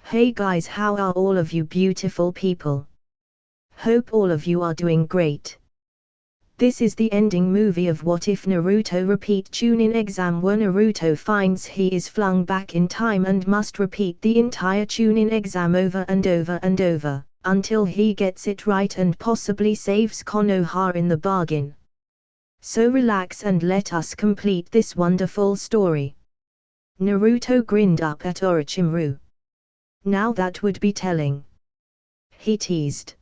Hey guys, how are all of you beautiful people? Hope all of you are doing great. This is the ending movie of What If Naruto Repeat Chunin Exam, where Naruto finds he is flung back in time and must repeat the entire Chunin exam over and over and over, until he gets it right and possibly saves Konoha in the bargain. So relax and let us complete this wonderful story. Naruto grinned up at Orochimaru. Now that would be telling, he teased.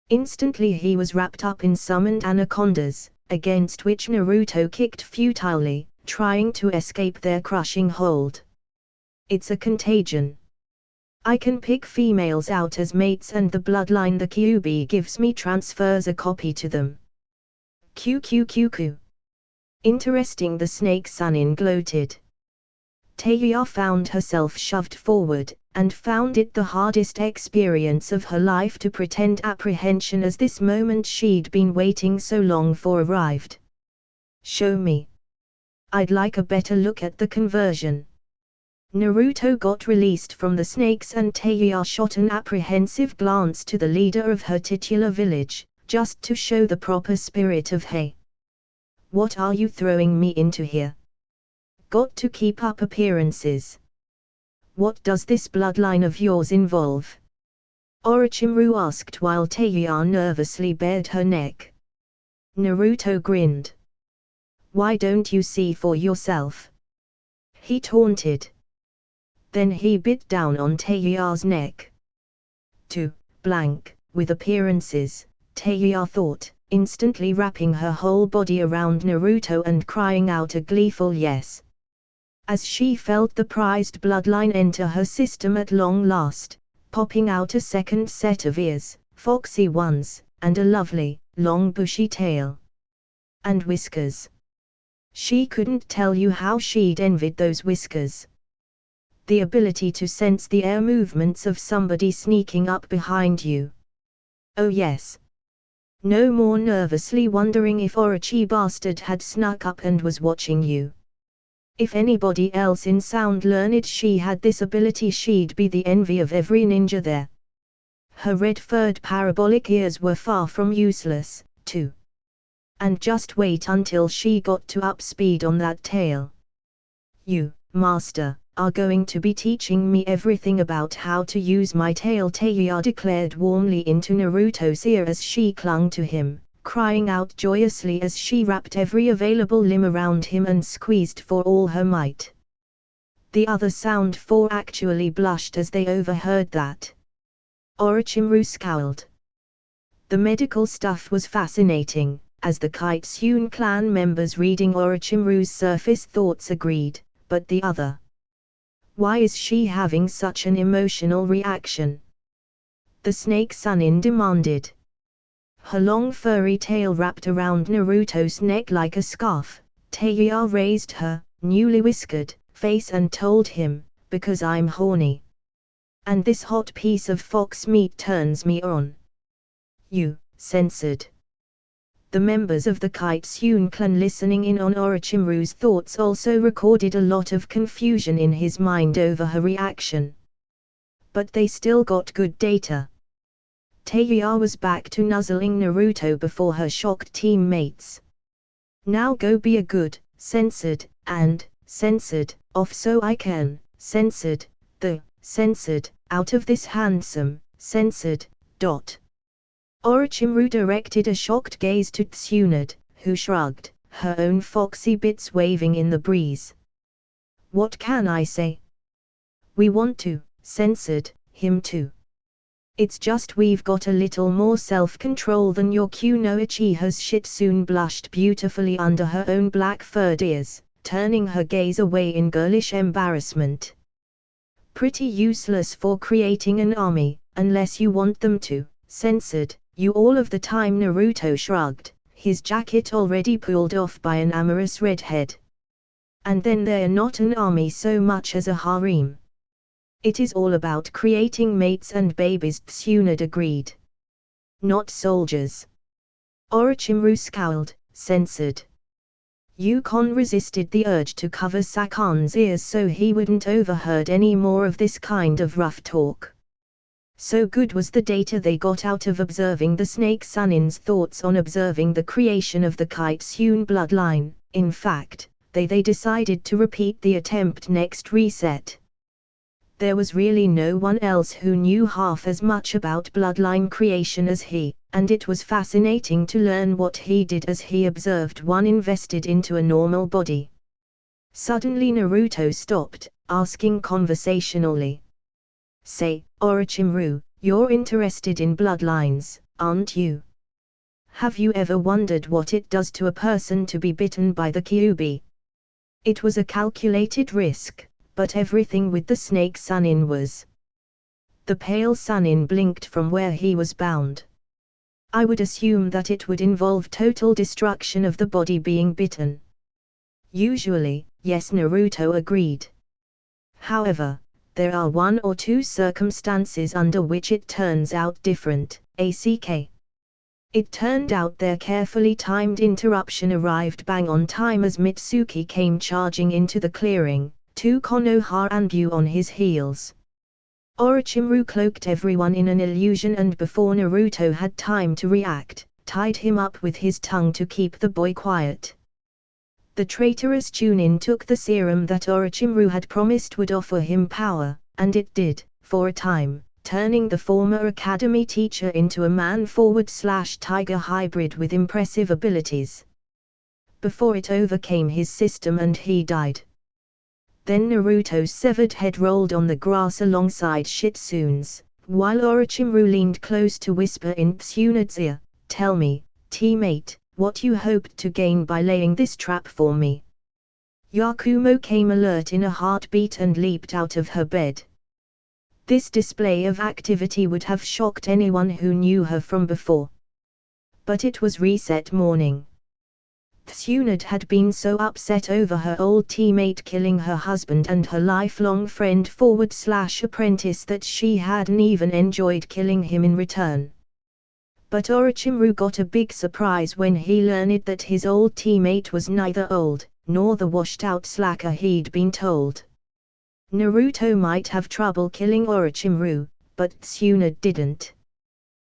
Instantly he was wrapped up in summoned anacondas, against which Naruto kicked futilely, trying to escape their crushing hold. It's a contagion. I can pick females out as mates, and the bloodline the Kyuubi gives me transfers a copy to them. QQQQ. Interesting, the snake Chunin gloated. Teiya found herself shoved forward, and found it the hardest experience of her life to pretend apprehension as this moment she'd been waiting so long for arrived. Show me. I'd like a better look at the conversion. Naruto got released from the snakes and Teiya shot an apprehensive glance to the leader of her titular village, just to show the proper spirit of hey. What are you throwing me into here? Got to keep up appearances. What does this bloodline of yours involve? Orochimaru asked while Teiya nervously bared her neck. Naruto grinned. Why don't you see for yourself? He taunted. Then he bit down on Teiya's neck. To blank with appearances, Teiya thought, instantly wrapping her whole body around Naruto and crying out a gleeful yes. As she felt the prized bloodline enter her system at long last, popping out a second set of ears, foxy ones, and a lovely, long bushy tail. And whiskers. She couldn't tell you how she'd envied those whiskers. The ability to sense the air movements of somebody sneaking up behind you. Oh yes. No more nervously wondering if Orochi bastard had snuck up and was watching you. If anybody else in Sound learned she had this ability, she'd be the envy of every ninja there. Her red-furred parabolic ears were far from useless, too. And just wait until she got to up speed on that tail. You, master, are going to be teaching me everything about how to use my tail, Teiya declared warmly into Naruto's ear as she clung to him, crying out joyously as she wrapped every available limb around him and squeezed for all her might. The other Sound Four actually blushed as they overheard that. Orochimaru scowled. The medical stuff was fascinating, as the Kitsune clan members reading Orochimaru's surface thoughts agreed, but the other. Why is she having such an emotional reaction? The snake Chunin demanded. Her long furry tail wrapped around Naruto's neck like a scarf, Teiya raised her newly whiskered face and told him, because I'm horny. And this hot piece of fox meat turns me on. You, censored. The members of the Kitsune clan listening in on Orochimaru's thoughts also recorded a lot of confusion in his mind over her reaction. But they still got good data. Teiya was back to nuzzling Naruto before her shocked teammates. Now go be a good, censored, and, censored, off so I can, censored, the, censored, out of this handsome, censored, dot. Orochimaru directed a shocked gaze to Tsunade, who shrugged, her own foxy bits waving in the breeze. What can I say? We want to, censored, him too. It's just we've got a little more self-control than your Kunoichi's. Shitsune blushed beautifully under her own black furred ears, turning her gaze away in girlish embarrassment. Pretty useless for creating an army, unless you want them to, censored, you all of the time. Naruto shrugged, his jacket already pulled off by an amorous redhead. And then they're not an army so much as a harem. It is all about creating mates and babies, Tsunade agreed. Not soldiers. Orochimaru scowled, censored. Yukon resisted the urge to cover Sakon's ears so he wouldn't overheard any more of this kind of rough talk. So good was the data they got out of observing the snake Sunin's thoughts on observing the creation of the Kitsune bloodline. In fact, they decided to repeat the attempt next reset. There was really no one else who knew half as much about bloodline creation as he, and it was fascinating to learn what he did as he observed one invested into a normal body. Suddenly Naruto stopped, asking conversationally. "Say, Orochimaru, you're interested in bloodlines, aren't you? Have you ever wondered what it does to a person to be bitten by the Kyuubi?" It was a calculated risk, but everything with the snake Sunin was. The pale Sunin blinked from where he was bound. "I would assume that it would involve total destruction of the body being bitten." "Usually, yes," Naruto agreed. "However, there are one or two circumstances under which it turns out different, ACK. It turned out their carefully timed interruption arrived bang on time as Mitsuki came charging into the clearing, 2 Konoha and Buu on his heels. Orochimaru cloaked everyone in an illusion and before Naruto had time to react, tied him up with his tongue to keep the boy quiet. The traitorous Chunin took the serum that Orochimaru had promised would offer him power, and it did, for a time, turning the former academy teacher into a man-tiger hybrid with impressive abilities. Before it overcame his system and he died. Then Naruto's severed head rolled on the grass alongside Shitsune's, while Orochimaru leaned close to whisper in Tsunade's ear, "Tell me, teammate, what you hoped to gain by laying this trap for me." Yakumo came alert in a heartbeat and leaped out of her bed. This display of activity would have shocked anyone who knew her from before. But it was reset morning. Tsunade had been so upset over her old teammate killing her husband and her lifelong friend /apprentice that she hadn't even enjoyed killing him in return. But Orochimaru got a big surprise when he learned that his old teammate was neither old, nor the washed-out slacker he'd been told. Naruto might have trouble killing Orochimaru, but Tsunade didn't.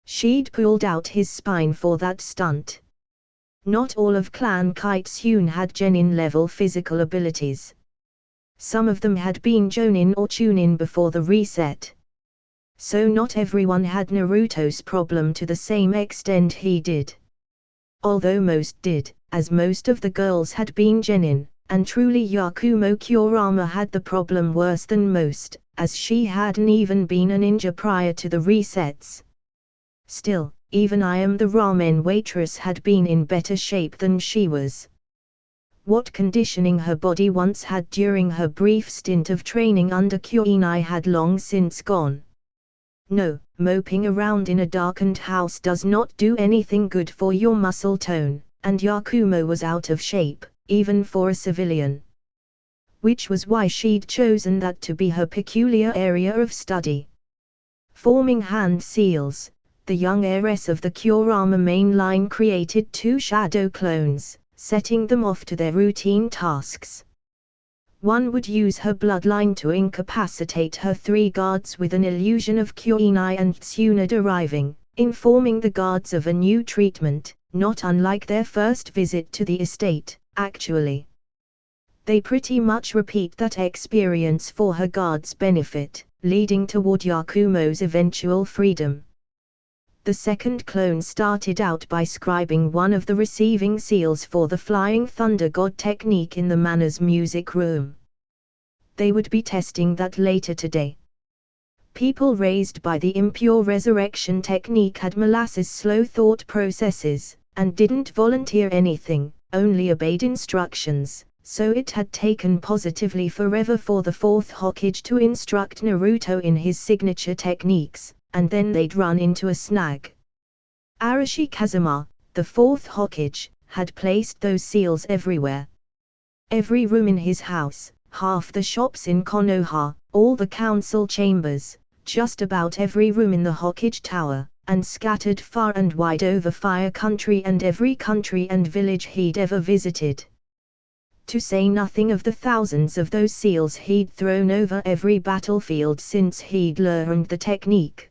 She'd pulled out his spine for that stunt. Not all of Clan Kitsune had Genin-level physical abilities. Some of them had been Jonin or Chunin before the reset. So not everyone had Naruto's problem to the same extent he did. Although most did, as most of the girls had been Genin, and truly Yakumo Kurama had the problem worse than most, as she hadn't even been a ninja prior to the resets. Still, even I Am the ramen waitress had been in better shape than she was. What conditioning her body once had during her brief stint of training under Kyuinai had long since gone. No, moping around in a darkened house does not do anything good for your muscle tone, and Yakumo was out of shape, even for a civilian. Which was why she'd chosen that to be her peculiar area of study. Forming hand seals, the young heiress of the Kurama main line created 2 shadow clones, setting them off to their routine tasks. One would use her bloodline to incapacitate her 3 guards with an illusion of Kyuinai and Tsunade arriving, informing the guards of a new treatment, not unlike their first visit to the estate, actually. They pretty much repeat that experience for her guards' benefit, leading toward Yakumo's eventual freedom. The second clone started out by scribing one of the receiving seals for the Flying Thunder God technique in the Manners music room. They would be testing that later today. People raised by the impure resurrection technique had molasses slow thought processes, and didn't volunteer anything, only obeyed instructions, so it had taken positively forever for the 4th Hokage to instruct Naruto in his signature techniques, and then they'd run into a snag. Arashi Kazuma, the 4th Hokage, had placed those seals everywhere. Every room in his house, half the shops in Konoha, all the council chambers, just about every room in the Hokage Tower, and scattered far and wide over Fire Country and every country and village he'd ever visited. to say nothing of the thousands of those seals he'd thrown over every battlefield since he'd learned the technique.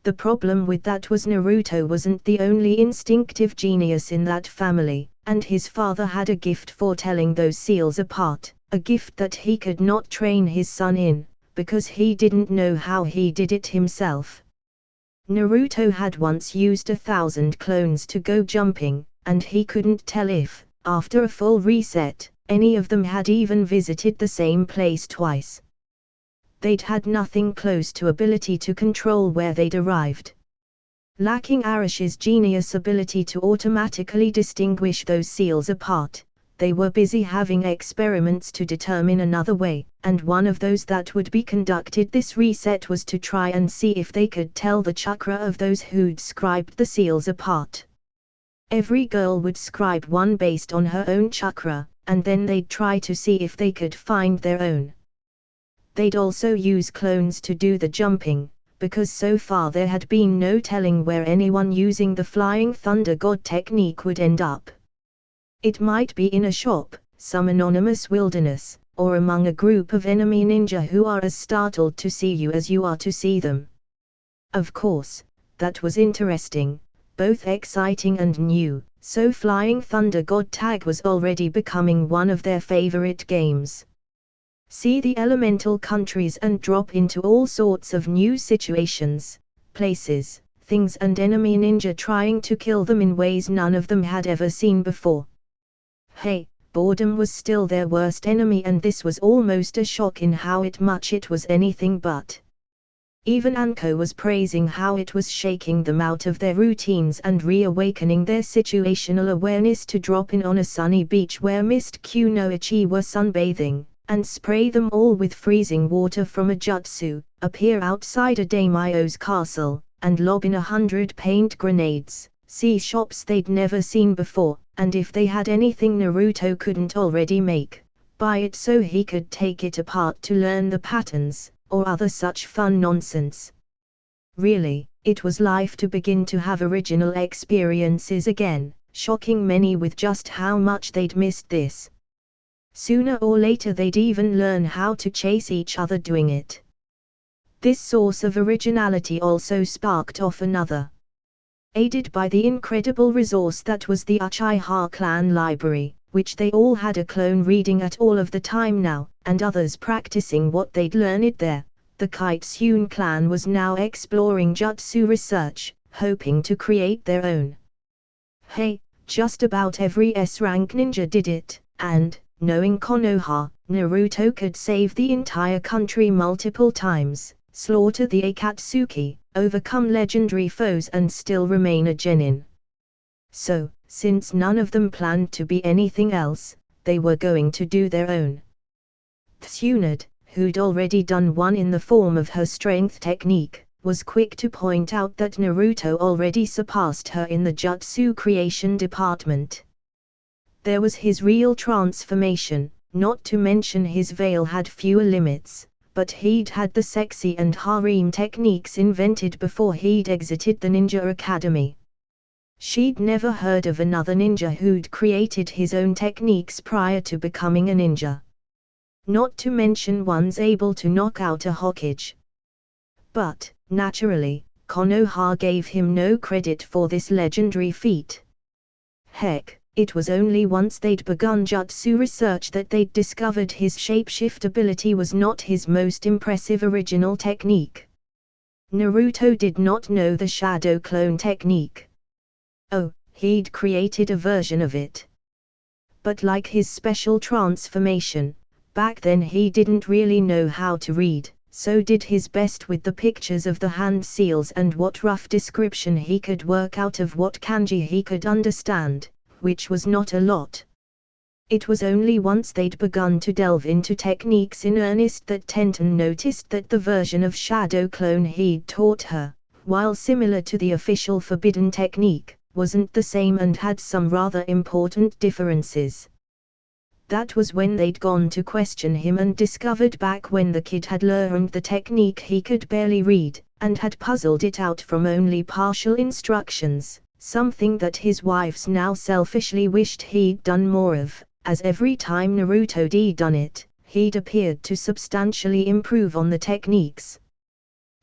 The problem with that was Naruto wasn't the only instinctive genius in that family, and his father had a gift for telling those seals apart, a gift that he could not train his son in, because he didn't know how he did it himself. Naruto had once used 1,000 clones to go jumping, and he couldn't tell if, after a full reset, any of them had even visited the same place twice. They'd had nothing close to ability to control where they'd arrived. Lacking Arash's genius ability to automatically distinguish those seals apart, they were busy having experiments to determine another way, and one of those that would be conducted this reset was to try and see if they could tell the chakra of those who'd scribed the seals apart. Every girl would scribe one based on her own chakra, and then they'd try to see if they could find their own. They'd also use clones to do the jumping, because so far there had been no telling where anyone using the Flying Thunder God technique would end up. It might be in a shop, some anonymous wilderness, or among a group of enemy ninja who are as startled to see you as you are to see them. Of course, that was interesting, both exciting and new, so Flying Thunder God Tag was already becoming one of their favorite games. See the elemental countries and drop into all sorts of new situations, places, things and enemy ninja trying to kill them in ways none of them had ever seen before. Hey, boredom was still their worst enemy, and this was almost a shock in how much it was anything but. Even Anko was praising how it was shaking them out of their routines and reawakening their situational awareness to drop in on a sunny beach where Mist Kunoichi were sunbathing, and spray them all with freezing water from a jutsu, appear outside a daimyo's castle, and lob in 100 paint grenades, see shops they'd never seen before, and if they had anything Naruto couldn't already make, buy it so he could take it apart to learn the patterns, or other such fun nonsense. Really, it was life to begin to have original experiences again, shocking many with just how much they'd missed this. Sooner or later they'd even learn how to chase each other doing it. This source of originality also sparked off another. Aided by the incredible resource that was the Uchiha clan library, which they all had a clone reading at all of the time now, and others practicing what they'd learned there, the Kitsune clan was now exploring jutsu research, hoping to create their own. Hey, just about every S-rank ninja did it, and, knowing Konoha, Naruto could save the entire country multiple times, slaughter the Akatsuki, overcome legendary foes and still remain a genin. So, since none of them planned to be anything else, they were going to do their own. Tsunade, who'd already done one in the form of her strength technique, was quick to point out that Naruto already surpassed her in the jutsu creation department. There was his real transformation, not to mention his veil had fewer limits, but he'd had the sexy and harem techniques invented before he'd exited the Ninja Academy. She'd never heard of another ninja who'd created his own techniques prior to becoming a ninja. Not to mention ones able to knock out a Hokage. But, naturally, Konoha gave him no credit for this legendary feat. Heck, it was only once they'd begun jutsu research that they'd discovered his shapeshift ability was not his most impressive original technique. Naruto did not know the shadow clone technique. Oh, he'd created a version of it. But like his special transformation, back then he didn't really know how to read, so did his best with the pictures of the hand seals and what rough description he could work out of what kanji he could understand, which was not a lot. It was only once they'd begun to delve into techniques in earnest that Tenten noticed that the version of shadow clone he'd taught her, while similar to the official forbidden technique, wasn't the same and had some rather important differences. That was when they'd gone to question him and discovered back when the kid had learned the technique he could barely read, and had puzzled it out from only partial instructions, something that his wives now selfishly wished he'd done more of, as every time Naruto done it, he'd appeared to substantially improve on the techniques.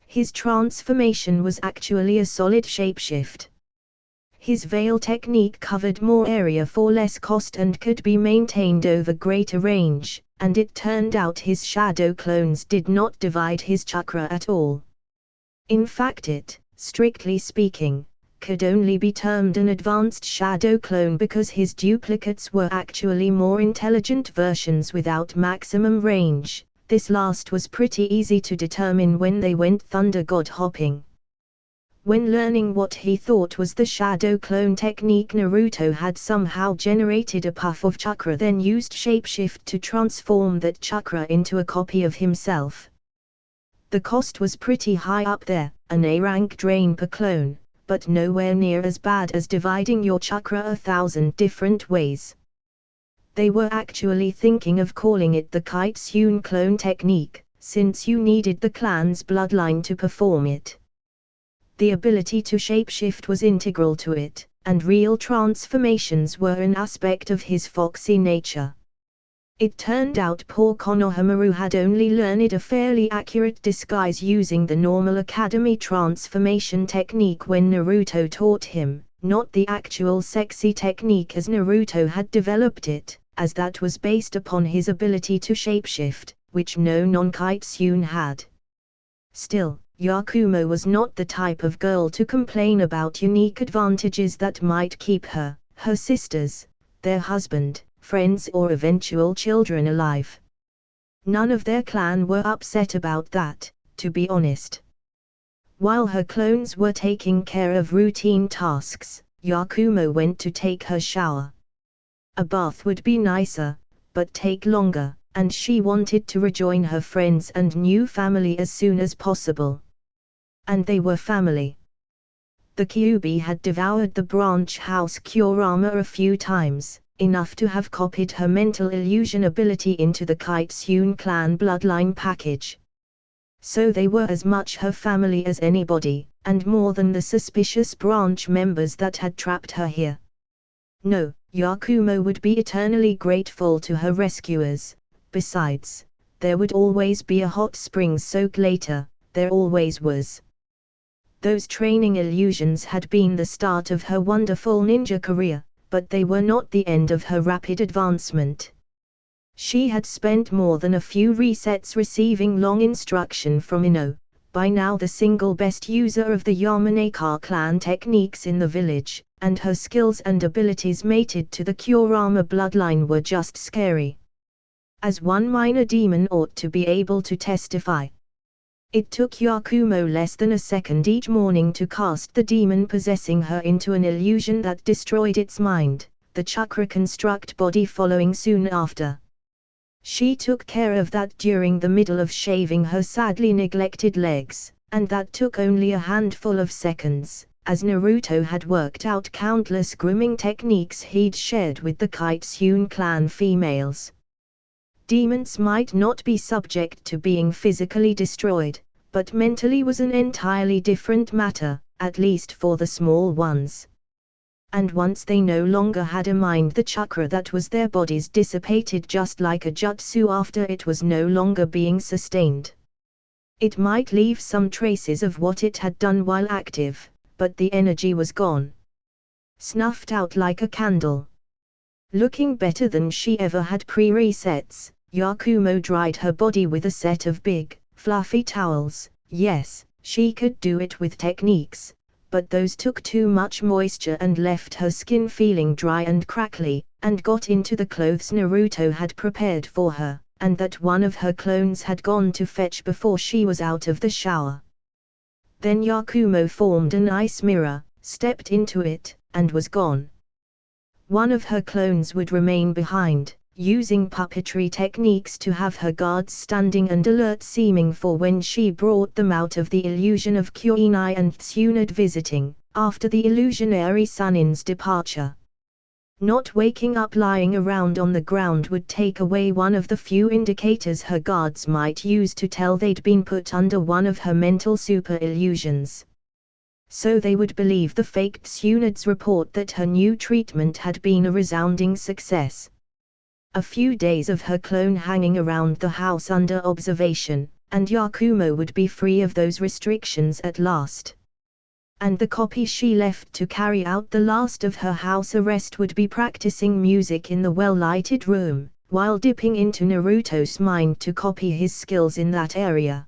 His transformation was actually a solid shapeshift. His veil technique covered more area for less cost and could be maintained over greater range, and it turned out his shadow clones did not divide his chakra at all. In fact it, strictly speaking, could only be termed an advanced shadow clone because his duplicates were actually more intelligent versions without maximum range. This last was pretty easy to determine when they went thunder god hopping. When learning what he thought was the shadow clone technique, Naruto had somehow generated a puff of chakra, then used shapeshift to transform that chakra into a copy of himself. The cost was pretty high up there, an A rank drain per clone, but nowhere near as bad as dividing your chakra 1,000 different ways. They were actually thinking of calling it the Kitsune clone technique, since you needed the clan's bloodline to perform it. The ability to shapeshift was integral to it, and real transformations were an aspect of his foxy nature. It turned out poor Konoha had only learned a fairly accurate disguise using the normal academy transformation technique when Naruto taught him, not the actual sexy technique as Naruto had developed it, as that was based upon his ability to shapeshift, which no non-Kitsune had. Still, Yakumo was not the type of girl to complain about unique advantages that might keep her, her sisters, their husband, friends or eventual children alive. None of their clan were upset about that, to be honest. While her clones were taking care of routine tasks, Yakumo went to take her shower. A bath would be nicer, but take longer, and she wanted to rejoin her friends and new family as soon as possible. And they were family. The Kyuubi had devoured the branch house Kurama a few times, enough to have copied her mental illusion ability into the Kitsune clan bloodline package. So they were as much her family as anybody, and more than the suspicious branch members that had trapped her here. No, Yakumo would be eternally grateful to her rescuers. Besides, there would always be a hot spring soak later, there always was. Those training illusions had been the start of her wonderful ninja career, but they were not the end of her rapid advancement. She had spent more than a few resets receiving long instruction from Ino, by now the single best user of the Yamanaka clan techniques in the village, and her skills and abilities mated to the Kurama bloodline were just scary. As one minor demon ought to be able to testify. It took Yakumo less than a second each morning to cast the demon possessing her into an illusion that destroyed its mind, the chakra construct body following soon after. She took care of that during the middle of shaving her sadly neglected legs, and that took only a handful of seconds, as Naruto had worked out countless grooming techniques he'd shared with the Kitsune clan females. Demons might not be subject to being physically destroyed, but mentally was an entirely different matter, at least for the small ones. And once they no longer had a mind, the chakra that was their bodies dissipated just like a jutsu after it was no longer being sustained. It might leave some traces of what it had done while active, but the energy was gone. Snuffed out like a candle. Looking better than she ever had pre-resets, Yakumo dried her body with a set of big, fluffy towels. Yes, she could do it with techniques, but those took too much moisture and left her skin feeling dry and crackly, and got into the clothes Naruto had prepared for her, and that one of her clones had gone to fetch before she was out of the shower. Then Yakumo formed an ice mirror, stepped into it, and was gone. One of her clones would remain behind, using puppetry techniques to have her guards standing and alert seeming for when she brought them out of the illusion of Kuinai and Tsunade visiting, after the illusionary Sunin's departure. Not waking up lying around on the ground would take away one of the few indicators her guards might use to tell they'd been put under one of her mental super illusions. So they would believe the faked Tsunade's report that her new treatment had been a resounding success. A few days of her clone hanging around the house under observation, and Yakumo would be free of those restrictions at last. And the copy she left to carry out the last of her house arrest would be practicing music in the well-lighted room, while dipping into Naruto's mind to copy his skills in that area.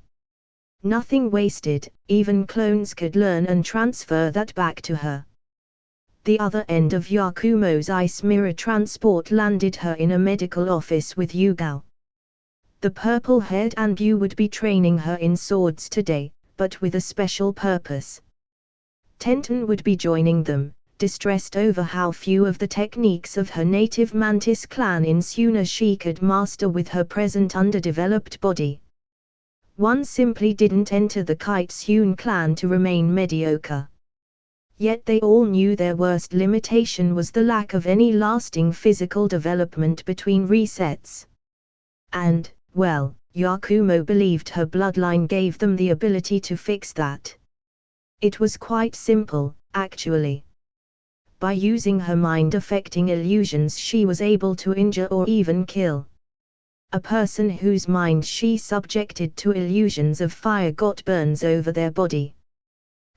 Nothing wasted, even clones could learn and transfer that back to her. The other end of Yakumo's ice mirror transport landed her in a medical office with Yugao. The purple-haired Anbu would be training her in swords today, but with a special purpose. Tenten would be joining them, distressed over how few of the techniques of her native Mantis clan in Suna she could master with her present underdeveloped body. One simply didn't enter the Kite-Sun clan to remain mediocre. Yet they all knew their worst limitation was the lack of any lasting physical development between resets. And, well, Yakumo believed her bloodline gave them the ability to fix that. It was quite simple, actually. By using her mind-affecting illusions she was able to injure or even kill. A person whose mind she subjected to illusions of fire got burns over their body.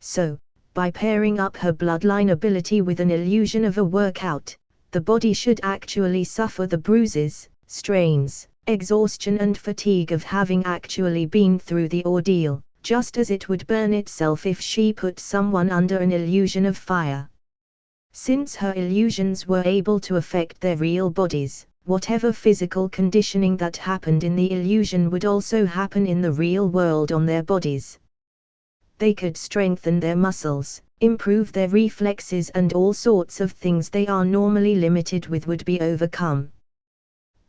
So, by pairing up her bloodline ability with an illusion of a workout, the body should actually suffer the bruises, strains, exhaustion and fatigue of having actually been through the ordeal, just as it would burn itself if she put someone under an illusion of fire. Since her illusions were able to affect their real bodies, whatever physical conditioning that happened in the illusion would also happen in the real world on their bodies. They could strengthen their muscles, improve their reflexes, and all sorts of things they are normally limited with would be overcome.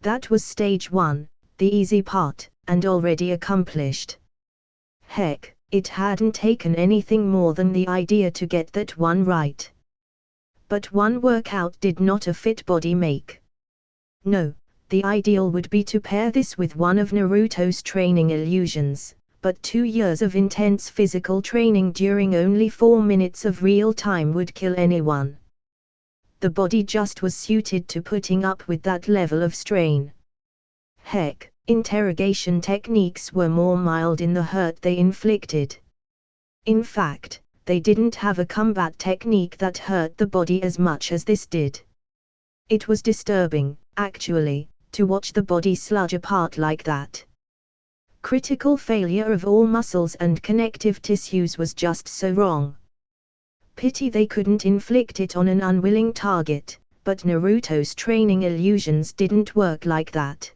That was stage 1, the easy part, and already accomplished. Heck, it hadn't taken anything more than the idea to get that one right. But one workout did not a fit body make. No, the ideal would be to pair this with one of Naruto's training illusions, but 2 years of intense physical training during only 4 minutes of real time would kill anyone. The body just was suited to putting up with that level of strain. Heck, interrogation techniques were more mild in the hurt they inflicted. In fact, they didn't have a combat technique that hurt the body as much as this did. It was disturbing, actually, to watch the body sludge apart like that. Critical failure of all muscles and connective tissues was just so wrong. Pity they couldn't inflict it on an unwilling target, but Naruto's training illusions didn't work like that.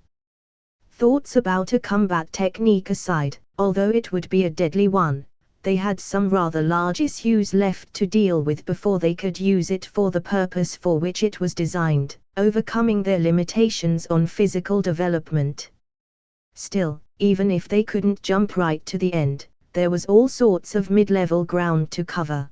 Thoughts about a combat technique aside, although it would be a deadly one, they had some rather large issues left to deal with before they could use it for the purpose for which it was designed, overcoming their limitations on physical development. Still, even if they couldn't jump right to the end, there was all sorts of mid-level ground to cover.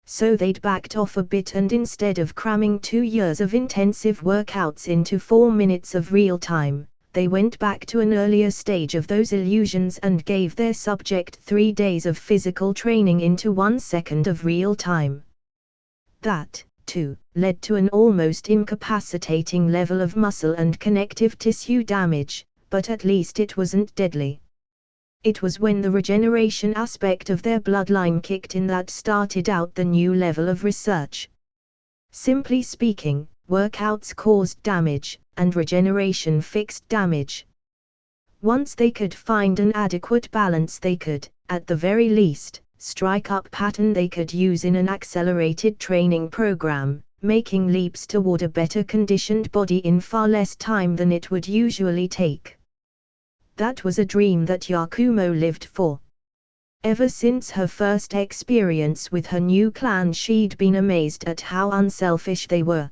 So they'd backed off a bit, and instead of cramming 2 years of intensive workouts into 4 minutes of real time, they went back to an earlier stage of those illusions and gave their subject 3 days of physical training into 1 second of real time. That, too, led to an almost incapacitating level of muscle and connective tissue damage, but at least it wasn't deadly. It was when the regeneration aspect of their bloodline kicked in that started out the new level of research. Simply speaking, workouts caused damage, and regeneration fixed damage. Once they could find an adequate balance, they could, at the very least, strike up a pattern they could use in an accelerated training program, making leaps toward a better conditioned body in far less time than it would usually take. That was a dream that Yakumo lived for. Ever since her first experience with her new clan, she'd been amazed at how unselfish they were.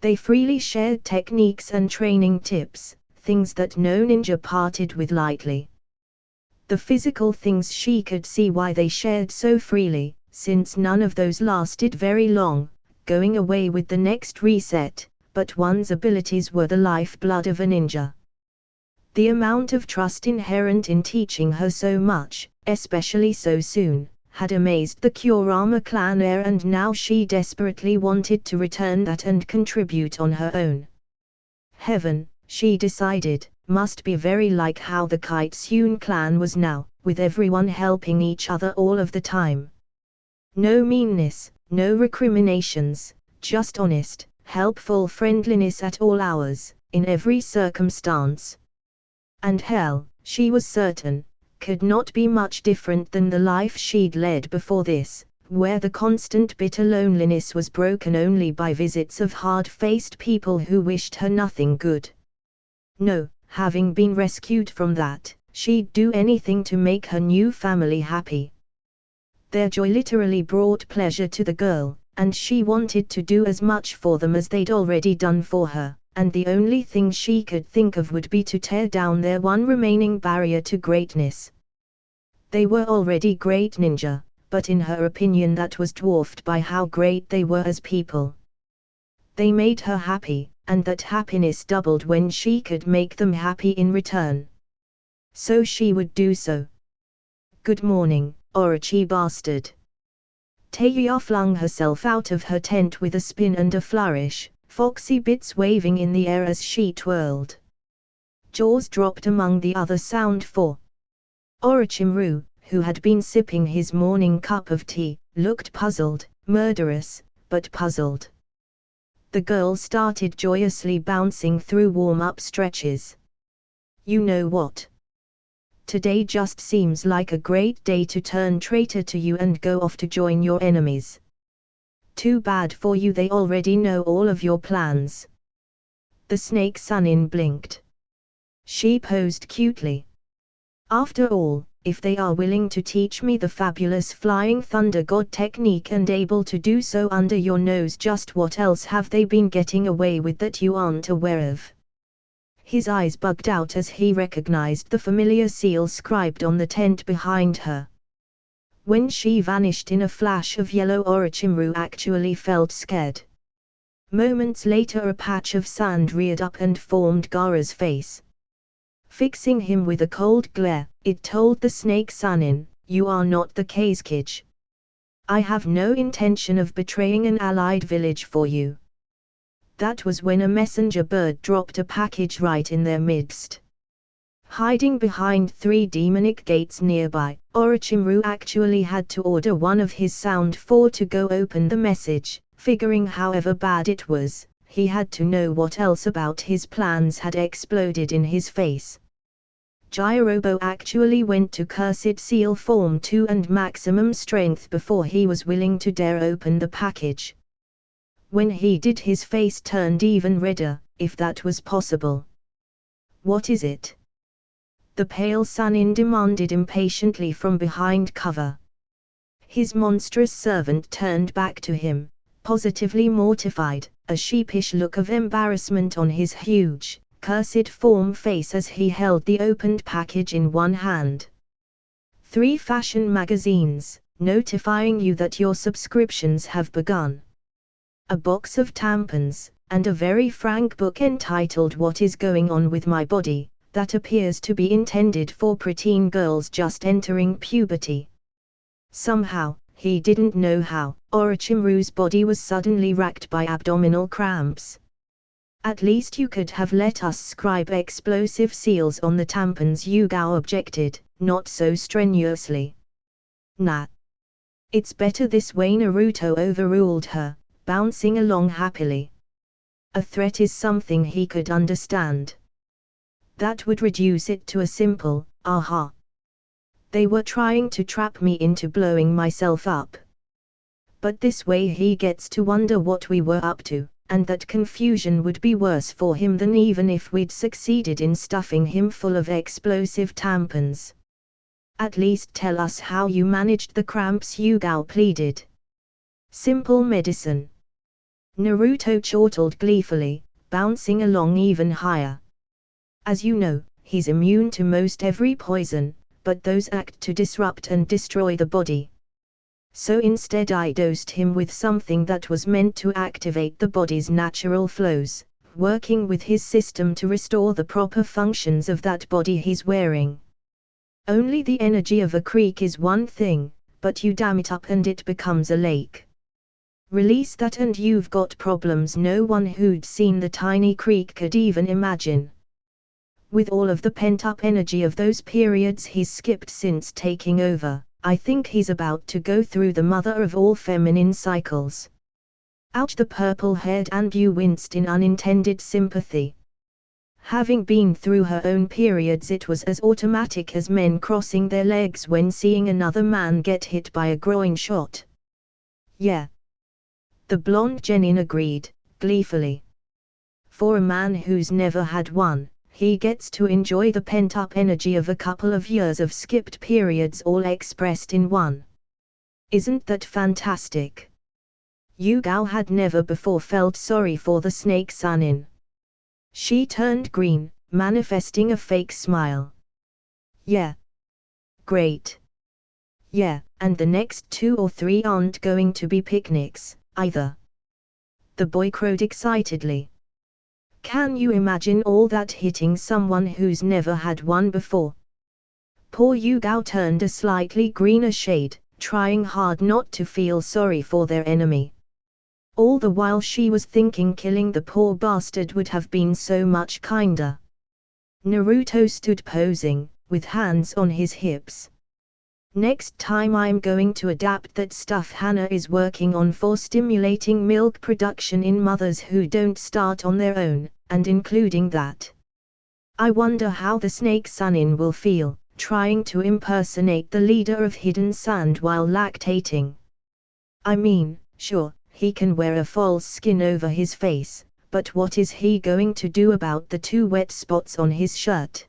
They freely shared techniques and training tips, things that no ninja parted with lightly. The physical things she could see why they shared so freely, since none of those lasted very long, going away with the next reset, but one's abilities were the lifeblood of a ninja. The amount of trust inherent in teaching her so much, especially so soon, had amazed the Kurama clan heir, and now she desperately wanted to return that and contribute on her own. Heaven, she decided, must be very like how the Kitsune clan was now, with everyone helping each other all of the time. No meanness, no recriminations, just honest, helpful friendliness at all hours, in every circumstance. And hell, she was certain, could not be much different than the life she'd led before this, where the constant bitter loneliness was broken only by visits of hard-faced people who wished her nothing good. No, having been rescued from that, she'd do anything to make her new family happy. Their joy literally brought pleasure to the girl, and she wanted to do as much for them as they'd already done for her, and the only thing she could think of would be to tear down their one remaining barrier to greatness. They were already great ninja, but in her opinion that was dwarfed by how great they were as people. They made her happy, and that happiness doubled when she could make them happy in return. So she would do so. Good morning, Orochi bastard. Teiya flung herself out of her tent with a spin and a flourish, foxy bits waving in the air as she twirled. Jaws dropped among the other sound for. Orochimaru, who had been sipping his morning cup of tea, looked puzzled, murderous, but puzzled. The girl started joyously bouncing through warm-up stretches. You know what? Today just seems like a great day to turn traitor to you and go off to join your enemies. Too bad for you, they already know all of your plans. The snake Sunin blinked. She posed cutely. After all, if they are willing to teach me the fabulous flying thunder god technique and able to do so under your nose, just what else have they been getting away with that you aren't aware of? His eyes bugged out as he recognized the familiar seal scribed on the tent behind her. When she vanished in a flash of yellow, Orochimaru actually felt scared. Moments later a patch of sand reared up and formed Gaara's face. Fixing him with a cold glare, it told the snake Sunin, you are not the Kazekage. I have no intention of betraying an allied village for you. That was when a messenger bird dropped a package right in their midst. Hiding behind 3 demonic gates nearby, Orochimaru actually had to order one of his Sound 4 to go open the message, figuring however bad it was, he had to know what else about his plans had exploded in his face. Jirobo actually went to Cursed Seal Form 2 and maximum strength before he was willing to dare open the package. When he did, his face turned even redder, if that was possible. What is it? The pale Sunin demanded impatiently from behind cover. His monstrous servant turned back to him, positively mortified, a sheepish look of embarrassment on his huge, cursed form face as he held the opened package in one hand. 3 fashion magazines, notifying you that your subscriptions have begun. A box of tampons, and a very frank book entitled What is Going On with My Body, that appears to be intended for preteen girls just entering puberty. Somehow, he didn't know how, Orochimaru's body was suddenly racked by abdominal cramps. At least you could have let us scribe explosive seals on the tampons, Yugao objected, not so strenuously. Nah. It's better this way, Naruto overruled her, bouncing along happily. A threat is something he could understand. That would reduce it to a simple, aha. They were trying to trap me into blowing myself up. But this way he gets to wonder what we were up to, and that confusion would be worse for him than even if we'd succeeded in stuffing him full of explosive tampons. At least tell us how you managed the cramps, Yugao pleaded. Simple medicine. Naruto chortled gleefully, bouncing along even higher. As you know, he's immune to most every poison, but those act to disrupt and destroy the body. So instead I dosed him with something that was meant to activate the body's natural flows, working with his system to restore the proper functions of that body he's wearing. Only the energy of a creek is one thing, but you dam it up and it becomes a lake. Release that and you've got problems no one who'd seen the tiny creek could even imagine. With all of the pent-up energy of those periods he's skipped since taking over, I think he's about to go through the mother of all feminine cycles. Ouch! The purple-haired Anbu winced in unintended sympathy. Having been through her own periods, it was as automatic as men crossing their legs when seeing another man get hit by a groin shot. Yeah. The blonde Jenin agreed, gleefully. For a man who's never had one, he gets to enjoy the pent-up energy of a couple of years of skipped periods all expressed in one. Isn't that fantastic? Yugao had never before felt sorry for the snake Sanin. She turned green, manifesting a fake smile. Yeah. Great. Yeah, and the next 2 or 3 aren't going to be picnics, either. The boy crowed excitedly. Can you imagine all that hitting someone who's never had one before? Poor Yugao turned a slightly greener shade, trying hard not to feel sorry for their enemy. All the while she was thinking killing the poor bastard would have been so much kinder. Naruto stood posing, with hands on his hips. Next time I'm going to adapt that stuff Hana is working on for stimulating milk production in mothers who don't start on their own, and including that. I wonder how the snake Sanin will feel, trying to impersonate the leader of Hidden Sand while lactating. I mean, sure, he can wear a false skin over his face, but what is he going to do about the 2 wet spots on his shirt?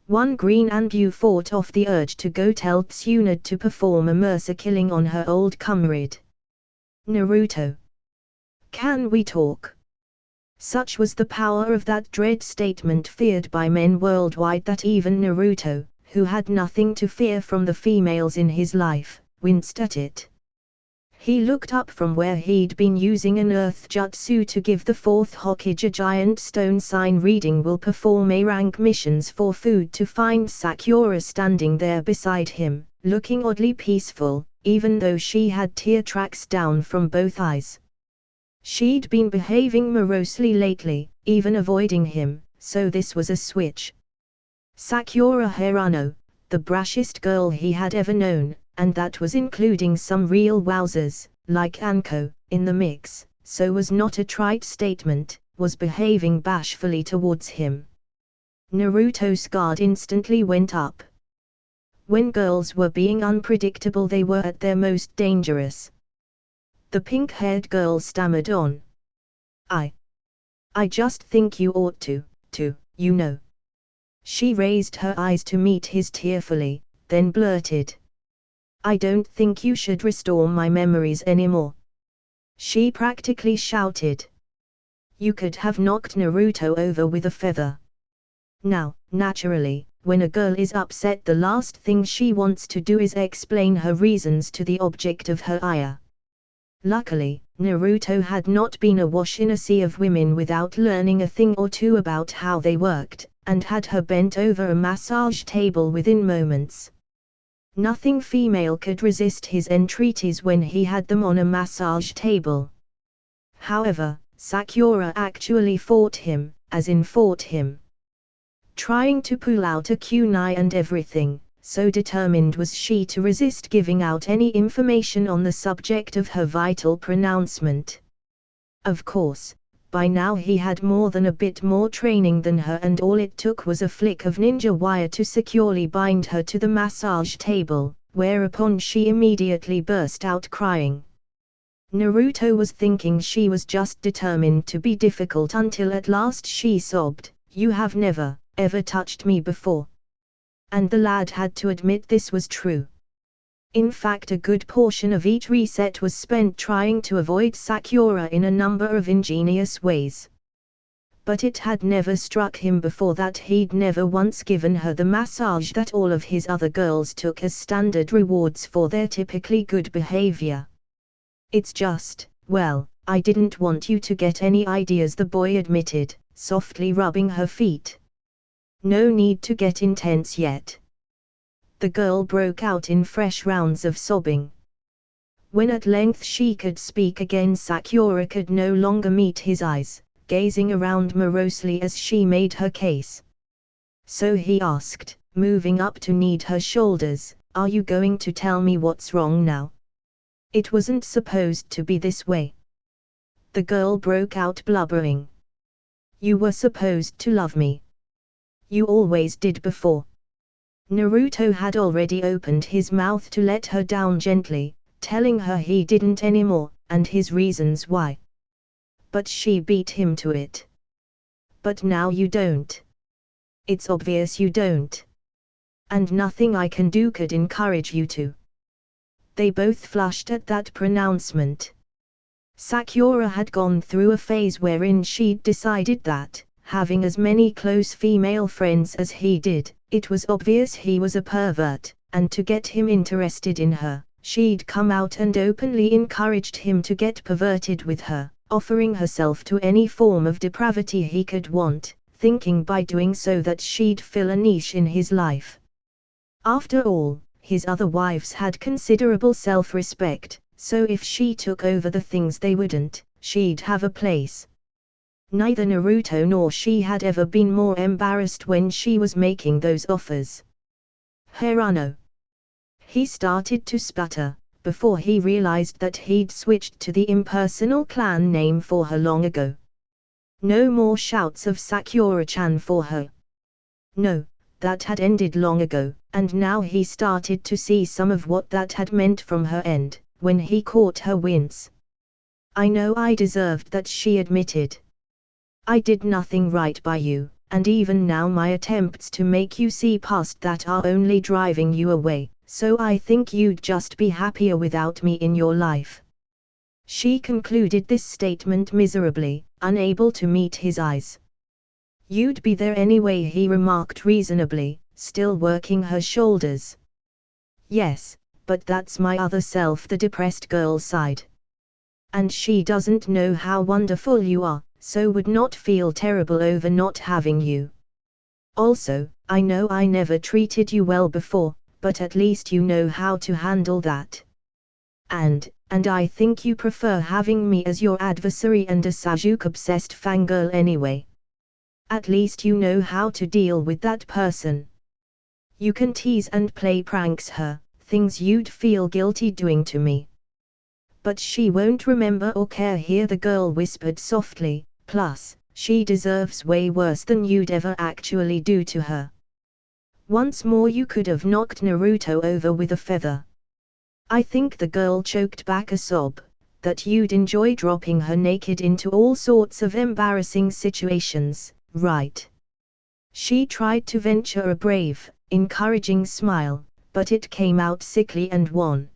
One green Anbu fought off the urge to go tell Tsunade to perform a mercy killing on her old comrade. Naruto. Can we talk? Such was the power of that dread statement feared by men worldwide that even Naruto, who had nothing to fear from the females in his life, winced at it. He looked up from where he'd been using an earth jutsu to give the 4th Hokage a giant stone sign reading will perform A-rank missions for food to find Sakura standing there beside him, looking oddly peaceful, even though she had tear tracks down from both eyes. She'd been behaving morosely lately, even avoiding him, so this was a switch. Sakura Hirano, the brashest girl he had ever known, and that was including some real wowzers, like Anko, in the mix, so was not a trite statement, was behaving bashfully towards him. Naruto's guard instantly went up. When girls were being unpredictable they were at their most dangerous. The pink-haired girl stammered on. I just think you ought to, you know. She raised her eyes to meet his tearfully, then blurted. I don't think you should restore my memories anymore. She practically shouted. You could have knocked Naruto over with a feather. Now, naturally, when a girl is upset the last thing she wants to do is explain her reasons to the object of her ire. Luckily, Naruto had not been awash in a sea of women without learning a thing or two about how they worked, and had her bent over a massage table within moments. Nothing female could resist his entreaties when he had them on a massage table. However, Sakura actually fought him, as in fought him. Trying to pull out a kunai and everything, so determined was she to resist giving out any information on the subject of her vital pronouncement. Of course, by now he had more than a bit more training than her and all it took was a flick of ninja wire to securely bind her to the massage table, whereupon she immediately burst out crying. Naruto was thinking she was just determined to be difficult until at last she sobbed, "You have never, ever touched me before." And the lad had to admit this was true. In fact, a good portion of each reset was spent trying to avoid Sakura in a number of ingenious ways. But it had never struck him before that he'd never once given her the massage that all of his other girls took as standard rewards for their typically good behavior. It's just, well, I didn't want you to get any ideas, the boy admitted, softly rubbing her feet. No need to get intense yet. The girl broke out in fresh rounds of sobbing. When at length she could speak again, Sakura could no longer meet his eyes, gazing around morosely as she made her case. So he asked, moving up to knead her shoulders, "Are you going to tell me what's wrong now? It wasn't supposed to be this way." The girl broke out blubbering. "You were supposed to love me. You always did before." Naruto had already opened his mouth to let her down gently, telling her he didn't anymore, and his reasons why. But she beat him to it. "But now you don't. It's obvious you don't. And nothing I can do could encourage you to." They both flushed at that pronouncement. Sakura had gone through a phase wherein she'd decided that, having as many close female friends as he did, it was obvious he was a pervert, and to get him interested in her, she'd come out and openly encouraged him to get perverted with her, offering herself to any form of depravity he could want, thinking by doing so that she'd fill a niche in his life. After all, his other wives had considerable self-respect, so if she took over the things they wouldn't, she'd have a place. Neither Naruto nor she had ever been more embarrassed when she was making those offers. "Hirano." He started to sputter, before he realized that he'd switched to the impersonal clan name for her long ago. No more shouts of Sakura-chan for her. No, that had ended long ago, and now he started to see some of what that had meant from her end, when he caught her wince. "I know I deserved that," she admitted. "I did nothing right by you, and even now my attempts to make you see past that are only driving you away, so I think you'd just be happier without me in your life." She concluded this statement miserably, unable to meet his eyes. "You'd be there anyway," he remarked reasonably, still working her shoulders. "Yes, but that's my other self," the depressed girl sighed. "And she doesn't know how wonderful you are, so would not feel terrible over not having you. Also, I know I never treated you well before, but at least you know how to handle that. And I think you prefer having me as your adversary and a Sasuke-obsessed fangirl anyway. At least you know how to deal with that person. You can tease and play pranks her, things you'd feel guilty doing to me. But she won't remember or care," here the girl whispered softly, "plus, she deserves way worse than you'd ever actually do to her." Once more you could have knocked Naruto over with a feather. "I think," the girl choked back a sob, "that you'd enjoy dropping her naked into all sorts of embarrassing situations, right?" She tried to venture a brave, encouraging smile, but it came out sickly and wan.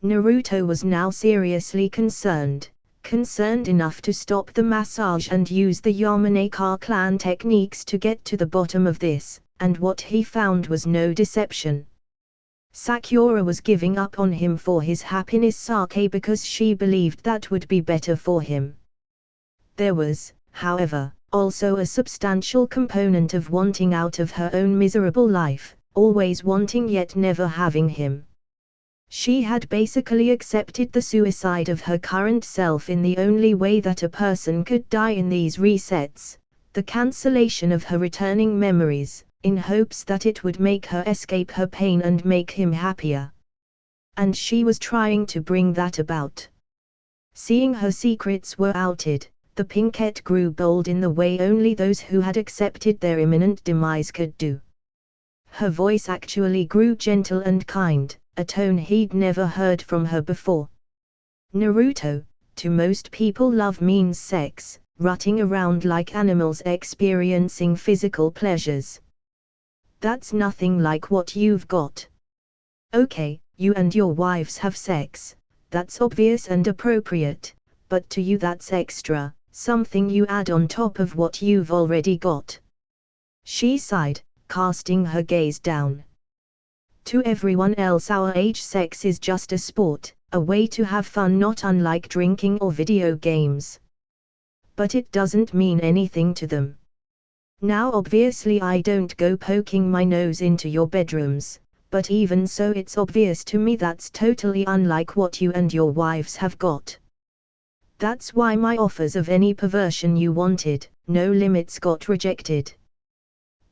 Naruto was now seriously concerned enough to stop the massage and use the Yamanaka clan techniques to get to the bottom of this, and what he found was no deception. Sakura was giving up on him for his happiness sake because she believed that would be better for him. There was, however, also a substantial component of wanting out of her own miserable life, always wanting yet never having him. She had basically accepted the suicide of her current self in the only way that a person could die in these resets, the cancellation of her returning memories, in hopes that it would make her escape her pain and make him happier. And she was trying to bring that about. Seeing her secrets were outed, the pinkette grew bold in the way only those who had accepted their imminent demise could do. Her voice actually grew gentle and kind, a tone he'd never heard from her before. "Naruto, to most people love means sex, rutting around like animals experiencing physical pleasures. That's nothing like what you've got. Okay, you and your wives have sex, that's obvious and appropriate, but to you that's extra, something you add on top of what you've already got." She sighed, casting her gaze down. "To everyone else our age sex is just a sport, a way to have fun, not unlike drinking or video games. But it doesn't mean anything to them. Now obviously I don't go poking my nose into your bedrooms, but even so it's obvious to me that's totally unlike what you and your wives have got. That's why my offers of any perversion you wanted, no limits, got rejected.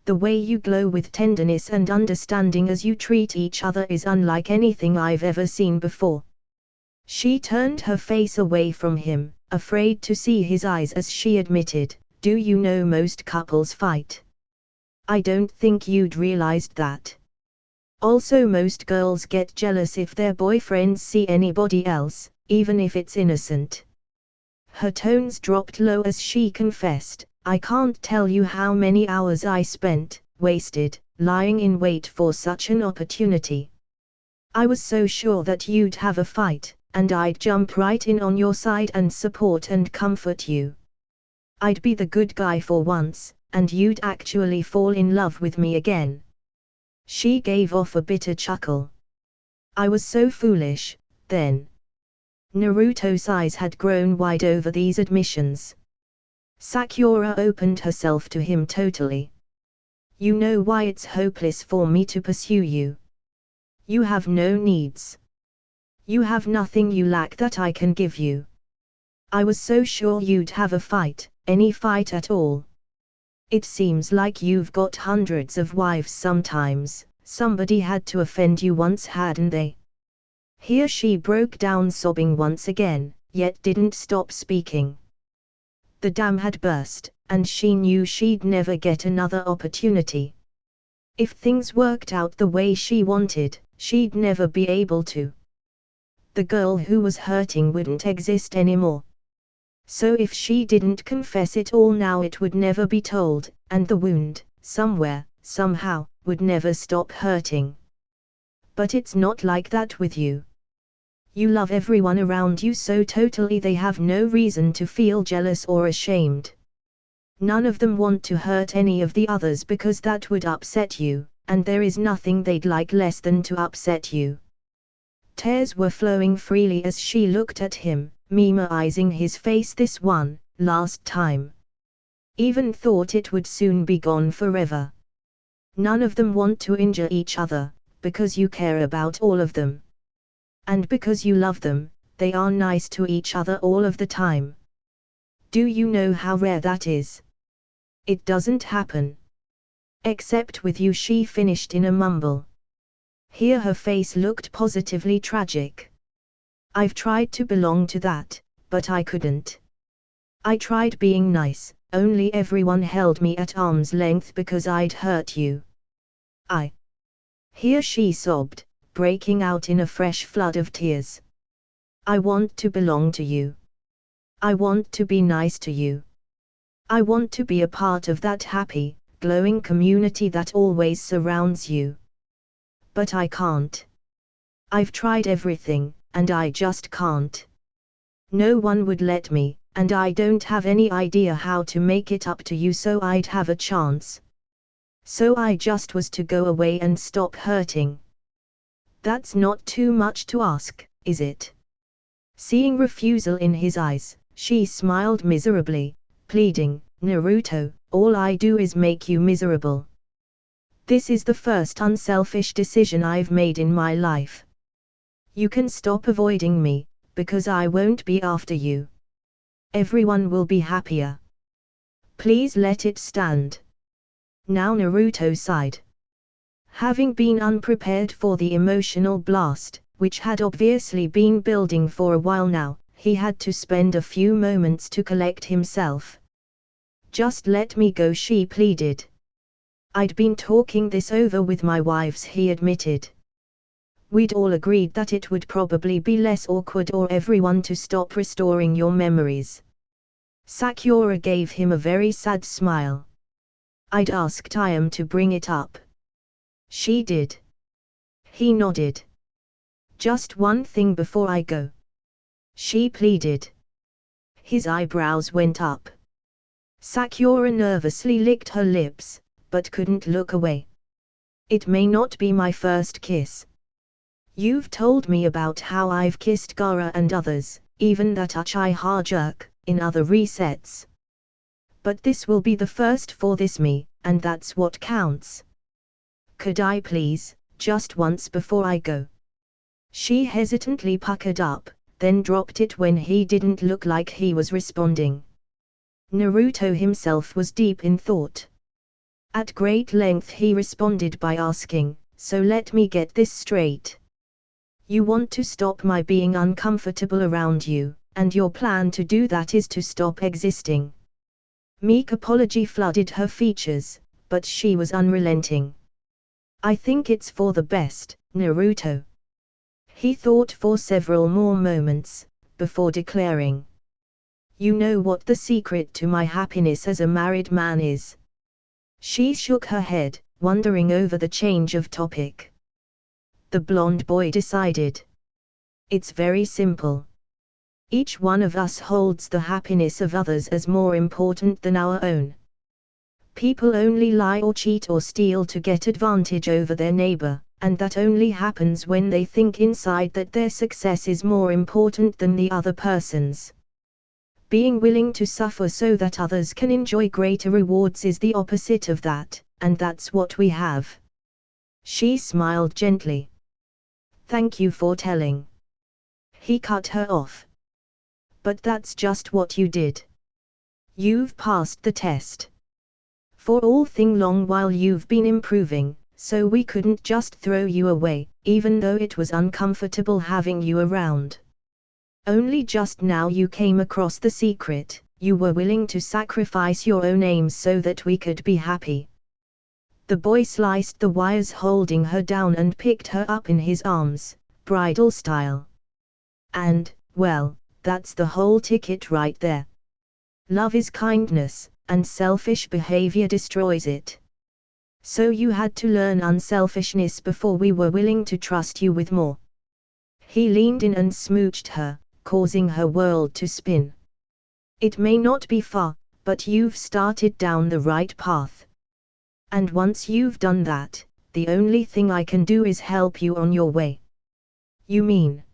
The way you glow with tenderness and understanding as you treat each other is unlike anything I've ever seen before. She turned her face away from him, afraid to see his eyes as she admitted, "Do you know most couples fight? I don't think you'd realized that. Also most girls get jealous if their boyfriends see anybody else, even if it's innocent." Her tones dropped low as she confessed, "I can't tell you how many hours I spent, wasted, lying in wait for such an opportunity. I was so sure that you'd have a fight, and I'd jump right in on your side and support and comfort you. I'd be the good guy for once, and you'd actually fall in love with me again." She gave off a bitter chuckle. "I was so foolish, then." Naruto's eyes had grown wide over these admissions. Sakura opened herself to him totally. "You know why it's hopeless for me to pursue you. You have no needs. You have nothing you lack that I can give you. I was so sure you'd have a fight, any fight at all. It seems like you've got hundreds of wives sometimes, somebody had to offend you once, hadn't they?" Here she broke down sobbing once again, yet didn't stop speaking. The dam had burst, and she knew she'd never get another opportunity. If things worked out the way she wanted, she'd never be able to. The girl who was hurting wouldn't exist anymore. So if she didn't confess it all now, it would never be told, and the wound, somewhere, somehow, would never stop hurting. But it's not like that with you. You love everyone around you so totally they have no reason to feel jealous or ashamed. None of them want to hurt any of the others because that would upset you, and there is nothing they'd like less than to upset you. Tears were flowing freely as she looked at him, memorizing his face this one, last time. Even thought it would soon be gone forever. None of them want to injure each other, because you care about all of them. And because you love them, they are nice to each other all of the time. Do you know how rare that is? It doesn't happen. Except with you," she finished in a mumble. Here her face looked positively tragic. "I've tried to belong to that, but I couldn't. I tried being nice, only everyone held me at arm's length because I'd hurt you. Here she sobbed, breaking out in a fresh flood of tears. "I want to belong to you. I want to be nice to you. I want to be a part of that happy, glowing community that always surrounds you. But I can't. I've tried everything, and I just can't. No one would let me, and I don't have any idea how to make it up to you so I'd have a chance. So I just was to go away and stop hurting. That's not too much to ask, is it?" Seeing refusal in his eyes, she smiled miserably, pleading, "Naruto, all I do is make you miserable. This is the first unselfish decision I've made in my life. You can stop avoiding me, because I won't be after you. Everyone will be happier. Please let it stand." Now Naruto sighed. Having been unprepared for the emotional blast, which had obviously been building for a while now, he had to spend a few moments to collect himself. "Just let me go," she pleaded. "I'd been talking this over with my wives," he admitted. "We'd all agreed that it would probably be less awkward or everyone to stop restoring your memories." Sakura gave him a very sad smile. "I'd asked Iam to bring it up." "She did?" He nodded. "Just one thing before I go," she pleaded. His eyebrows went up. Sakura nervously licked her lips, but couldn't look away. "It may not be my first kiss. You've told me about how I've kissed Gaara and others, even that Uchiha jerk, in other resets. But this will be the first for this me, and that's what counts. Could I please, just once before I go." She hesitantly puckered up, then dropped it when he didn't look like he was responding. Naruto himself was deep in thought. At great length he responded by asking, "So let me get this straight. You want to stop my being uncomfortable around you, and your plan to do that is to stop existing." Meek apology flooded her features, but she was unrelenting. "I think it's for the best, Naruto." He thought for several more moments, before declaring, "You know what the secret to my happiness as a married man is?" She shook her head, wondering over the change of topic. The blonde boy decided. "It's very simple. Each one of us holds the happiness of others as more important than our own. People only lie or cheat or steal to get advantage over their neighbor, and that only happens when they think inside that their success is more important than the other person's. Being willing to suffer so that others can enjoy greater rewards is the opposite of that, and that's what we have." She smiled gently. "Thank you for telling." He cut her off. "But that's just what you did. You've passed the test. For all thing long while you've been improving, so we couldn't just throw you away, even though it was uncomfortable having you around. Only just now you came across the secret, you were willing to sacrifice your own aims so that we could be happy." The boy sliced the wires holding her down and picked her up in his arms, bridal style. "And, well, that's the whole ticket right there. Love is kindness, and selfish behavior destroys it. So you had to learn unselfishness before we were willing to trust you with more." He leaned in and smooched her, causing her world to spin. "It may not be far, but you've started down the right path. And once you've done that, the only thing I can do is help you on your way." "You mean?"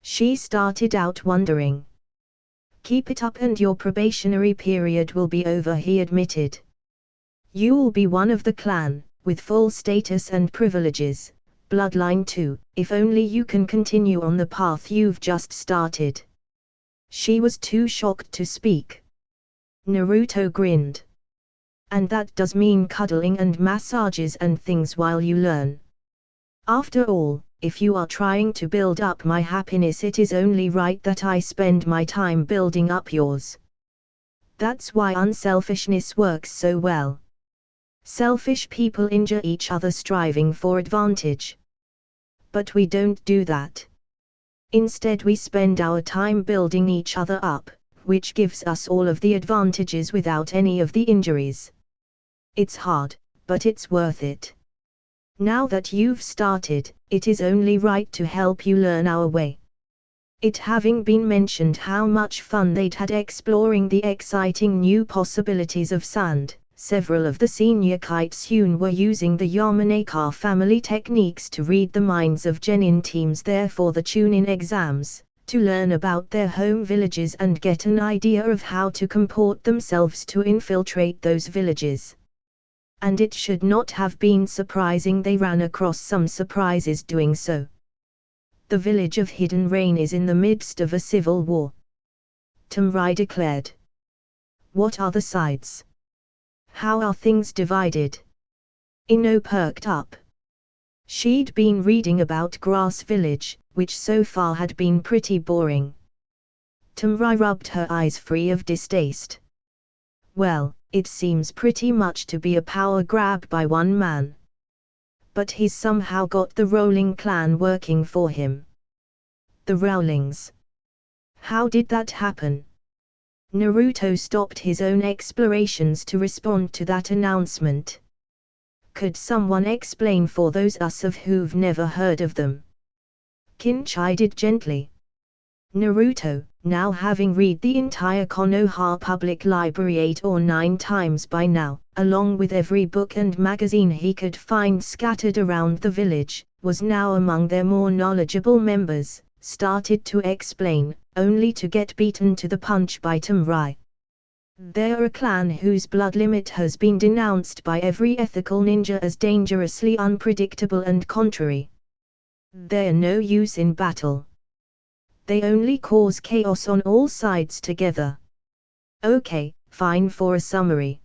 She started out wondering. "Keep it up and your probationary period will be over," he admitted. "You'll be one of the clan, with full status and privileges, bloodline too, if only you can continue on the path you've just started." She was too shocked to speak. Naruto grinned. "And that does mean cuddling and massages and things while you learn. After all, if you are trying to build up my happiness, it is only right that I spend my time building up yours. That's why unselfishness works so well. Selfish people injure each other striving for advantage. But we don't do that. Instead we spend our time building each other up, which gives us all of the advantages without any of the injuries. It's hard, but it's worth it. Now that you've started, it is only right to help you learn our way." It having been mentioned how much fun they'd had exploring the exciting new possibilities of sand, several of the senior Kitsune were using the Yamanaka family techniques to read the minds of genin teams there for the Chunin exams, to learn about their home villages and get an idea of how to comport themselves to infiltrate those villages. And it should not have been surprising they ran across some surprises doing so. The village of Hidden Rain is in the midst of a civil war, Tamrai declared. "What are the sides? How are things divided?" Ino perked up. She'd been reading about Grass Village, which so far had been pretty boring. Tamrai rubbed her eyes free of distaste. "Well, it seems pretty much to be a power grab by one man. But he's somehow got the Rolling clan working for him." "The Rowlings? How did that happen?" Naruto stopped his own explorations to respond to that announcement. "Could someone explain for those us of who've never heard of them?" Kin chided gently. Naruto, now having read the entire Konoha public library 8 or 9 times by now, along with every book and magazine he could find scattered around the village, was now among their more knowledgeable members, started to explain, only to get beaten to the punch by Tamrai. They are a clan whose blood limit has been denounced by every ethical ninja as dangerously unpredictable and contrary. They're no use in battle. They only cause chaos on all sides together. Okay, fine for a summary.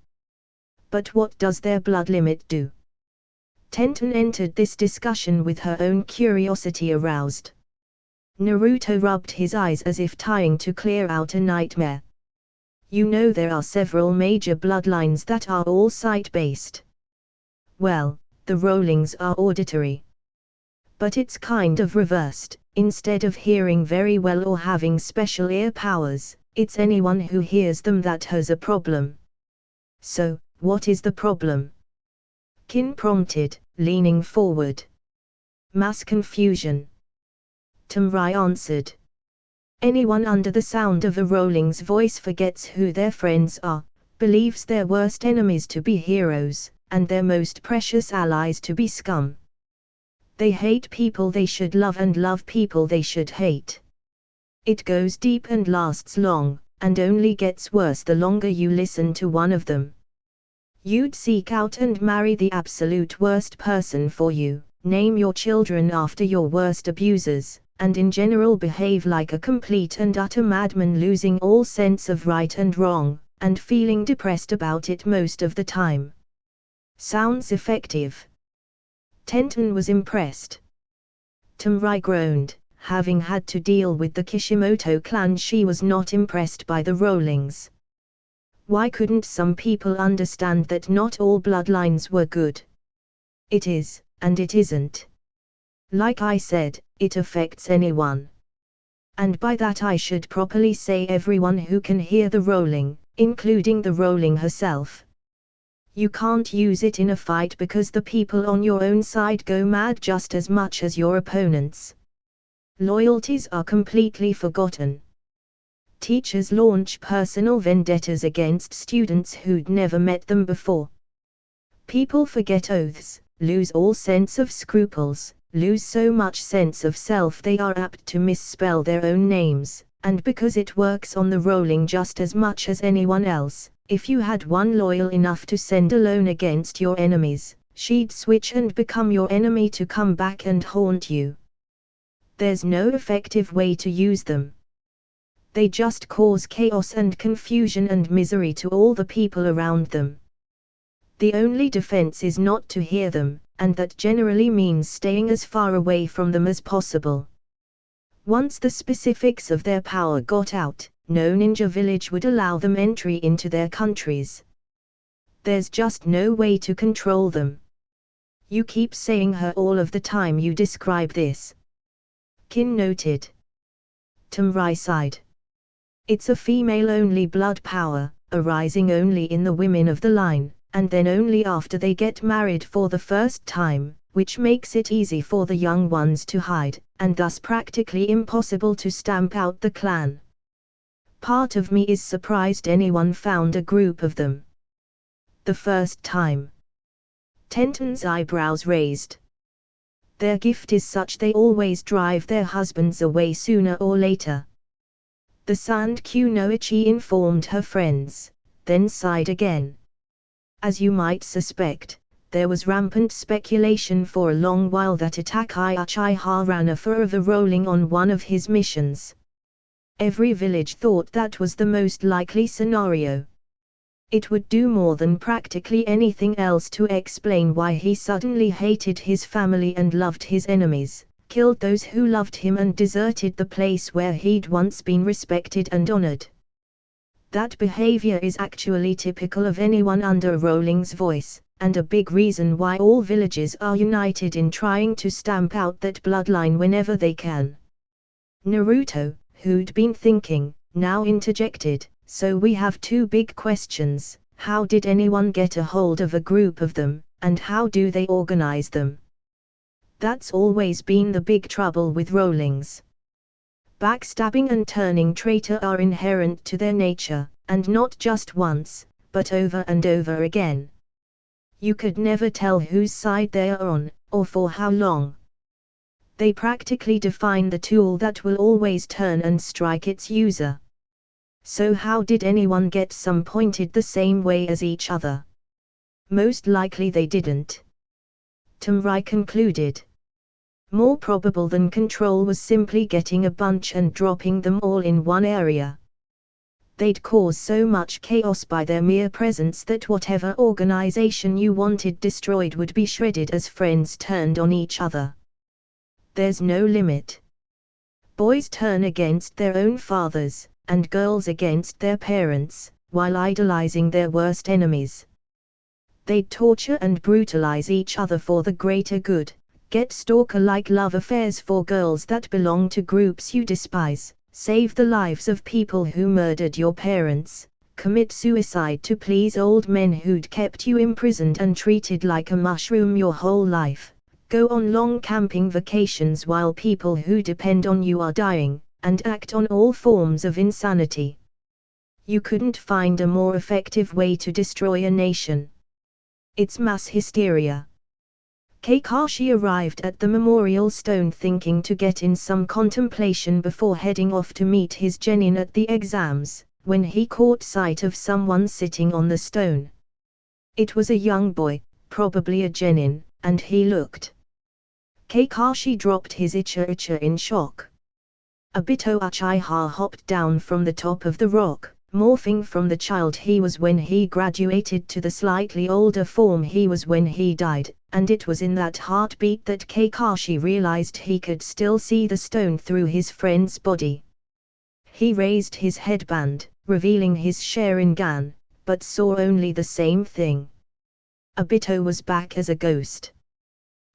But what does their blood limit do? Tenten entered this discussion with her own curiosity aroused. Naruto rubbed his eyes as if trying to clear out a nightmare. You know there are several major bloodlines that are all sight-based. Well, the rollings are auditory. But it's kind of reversed. Instead of hearing very well or having special ear powers, it's anyone who hears them that has a problem. So, what is the problem? Kin prompted, leaning forward. Mass confusion. Tamrai answered. Anyone under the sound of a rolling's voice forgets who their friends are, believes their worst enemies to be heroes, and their most precious allies to be scum. They hate people they should love and love people they should hate. It goes deep and lasts long, and only gets worse the longer you listen to one of them. You'd seek out and marry the absolute worst person for you, name your children after your worst abusers, and in general behave like a complete and utter madman, losing all sense of right and wrong, and feeling depressed about it most of the time. Sounds effective. Tenten was impressed. Tamrai groaned. Having had to deal with the Kishimoto clan, she was not impressed by the rollings. Why couldn't some people understand that not all bloodlines were good? It is, and it isn't. Like I said, it affects anyone. And by that I should properly say everyone who can hear the rolling, including the rolling herself. You can't use it in a fight because the people on your own side go mad just as much as your opponents. Loyalties are completely forgotten. Teachers launch personal vendettas against students who'd never met them before. People forget oaths, lose all sense of scruples, lose so much sense of self they are apt to misspell their own names, and because it works on the rolling just as much as anyone else, if you had one loyal enough to send alone against your enemies, she'd switch and become your enemy to come back and haunt you. There's no effective way to use them. They just cause chaos and confusion and misery to all the people around them. The only defense is not to hear them, and that generally means staying as far away from them as possible. Once the specifics of their power got out, no ninja village would allow them entry into their countries. There's just no way to control them. You keep saying her all of the time you describe this. Kin noted. Tamrai sighed. It's a female-only blood power, arising only in the women of the line, and then only after they get married for the first time, which makes it easy for the young ones to hide, and thus practically impossible to stamp out the clan. Part of me is surprised anyone found a group of them. The first time. Tenten's eyebrows raised. Their gift is such they always drive their husbands away sooner or later. The Sand Kunoichi informed her friends, then sighed again. As you might suspect, there was rampant speculation for a long while that Itachi Uchiha ran afoul of a rolling on one of his missions. Every village thought that was the most likely scenario. It would do more than practically anything else to explain why he suddenly hated his family and loved his enemies, killed those who loved him and deserted the place where he'd once been respected and honored. That behavior is actually typical of anyone under Rolling's voice, and a big reason why all villages are united in trying to stamp out that bloodline whenever they can. Naruto, who'd been thinking, now interjected, so we have two big questions: how did anyone get a hold of a group of them, and how do they organize them? That's always been the big trouble with rollings. Backstabbing and turning traitor are inherent to their nature, and not just once, but over and over again. You could never tell whose side they are on, or for how long. They practically define the tool that will always turn and strike its user. So how did anyone get some pointed the same way as each other? Most likely they didn't. Tamrai concluded. More probable than control was simply getting a bunch and dropping them all in one area. They'd cause so much chaos by their mere presence that whatever organization you wanted destroyed would be shredded as friends turned on each other. There's no limit. Boys turn against their own fathers, and girls against their parents, while idolizing their worst enemies. They'd torture and brutalize each other for the greater good, get stalker-like love affairs for girls that belong to groups you despise, save the lives of people who murdered your parents, commit suicide to please old men who'd kept you imprisoned and treated like a mushroom your whole life, go on long camping vacations while people who depend on you are dying, and act on all forms of insanity. You couldn't find a more effective way to destroy a nation. It's mass hysteria. Kakashi arrived at the memorial stone thinking to get in some contemplation before heading off to meet his genin at the exams, when he caught sight of someone sitting on the stone. It was a young boy, probably a genin, and he looked. Kakashi dropped his icha in shock. Obito Uchiha hopped down from the top of the rock, morphing from the child he was when he graduated to the slightly older form he was when he died, and it was in that heartbeat that Kakashi realized he could still see the stone through his friend's body. He raised his headband, revealing his Sharingan, but saw only the same thing. Obito was back as a ghost.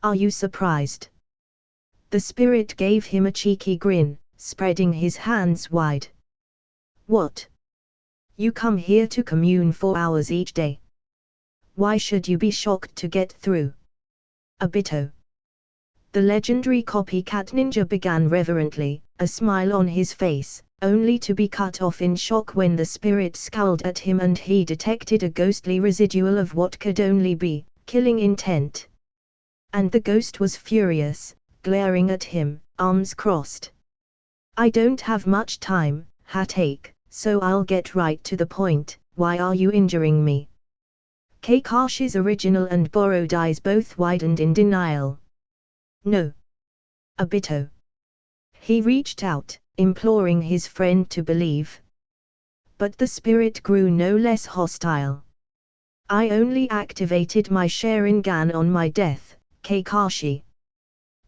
Are you surprised? The spirit gave him a cheeky grin, spreading his hands wide. What? You come here to commune for hours each day. Why should you be shocked to get through? Obito. The legendary copycat ninja began reverently, a smile on his face, only to be cut off in shock when the spirit scowled at him and he detected a ghostly residual of what could only be killing intent. And the ghost was furious, glaring at him, arms crossed. I don't have much time, Hatake, so I'll get right to the point. Why are you injuring me? Kakashi's original and borrowed eyes both widened in denial. No. Obito. He reached out, imploring his friend to believe. But the spirit grew no less hostile. I only activated my Sharingan on my death, Kakashi.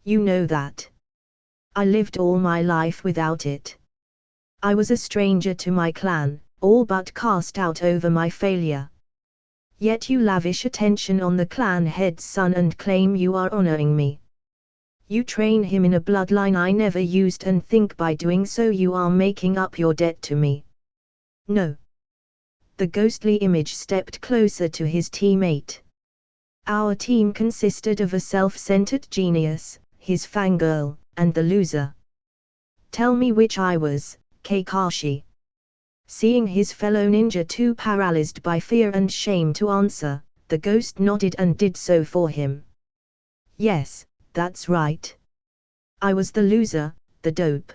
You know that. I lived all my life without it. I was a stranger to my clan, all but cast out over my failure. Yet you lavish attention on the clan head's son and claim you are honoring me. You train him in a bloodline I never used and think by doing so you are making up your debt to me. No. The ghostly image stepped closer to his teammate. Our team consisted of a self-centered genius, his fangirl, and the loser. Tell me which I was, Kakashi. Seeing his fellow ninja too paralyzed by fear and shame to answer, the ghost nodded and did so for him. Yes, that's right. I was the loser, the dope.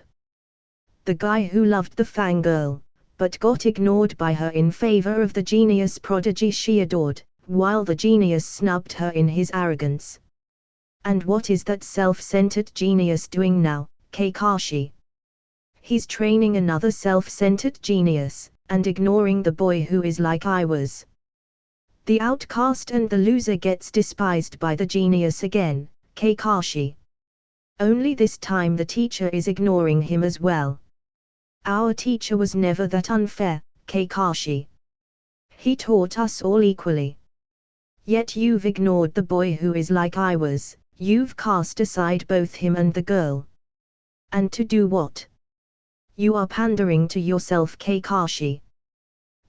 The guy who loved the fangirl, but got ignored by her in favor of the genius prodigy she adored, while the genius snubbed her in his arrogance. And what is that self-centered genius doing now, Kakashi? He's training another self-centered genius, and ignoring the boy who is like I was. The outcast and the loser gets despised by the genius again, Kakashi. Only this time the teacher is ignoring him as well. Our teacher was never that unfair, Kakashi. He taught us all equally. Yet you've ignored the boy who is like I was, you've cast aside both him and the girl. And to do what? You are pandering to yourself, Kakashi.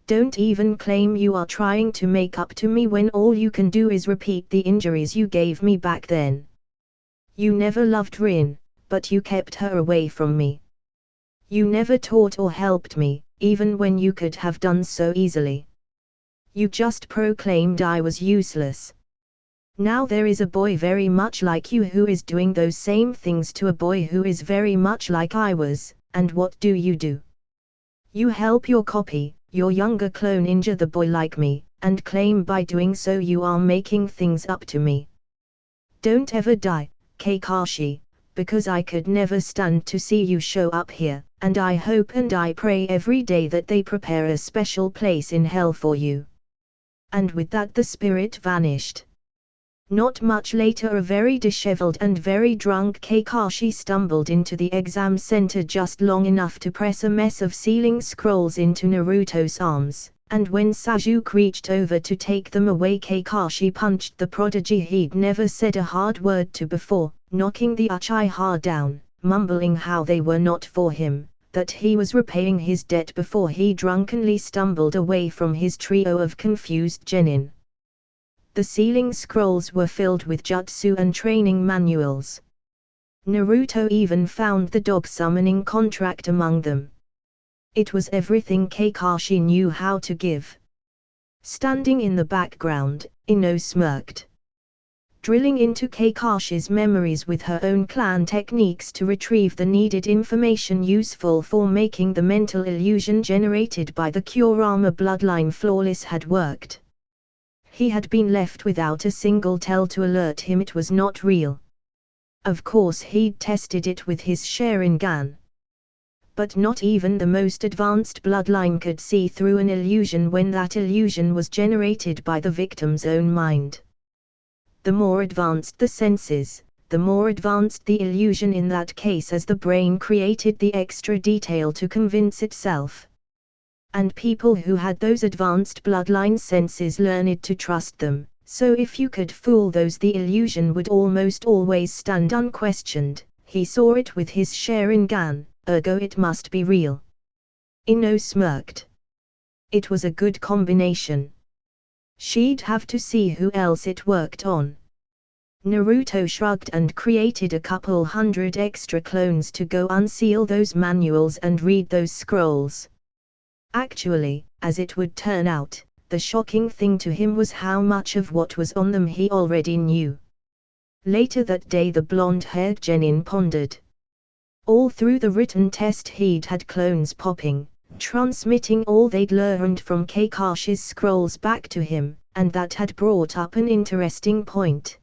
Don't even claim you are trying to make up to me when all you can do is repeat the injuries you gave me back then. You never loved Rin, but you kept her away from me. You never taught or helped me, even when you could have done so easily. You just proclaimed I was useless. Now there is a boy very much like you who is doing those same things to a boy who is very much like I was, and what do? You help your copy, your younger clone injure the boy like me, and claim by doing so you are making things up to me. Don't ever die, Kakashi, because I could never stand to see you show up here, and I hope and I pray every day that they prepare a special place in hell for you. And with that the spirit vanished. Not much later a very disheveled and very drunk Kakashi stumbled into the exam center just long enough to press a mess of sealing scrolls into Naruto's arms, and when Sasuke reached over to take them away Kakashi punched the prodigy he'd never said a hard word to before, knocking the Uchiha down, mumbling how they were not for him, that he was repaying his debt before he drunkenly stumbled away from his trio of confused genin. The sealing scrolls were filled with jutsu and training manuals. Naruto even found the dog summoning contract among them. It was everything Kakashi knew how to give. Standing in the background, Ino smirked. Drilling into Kakashi's memories with her own clan techniques to retrieve the needed information useful for making the mental illusion generated by the Kurama bloodline flawless had worked. He had been left without a single tell to alert him it was not real. Of course he'd tested it with his Sharingan. But not even the most advanced bloodline could see through an illusion when that illusion was generated by the victim's own mind. The more advanced the senses, the more advanced the illusion in that case as the brain created the extra detail to convince itself. And people who had those advanced bloodline senses learned to trust them, so if you could fool those the illusion would almost always stand unquestioned. He saw it with his Sharingan, ergo it must be real. Ino smirked. It was a good combination. She'd have to see who else it worked on. Naruto shrugged and created a couple hundred extra clones to go unseal those manuals and read those scrolls. Actually, as it would turn out, the shocking thing to him was how much of what was on them he already knew. Later that day the blonde-haired genin pondered. All through the written test he'd had clones popping, transmitting all they'd learned from Kakashi's scrolls back to him, and that had brought up an interesting point.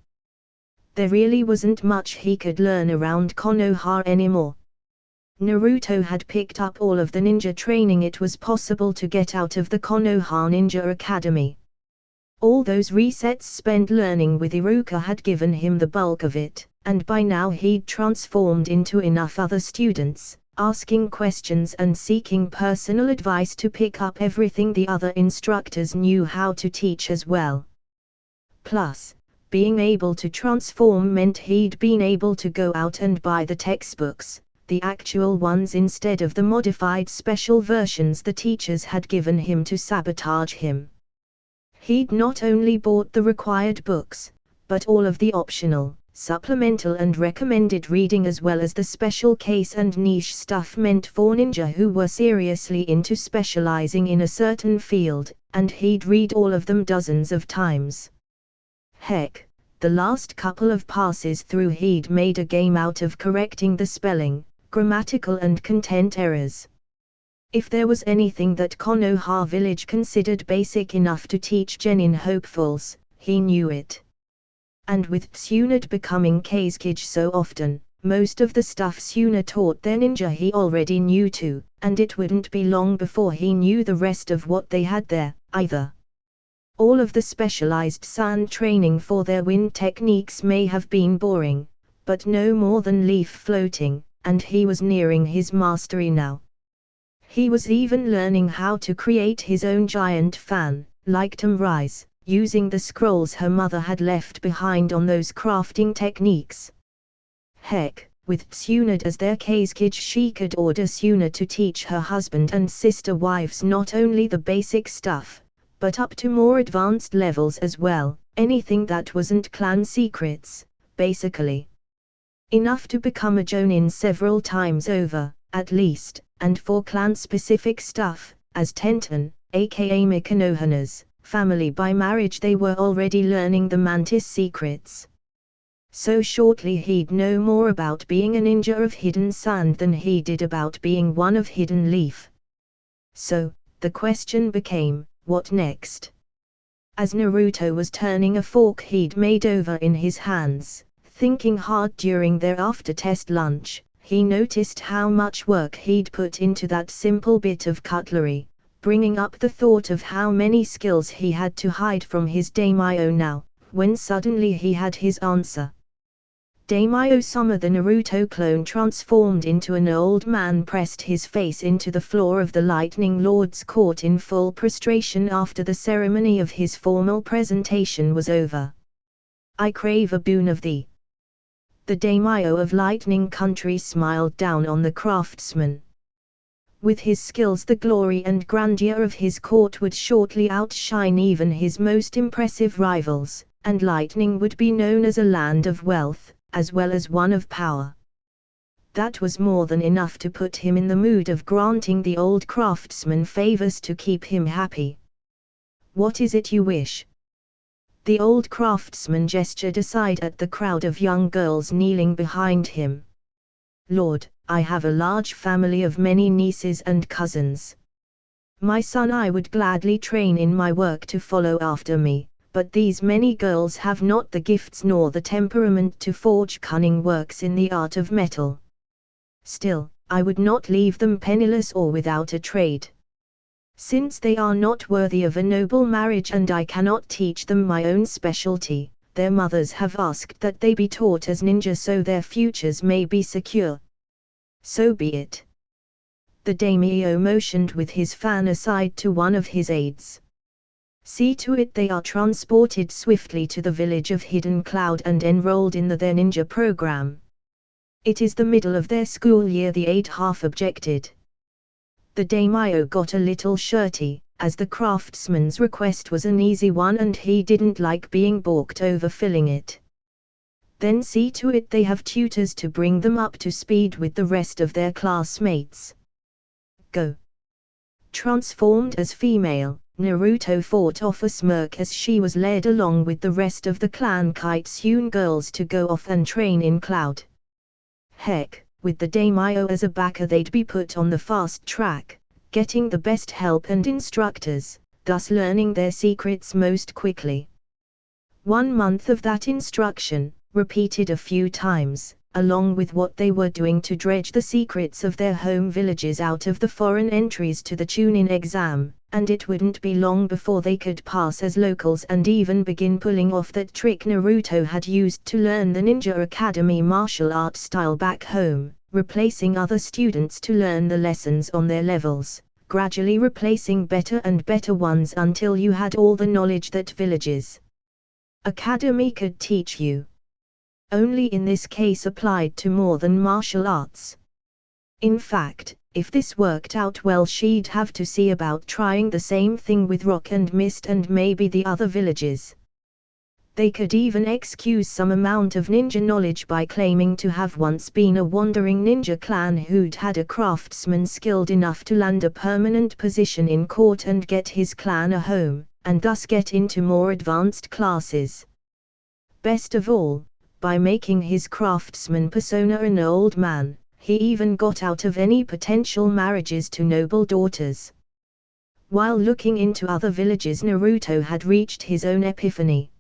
There really wasn't much he could learn around Konoha anymore. Naruto had picked up all of the ninja training it was possible to get out of the Konoha Ninja Academy. All those resets spent learning with Iruka had given him the bulk of it, and by now he'd transformed into enough other students, asking questions and seeking personal advice to pick up everything the other instructors knew how to teach as well. Plus, being able to transform meant he'd been able to go out and buy the textbooks, the actual ones instead of the modified special versions the teachers had given him to sabotage him. He'd not only bought the required books, but all of the optional, supplemental and recommended reading as well as the special case and niche stuff meant for ninja who were seriously into specializing in a certain field, and he'd read all of them dozens of times. Heck, the last couple of passes through he'd made a game out of correcting the spelling, grammatical and content errors. If there was anything that Konoha village considered basic enough to teach genin hopefuls, he knew it. And with Tsunade becoming Kazekage so often, most of the stuff Tsuna taught their ninja he already knew too, and it wouldn't be long before he knew the rest of what they had there, either. All of the specialized sand training for their wind techniques may have been boring, but no more than leaf floating, and he was nearing his mastery now. He was even learning how to create his own giant fan, like Tom Rise, using the scrolls her mother had left behind on those crafting techniques. Heck, with Tsunade as their Kazekage she could order Tsuna to teach her husband and sister wives not only the basic stuff, but up to more advanced levels as well, anything that wasn't clan secrets, basically. Enough to become a Jonin several times over, at least, and for clan-specific stuff, as Tenten, aka Konohana's family by marriage they were already learning the mantis secrets. So shortly he'd know more about being a ninja of hidden sand than he did about being one of hidden leaf. So, the question became, what next? As Naruto was turning a fork he'd made over in his hands, thinking hard during their after-test lunch, he noticed how much work he'd put into that simple bit of cutlery, bringing up the thought of how many skills he had to hide from his daimyo now, when suddenly he had his answer. Daimyo-sama, the Naruto clone transformed into an old man, pressed his face into the floor of the Lightning Lord's court in full prostration after the ceremony of his formal presentation was over. I crave a boon of thee. The daimyo of Lightning Country smiled down on the craftsman. With his skills, the glory and grandeur of his court would shortly outshine even his most impressive rivals, and Lightning would be known as a land of wealth, as well as one of power. That was more than enough to put him in the mood of granting the old craftsman favors to keep him happy. What is it you wish? The old craftsman gestured aside at the crowd of young girls kneeling behind him. Lord, I have a large family of many nieces and cousins. My son I would gladly train in my work to follow after me, but these many girls have not the gifts nor the temperament to forge cunning works in the art of metal. Still, I would not leave them penniless or without a trade. Since they are not worthy of a noble marriage and I cannot teach them my own specialty, their mothers have asked that they be taught as ninja so their futures may be secure. So be it. The daimyo motioned with his fan aside to one of his aides. See to it they are transported swiftly to the village of Hidden Cloud and enrolled in their ninja program. It is the middle of their school year, the aide half objected. The daimyo got a little shirty, as the craftsman's request was an easy one and he didn't like being balked over filling it. Then see to it they have tutors to bring them up to speed with the rest of their classmates. Go. Transformed as female, Naruto fought off a smirk as she was led along with the rest of the clan Kitsune girls to go off and train in Cloud. Heck, with the daimyo as a backer they'd be put on the fast track, getting the best help and instructors, thus learning their secrets most quickly. 1 month of that instruction, repeated a few times, along with what they were doing to dredge the secrets of their home villages out of the foreign entries to the Chunin exam, and it wouldn't be long before they could pass as locals and even begin pulling off that trick Naruto had used to learn the Ninja Academy martial art style back home, replacing other students to learn the lessons on their levels, gradually replacing better and better ones until you had all the knowledge that villages academy could teach you. Only in this case applied to more than martial arts. In fact, if this worked out well she'd have to see about trying the same thing with Rock and Mist and maybe the other villages. They could even excuse some amount of ninja knowledge by claiming to have once been a wandering ninja clan who'd had a craftsman skilled enough to land a permanent position in court and get his clan a home, and thus get into more advanced classes. Best of all, by making his craftsman persona an old man, he even got out of any potential marriages to noble daughters. While looking into other villages, Naruto had reached his own epiphany.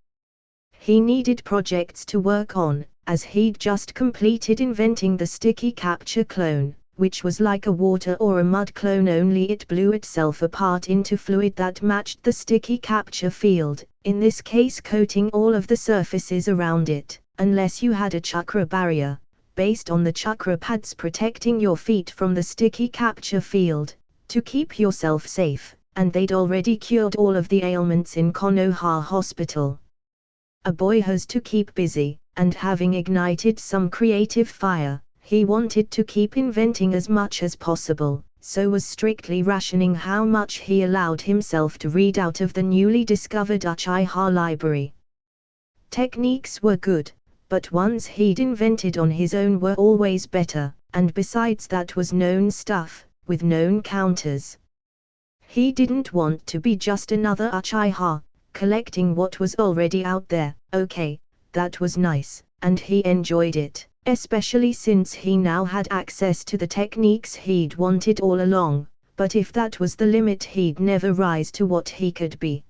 He needed projects to work on, as he'd just completed inventing the sticky capture clone, which was like a water or a mud clone, only it blew itself apart into fluid that matched the sticky capture field, in this case coating all of the surfaces around it, unless you had a chakra barrier, based on the chakra pads protecting your feet from the sticky capture field, to keep yourself safe, and they'd already cured all of the ailments in Konoha Hospital. A boy has to keep busy, and having ignited some creative fire, he wanted to keep inventing as much as possible, so was strictly rationing how much he allowed himself to read out of the newly discovered Uchiha library. Techniques were good, but ones he'd invented on his own were always better, and besides that was known stuff, with known counters. He didn't want to be just another Uchiha, collecting what was already out there. Okay, that was nice, and he enjoyed it, especially since he now had access to the techniques he'd wanted all along, but if that was the limit, he'd never rise to what he could be.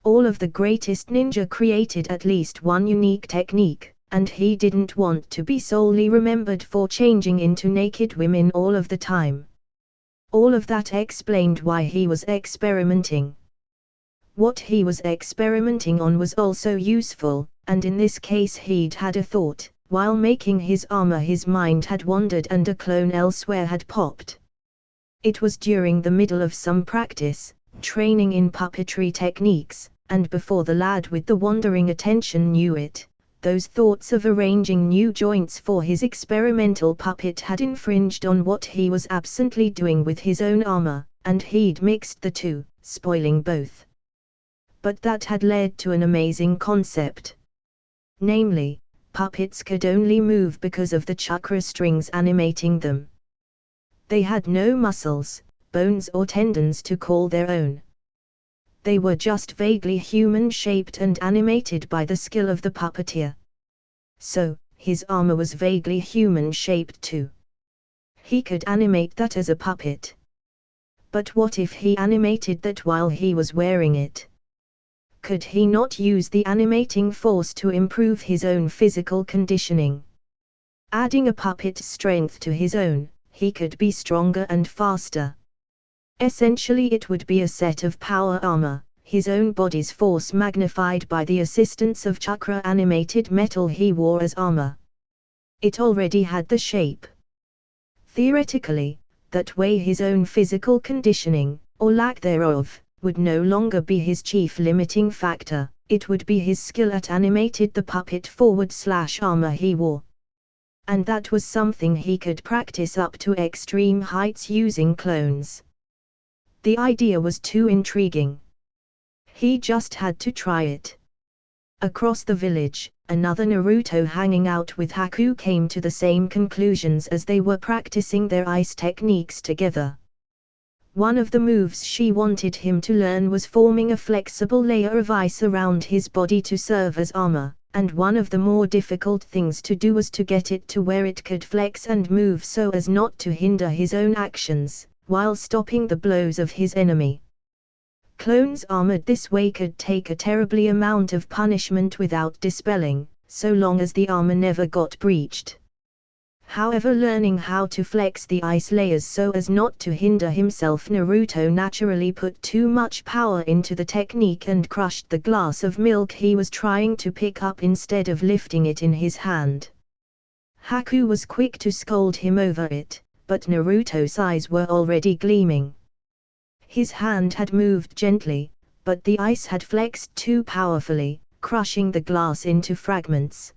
All of the greatest ninja created at least one unique technique, and he didn't want to be solely remembered for changing into naked women all of the time. All of that explained why he was experimenting. What he was experimenting on was also useful, and in this case he'd had a thought. While making his armor, his mind had wandered and a clone elsewhere had popped. It was during the middle of some practice, training in puppetry techniques, and before the lad with the wandering attention knew it, those thoughts of arranging new joints for his experimental puppet had infringed on what he was absently doing with his own armor, and he'd mixed the two, spoiling both. But that had led to an amazing concept. Namely, puppets could only move because of the chakra strings animating them. They had no muscles, bones or tendons to call their own. They were just vaguely human-shaped and animated by the skill of the puppeteer. So, his armor was vaguely human-shaped too. He could animate that as a puppet. But what if he animated that while he was wearing it? Could he not use the animating force to improve his own physical conditioning? Adding a puppet's strength to his own, he could be stronger and faster. Essentially it would be a set of power armor, his own body's force magnified by the assistance of chakra-animated metal he wore as armor. It already had the shape. Theoretically, that way his own physical conditioning, or lack thereof, would no longer be his chief limiting factor, it would be his skill at animated the puppet /armor he wore. And that was something he could practice up to extreme heights using clones. The idea was too intriguing. He just had to try it. Across the village, another Naruto hanging out with Haku came to the same conclusions as they were practicing their ice techniques together. One of the moves she wanted him to learn was forming a flexible layer of ice around his body to serve as armor, and one of the more difficult things to do was to get it to where it could flex and move so as not to hinder his own actions, while stopping the blows of his enemy. Clones armored this way could take a terribly amount of punishment without dispelling, so long as the armor never got breached. However, learning how to flex the ice layers so as not to hinder himself, Naruto naturally put too much power into the technique and crushed the glass of milk he was trying to pick up instead of lifting it in his hand. Haku was quick to scold him over it, but Naruto's eyes were already gleaming. His hand had moved gently, but the ice had flexed too powerfully, crushing the glass into fragments.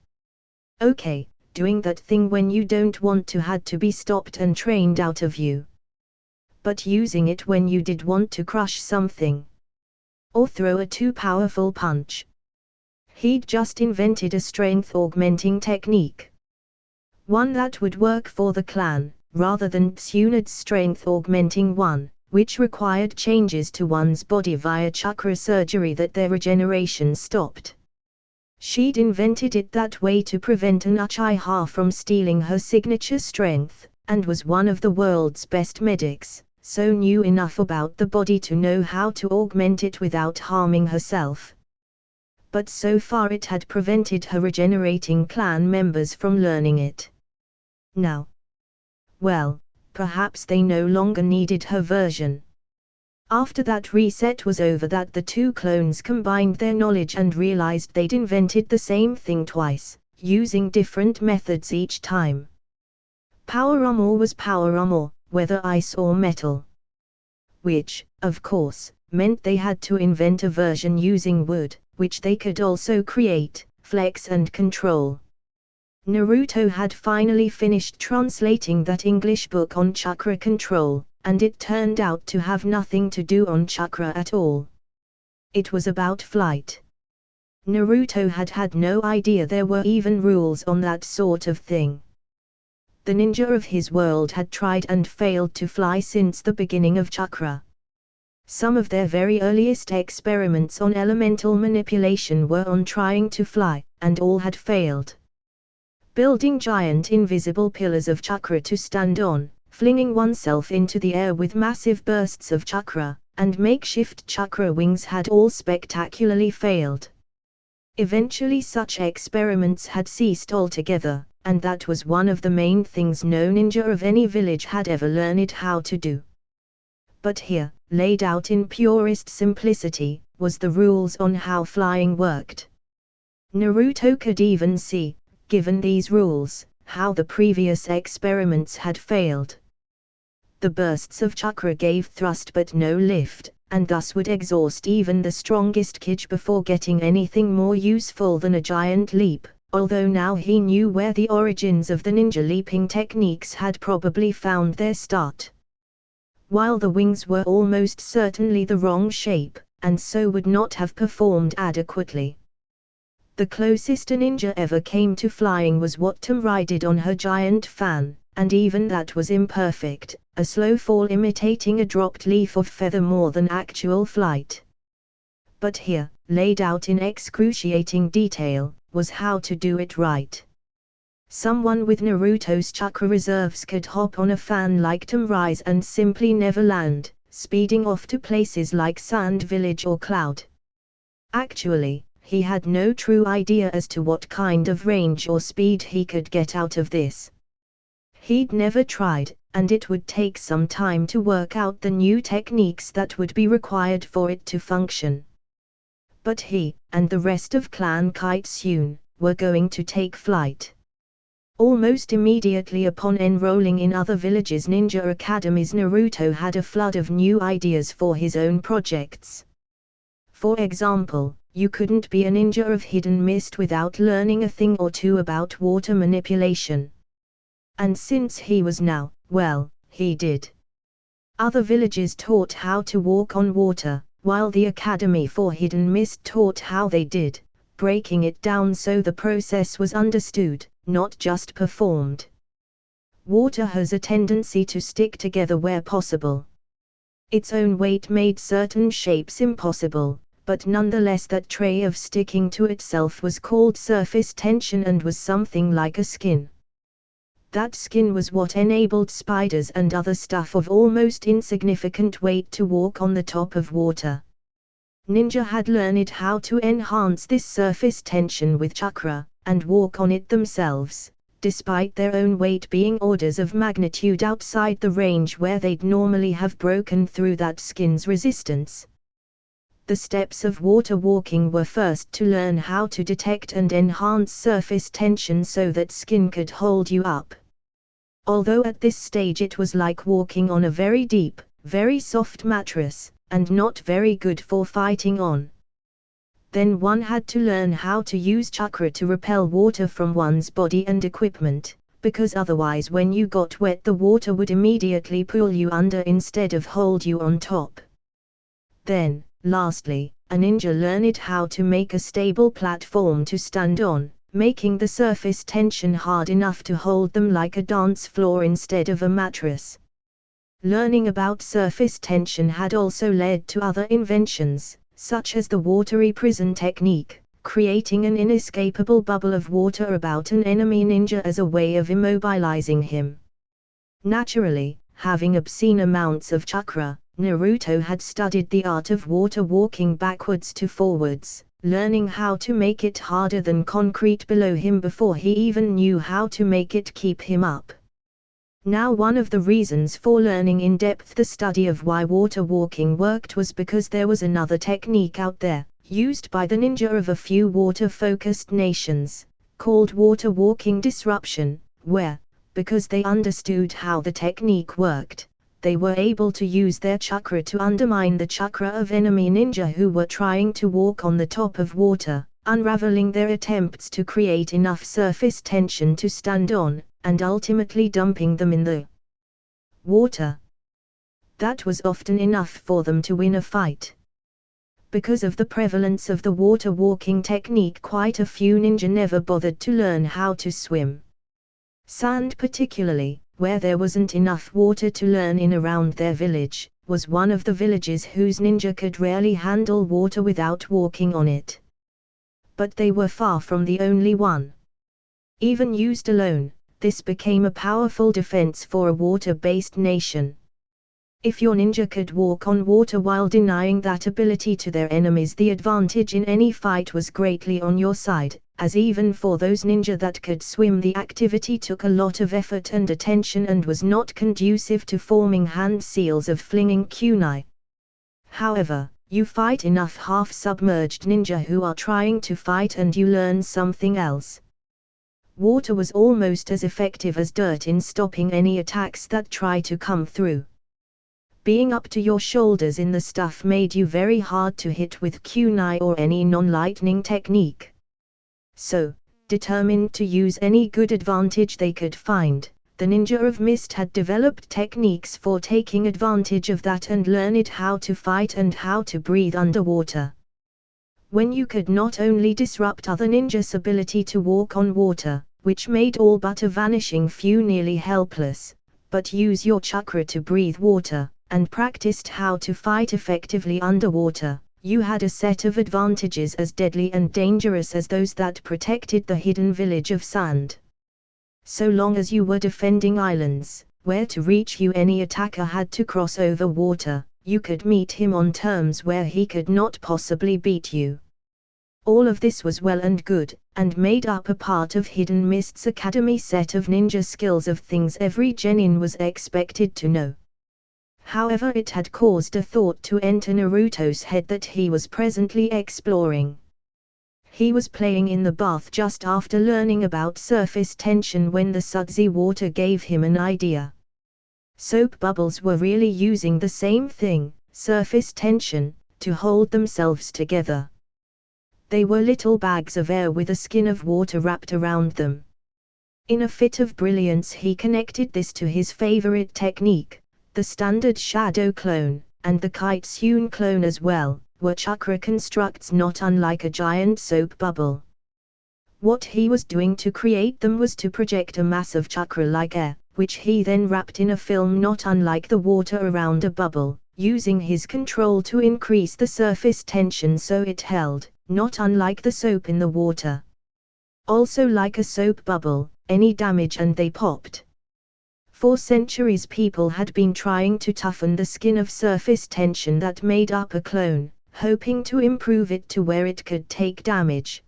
Okay. Doing that thing when you don't want to had to be stopped and trained out of you. But using it when you did want to crush something. Or throw a too powerful punch. He'd just invented a strength-augmenting technique. One that would work for the clan, rather than Tsunade strength-augmenting one, which required changes to one's body via chakra surgery that their regeneration stopped. She'd invented it that way to prevent an Uchiha from stealing her signature strength, and was one of the world's best medics, so knew enough about the body to know how to augment it without harming herself. But so far it had prevented her regenerating clan members from learning it. Now, well, perhaps they no longer needed her version. After that reset was over, that the two clones combined their knowledge and realized they'd invented the same thing twice, using different methods each time. Power armor was power armor, whether ice or metal. Which, of course, meant they had to invent a version using wood, which they could also create, flex and control. Naruto had finally finished translating that English book on chakra control, and it turned out to have nothing to do on chakra at all. It was about flight. Naruto had had no idea there were even rules on that sort of thing. The ninja of his world had tried and failed to fly since the beginning of chakra. Some of their very earliest experiments on elemental manipulation were on trying to fly, and all had failed. Building giant invisible pillars of chakra to stand on, flinging oneself into the air with massive bursts of chakra, and makeshift chakra wings had all spectacularly failed. Eventually such experiments had ceased altogether, and that was one of the main things no ninja of any village had ever learned how to do. But here, laid out in purest simplicity, was the rules on how flying worked. Naruto could even see, given these rules, how the previous experiments had failed. The bursts of chakra gave thrust but no lift, and thus would exhaust even the strongest kage before getting anything more useful than a giant leap, although now he knew where the origins of the ninja leaping techniques had probably found their start. While the wings were almost certainly the wrong shape, and so would not have performed adequately. The closest a ninja ever came to flying was what Tomrai did on her giant fan, and even that was imperfect, a slow fall imitating a dropped leaf of feather more than actual flight. But here, laid out in excruciating detail, was how to do it right. Someone with Naruto's chakra reserves could hop on a fan like Tomrai's and simply never land, speeding off to places like Sand Village or Cloud. Actually, he had no true idea as to what kind of range or speed he could get out of this. He'd never tried, and it would take some time to work out the new techniques that would be required for it to function. But he, and the rest of Clan Kitsune, were going to take flight. Almost immediately upon enrolling in other villages' ninja academies, Naruto had a flood of new ideas for his own projects. For example, you couldn't be a ninja of hidden mist without learning a thing or two about water manipulation. And since he was now, well, he did. Other villages taught how to walk on water, while the Academy for Hidden Mist taught how they did, breaking it down so the process was understood, not just performed. Water has a tendency to stick together where possible. Its own weight made certain shapes impossible, but nonetheless that trait of sticking to itself was called surface tension and was something like a skin. That skin was what enabled spiders and other stuff of almost insignificant weight to walk on the top of water. Ninja had learned how to enhance this surface tension with chakra, and walk on it themselves, despite their own weight being orders of magnitude outside the range where they'd normally have broken through that skin's resistance. The steps of water walking were first to learn how to detect and enhance surface tension so that skin could hold you up. Although at this stage it was like walking on a very deep, very soft mattress, and not very good for fighting on. Then one had to learn how to use chakra to repel water from one's body and equipment, because otherwise when you got wet the water would immediately pull you under instead of hold you on top. Then, lastly, a ninja learned how to make a stable platform to stand on, making the surface tension hard enough to hold them like a dance floor instead of a mattress. Learning about surface tension had also led to other inventions, such as the watery prison technique, creating an inescapable bubble of water about an enemy ninja as a way of immobilizing him. Naturally, having obscene amounts of chakra, Naruto had studied the art of water walking backwards to forwards, learning how to make it harder than concrete below him before he even knew how to make it keep him up. Now one of the reasons for learning in depth the study of why water walking worked was because there was another technique out there, used by the ninja of a few water-focused nations, called water walking disruption, where, because they understood how the technique worked, they were able to use their chakra to undermine the chakra of enemy ninja who were trying to walk on the top of water, unraveling their attempts to create enough surface tension to stand on, and ultimately dumping them in the water. That was often enough for them to win a fight. Because of the prevalence of the water walking technique, quite a few ninja never bothered to learn how to swim. Sand, particularly, where there wasn't enough water to learn in around their village, was one of the villages whose ninja could rarely handle water without walking on it. But they were far from the only one. Even used alone, this became a powerful defense for a water-based nation. If your ninja could walk on water while denying that ability to their enemies, the advantage in any fight was greatly on your side, as even for those ninja that could swim, the activity took a lot of effort and attention and was not conducive to forming hand seals of flinging kunai. However, you fight enough half-submerged ninja who are trying to fight and you learn something else. Water was almost as effective as dirt in stopping any attacks that try to come through. Being up to your shoulders in the stuff made you very hard to hit with kunai or any non-lightning technique. So, determined to use any good advantage they could find, the ninja of mist had developed techniques for taking advantage of that and learned how to fight and how to breathe underwater. When you could not only disrupt other ninjas' ability to walk on water, which made all but a vanishing few nearly helpless, but use your chakra to breathe water, and practiced how to fight effectively underwater, you had a set of advantages as deadly and dangerous as those that protected the hidden village of sand. So long as you were defending islands, where to reach you any attacker had to cross over water, you could meet him on terms where he could not possibly beat you. All of this was well and good, and made up a part of Hidden Mist's academy set of ninja skills of things every genin was expected to know. However, it had caused a thought to enter Naruto's head that he was presently exploring. He was playing in the bath just after learning about surface tension when the sudsy water gave him an idea. Soap bubbles were really using the same thing, surface tension, to hold themselves together. They were little bags of air with a skin of water wrapped around them. In a fit of brilliance he connected this to his favorite technique, the standard shadow clone, and the kite-sewn clone as well, were chakra constructs not unlike a giant soap bubble. What he was doing to create them was to project a mass of chakra like air, which he then wrapped in a film not unlike the water around a bubble, using his control to increase the surface tension so it held, not unlike the soap in the water. Also like a soap bubble, any damage and they popped. For centuries people had been trying to toughen the skin of surface tension that made up a clone, hoping to improve it to where it could take damage.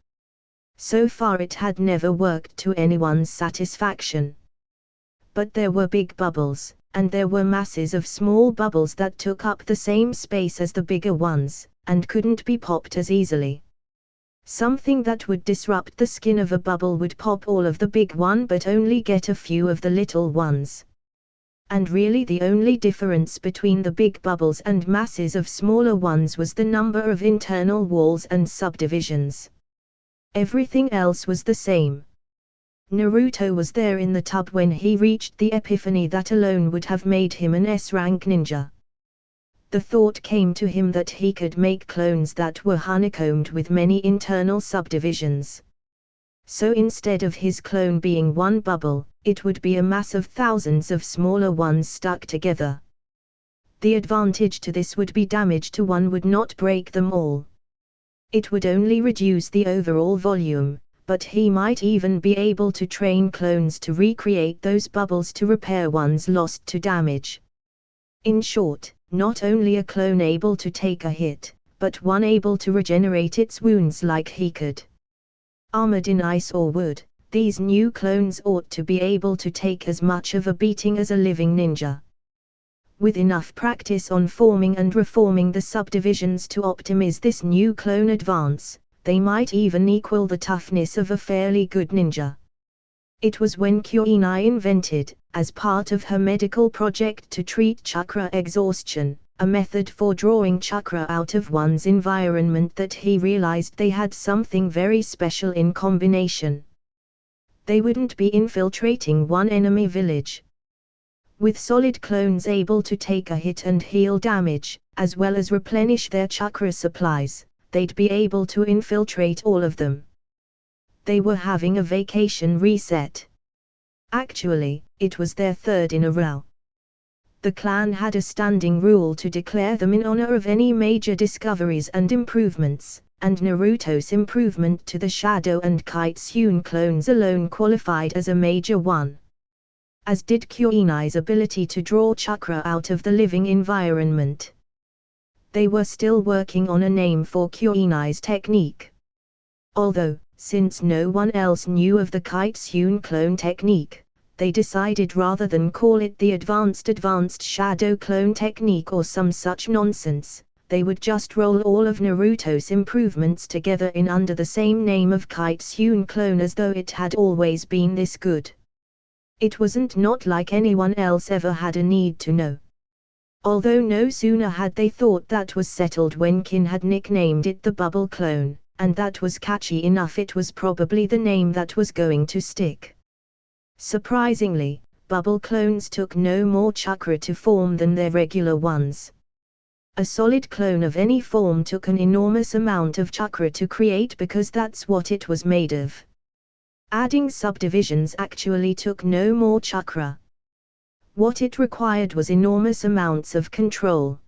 So far it had never worked to anyone's satisfaction. But there were big bubbles, and there were masses of small bubbles that took up the same space as the bigger ones, and couldn't be popped as easily. Something that would disrupt the skin of a bubble would pop all of the big one but only get a few of the little ones. And really the only difference between the big bubbles and masses of smaller ones was the number of internal walls and subdivisions. Everything else was the same. Naruto was there in the tub when he reached the epiphany that alone would have made him an S-rank ninja. The thought came to him that he could make clones that were honeycombed with many internal subdivisions. So instead of his clone being one bubble, it would be a mass of thousands of smaller ones stuck together. The advantage to this would be damage to one would not break them all. It would only reduce the overall volume, but he might even be able to train clones to recreate those bubbles to repair ones lost to damage. In short, not only a clone able to take a hit, but one able to regenerate its wounds like he could. Armored in ice or wood, these new clones ought to be able to take as much of a beating as a living ninja. With enough practice on forming and reforming the subdivisions to optimize this new clone advance, they might even equal the toughness of a fairly good ninja. It was when Kuinai invented, as part of her medical project to treat chakra exhaustion, a method for drawing chakra out of one's environment that he realized they had something very special in combination. They wouldn't be infiltrating one enemy village. With solid clones able to take a hit and heal damage, as well as replenish their chakra supplies, they'd be able to infiltrate all of them. They were having a vacation reset. Actually, it was their third in a row. The clan had a standing rule to declare them in honor of any major discoveries and improvements, and Naruto's improvement to the Shadow and Kite-Sewn clones alone qualified as a major one. as did Kuinai's ability to draw chakra out of the living environment. They were still working on a name for Kuinai's technique. Although, since no one else knew of the Kitsune clone technique, they decided rather than call it the advanced shadow clone technique or some such nonsense, they would just roll all of Naruto's improvements together in under the same name of Kitsune clone as though it had always been this good. It wasn't not like anyone else ever had a need to know. Although no sooner had they thought that was settled when Kin had nicknamed it the bubble clone, and that was catchy enough, it was probably the name that was going to stick. Surprisingly, bubble clones took no more chakra to form than their regular ones. A solid clone of any form took an enormous amount of chakra to create because that's what it was made of. Adding subdivisions actually took no more chakra. What it required was enormous amounts of control.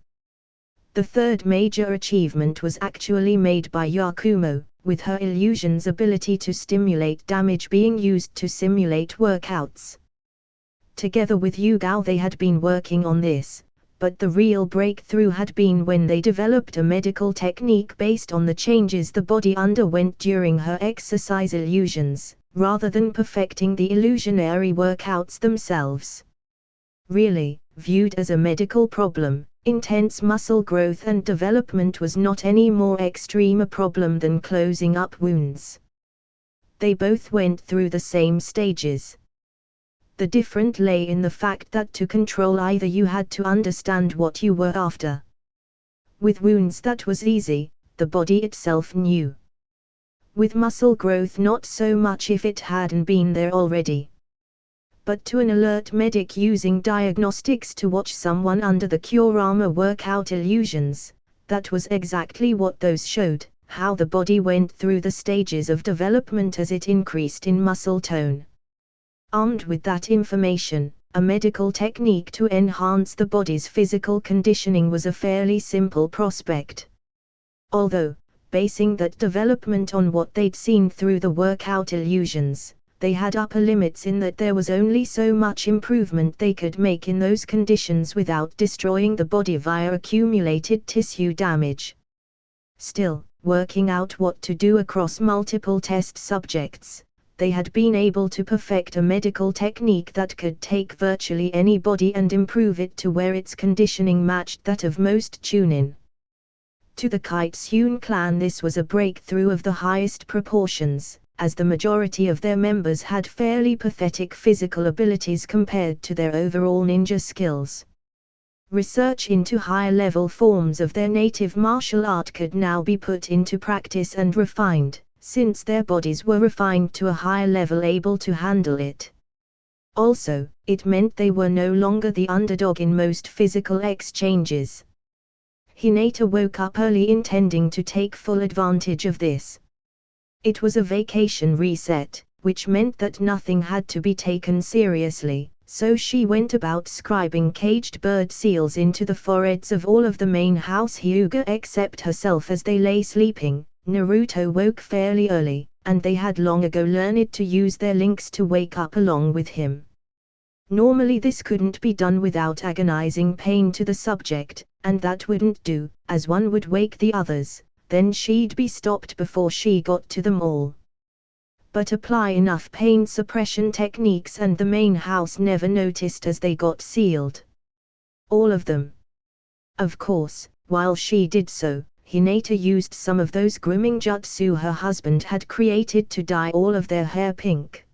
The third major achievement was actually made by Yakumo, with her illusion's ability to stimulate damage being used to simulate workouts. Together with Yugao they had been working on this, but the real breakthrough had been when they developed a medical technique based on the changes the body underwent during her exercise illusions, rather than perfecting the illusionary workouts themselves. Really, viewed as a medical problem, intense muscle growth and development was not any more extreme a problem than closing up wounds. They both went through the same stages. The difference lay in the fact that to control either you had to understand what you were after. With wounds that was easy, the body itself knew. With muscle growth not so much if it hadn't been there already. But to an alert medic using diagnostics to watch someone under the Kurama workout illusions, that was exactly what those showed, how the body went through the stages of development as it increased in muscle tone. Armed with that information, a medical technique to enhance the body's physical conditioning was a fairly simple prospect. Although, basing that development on what they'd seen through the workout illusions, they had upper limits in that there was only so much improvement they could make in those conditions without destroying the body via accumulated tissue damage. Still, working out what to do across multiple test subjects, they had been able to perfect a medical technique that could take virtually any body and improve it to where its conditioning matched that of most Chunin. To the Kitsune clan this was a breakthrough of the highest proportions, as the majority of their members had fairly pathetic physical abilities compared to their overall ninja skills. Research into higher-level forms of their native martial art could now be put into practice and refined, since their bodies were refined to a higher level able to handle it. Also, it meant they were no longer the underdog in most physical exchanges. Hinata woke up early intending to take full advantage of this. It was a vacation reset, which meant that nothing had to be taken seriously, so she went about scribing caged bird seals into the foreheads of all of the main house Hyuga except herself as they lay sleeping. Naruto woke fairly early, and they had long ago learned to use their links to wake up along with him. Normally this couldn't be done without agonizing pain to the subject, and that wouldn't do, as one would wake the others, then she'd be stopped before she got to them all. But apply enough pain suppression techniques and the main house never noticed as they got sealed. All of them. Of course, while she did so, Hinata used some of those grooming jutsu her husband had created to dye all of their hair pink.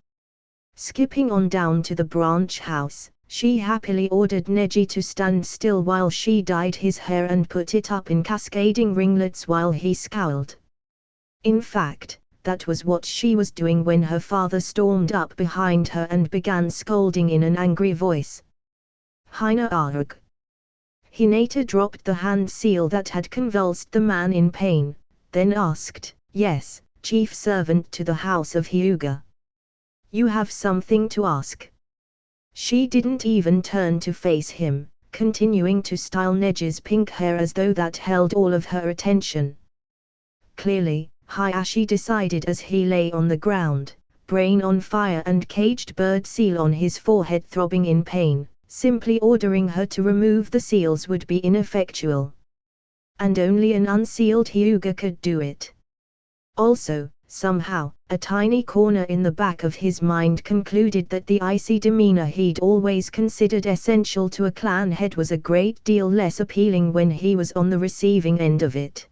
Skipping on down to the branch house, she happily ordered Neji to stand still while she dyed his hair and put it up in cascading ringlets while he scowled. In fact, that was what she was doing when her father stormed up behind her and began scolding in an angry voice. Hina arg. Hinata dropped the hand seal that had convulsed the man in pain, then asked, "Yes, chief servant to the house of Hyuga. You have something to ask." She didn't even turn to face him, continuing to style Neji's pink hair as though that held all of her attention. Clearly, Hayashi decided as he lay on the ground, brain on fire and caged bird seal on his forehead throbbing in pain. Simply ordering her to remove the seals would be ineffectual. And only an unsealed Hyuga could do it. Also, somehow, a tiny corner in the back of his mind concluded that the icy demeanor he'd always considered essential to a clan head was a great deal less appealing when he was on the receiving end of it.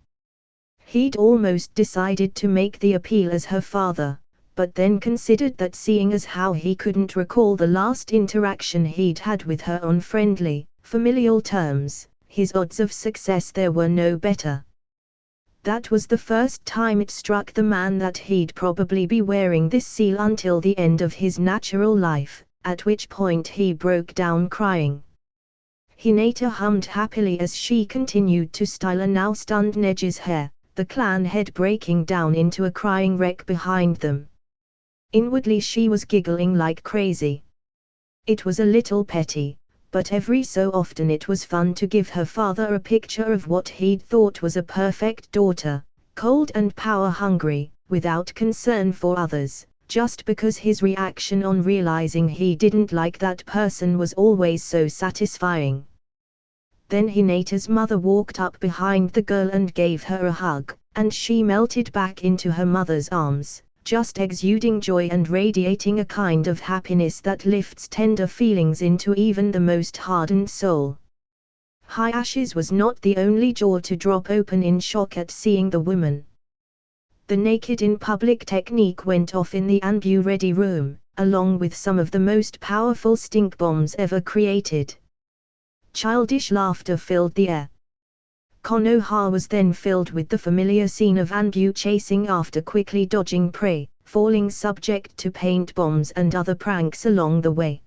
He'd almost decided to make the appeal as her father, but then considered that seeing as how he couldn't recall the last interaction he'd had with her on friendly, familial terms, his odds of success there were no better. That was the first time it struck the man that he'd probably be wearing this seal until the end of his natural life, at which point he broke down crying. Hinata hummed happily as she continued to style a now stunned Nej's hair, the clan head breaking down into a crying wreck behind them. Inwardly she was giggling like crazy. It was a little petty, but every so often it was fun to give her father a picture of what he'd thought was a perfect daughter, cold and power-hungry, without concern for others, just because his reaction on realizing he didn't like that person was always so satisfying. Then Hinata's mother walked up behind the girl and gave her a hug, and she melted back into her mother's arms, just exuding joy and radiating a kind of happiness that lifts tender feelings into even the most hardened soul. Hayashi's was not the only jaw to drop open in shock at seeing the woman. The naked in public technique went off in the Anbu ready room, along with some of the most powerful stink bombs ever created. Childish laughter filled the air. Konoha was then filled with the familiar scene of Anbu chasing after quickly dodging prey, falling subject to paint bombs and other pranks along the way.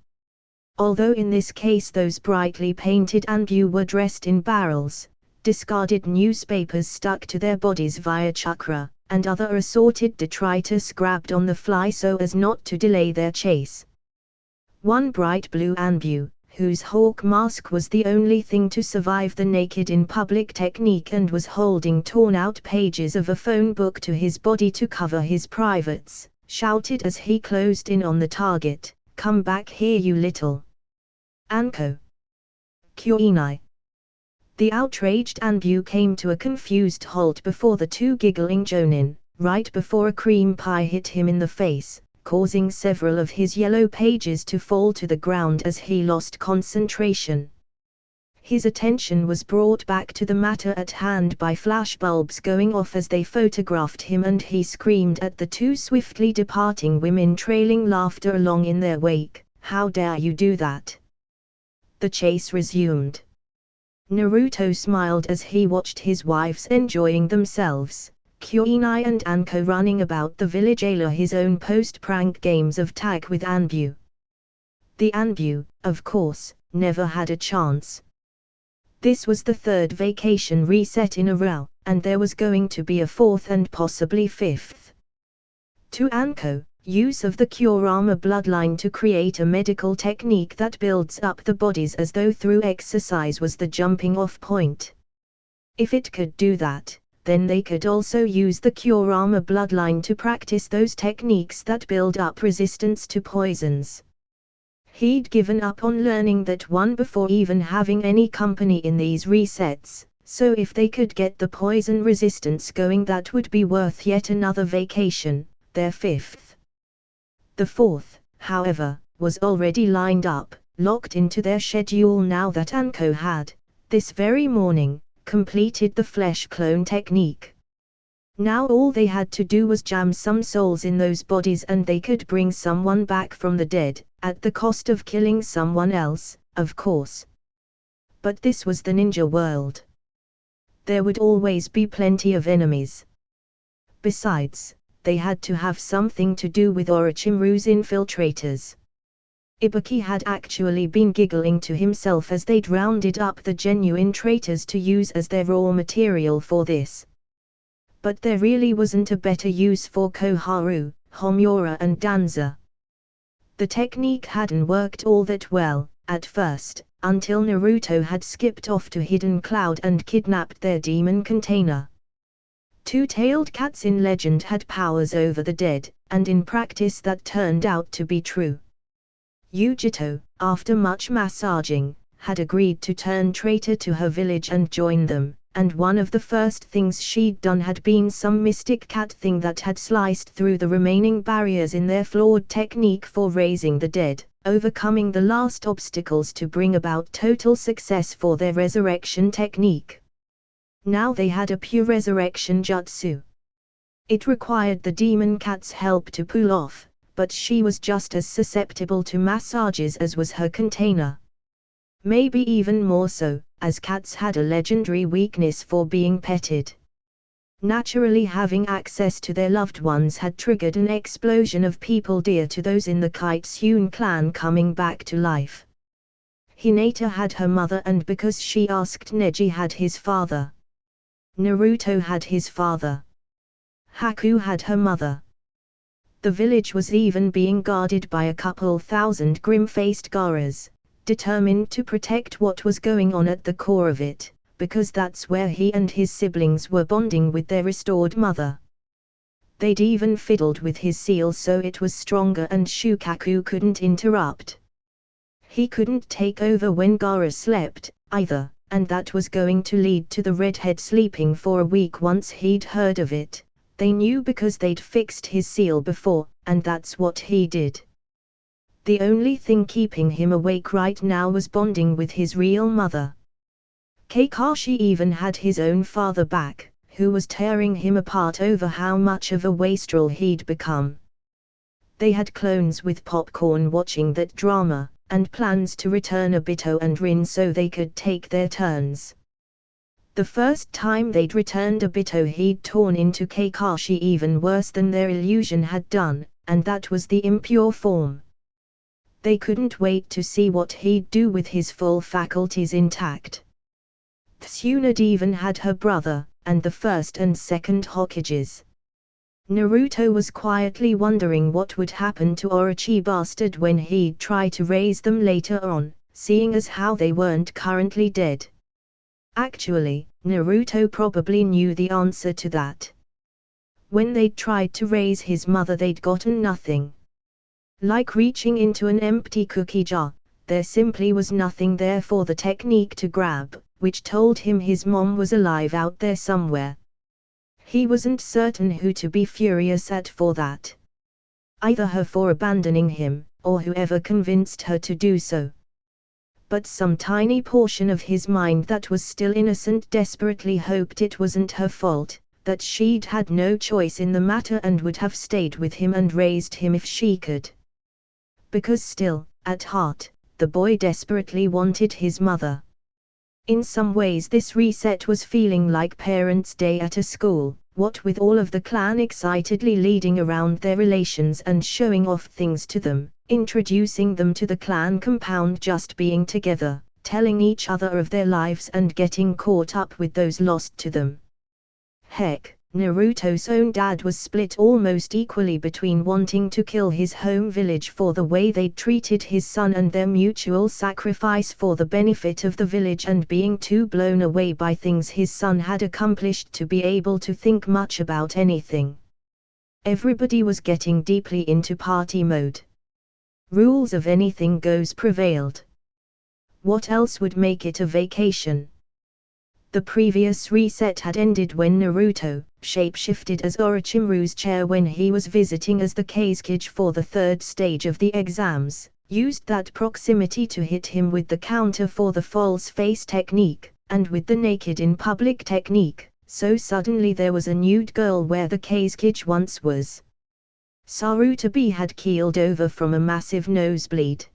Although in this case those brightly painted Anbu were dressed in barrels, discarded newspapers stuck to their bodies via chakra, and other assorted detritus grabbed on the fly so as not to delay their chase. One bright blue Anbu, whose hawk mask was the only thing to survive the naked in public technique and was holding torn-out pages of a phone book to his body to cover his privates, shouted as he closed in on the target, "Come back here you little Anko! Kyoinai!" The outraged Anbu came to a confused halt before the two giggling jonin, right before a cream pie hit him in the face, causing several of his yellow pages to fall to the ground as he lost concentration. His attention was brought back to the matter at hand by flashbulbs going off as they photographed him, and he screamed at the two swiftly departing women trailing laughter along in their wake, "How dare you do that?" The chase resumed. Naruto smiled as he watched his wives enjoying themselves, Kyoinai and Anko running about the village ala his own post-prank games of tag with Anbu. The Anbu, of course, never had a chance. This was the third vacation reset in a row, and there was going to be a fourth and possibly fifth. To Anko, use of the Kurama bloodline to create a medical technique that builds up the bodies as though through exercise was the jumping-off point. If it could do that, then they could also use the Kurama bloodline to practice those techniques that build up resistance to poisons. He'd given up on learning that one before even having any company in these resets, so if they could get the poison resistance going, that would be worth yet another vacation, their fifth. The fourth, however, was already lined up, locked into their schedule now that Anko had, this very morning, completed the flesh clone technique. Now all they had to do was jam some souls in those bodies and they could bring someone back from the dead, at the cost of killing someone else, of course. But this was the ninja world. There would always be plenty of enemies. Besides, they had to have something to do with Orochimaru's infiltrators. Ibuki had actually been giggling to himself as they'd rounded up the genuine traitors to use as their raw material for this. But there really wasn't a better use for Koharu, Homura and Danza. The technique hadn't worked all that well, at first, until Naruto had skipped off to Hidden Cloud and kidnapped their demon container. Two-tailed cats in legend had powers over the dead, and in practice that turned out to be true. Yujito, after much massaging, had agreed to turn traitor to her village and join them, and one of the first things she'd done had been some mystic cat thing that had sliced through the remaining barriers in their flawed technique for raising the dead, overcoming the last obstacles to bring about total success for their resurrection technique. Now they had a pure resurrection jutsu. It required the demon cat's help to pull off, but she was just as susceptible to massages as was her container. Maybe even more so, as cats had a legendary weakness for being petted. Naturally, having access to their loved ones had triggered an explosion of people dear to those in the Kitsune clan coming back to life. Hinata had her mother, and because she asked, Neji had his father. Naruto had his father. Haku had her mother. The village was even being guarded by a couple thousand grim-faced Garas, determined to protect what was going on at the core of it, because that's where he and his siblings were bonding with their restored mother. They'd even fiddled with his seal so it was stronger and Shukaku couldn't interrupt. He couldn't take over when Gaara slept, either, and that was going to lead to the redhead sleeping for a week once he'd heard of it. They knew because they'd fixed his seal before, and that's what he did. The only thing keeping him awake right now was bonding with his real mother. Kakashi even had his own father back, who was tearing him apart over how much of a wastrel he'd become. They had clones with popcorn watching that drama, and plans to return Obito and Rin so they could take their turns. The first time they'd returned Obito, he'd torn into Kakashi even worse than their illusion had done, and that was the impure form. They couldn't wait to see what he'd do with his full faculties intact. Tsunade even had her brother, and the first and second Hokages. Naruto was quietly wondering what would happen to Orochi Bastard when he'd try to raise them later on, seeing as how they weren't currently dead. Actually, Naruto probably knew the answer to that. When they'd tried to raise his mother, they'd gotten nothing. Like reaching into an empty cookie jar, there simply was nothing there for the technique to grab, which told him his mom was alive out there somewhere. He wasn't certain who to be furious at for that. Either her for abandoning him, or whoever convinced her to do so. But some tiny portion of his mind that was still innocent desperately hoped it wasn't her fault, that she'd had no choice in the matter and would have stayed with him and raised him if she could. Because still, at heart, the boy desperately wanted his mother. In some ways this reset was feeling like Parents' Day at a school, what with all of the clan excitedly leading around their relations and showing off things to them, introducing them to the clan compound, just being together, telling each other of their lives and getting caught up with those lost to them. Heck, Naruto's own dad was split almost equally between wanting to kill his home village for the way they'd treated his son and their mutual sacrifice for the benefit of the village, and being too blown away by things his son had accomplished to be able to think much about anything. Everybody was getting deeply into party mode. Rules of anything goes prevailed. What else would make it a vacation? The previous reset had ended when Naruto shape-shifted as Orochimaru's chair when he was visiting as the Kazekage for the third stage of the exams, used that proximity to hit him with the counter for the false face technique, and with the naked in public technique, so suddenly there was a nude girl where the Kazekage once was. Sarutobi had keeled over from a massive nosebleed.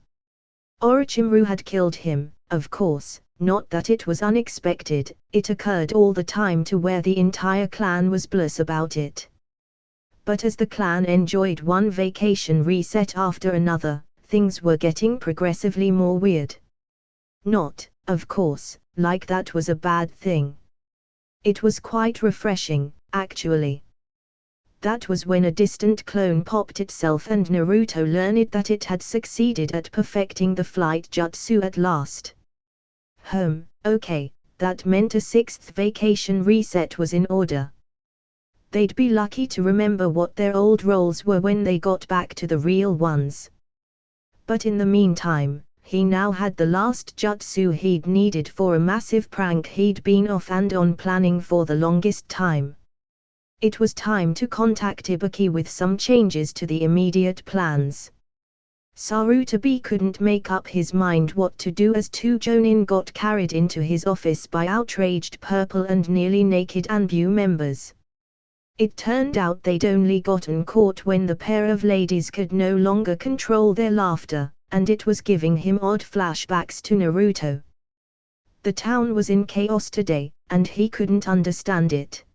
Orochimaru had killed him, of course. Not that it was unexpected, it occurred all the time to where the entire clan was bliss about it. But as the clan enjoyed one vacation reset after another, things were getting progressively more weird. Not, of course, like that was a bad thing. It was quite refreshing, actually. That was when a distant clone popped itself and Naruto learned that it had succeeded at perfecting the flight jutsu at last. Okay, that meant a sixth vacation reset was in order. They'd be lucky to remember what their old roles were when they got back to the real ones. But in the meantime, he now had the last jutsu he'd needed for a massive prank he'd been off and on planning for the longest time. It was time to contact Ibuki with some changes to the immediate plans. Sarutobi couldn't make up his mind what to do as two Jonin got carried into his office by outraged purple and nearly naked Anbu members. It turned out they'd only gotten caught when the pair of ladies could no longer control their laughter, and it was giving him odd flashbacks to Naruto. The town was in chaos today, and he couldn't understand it.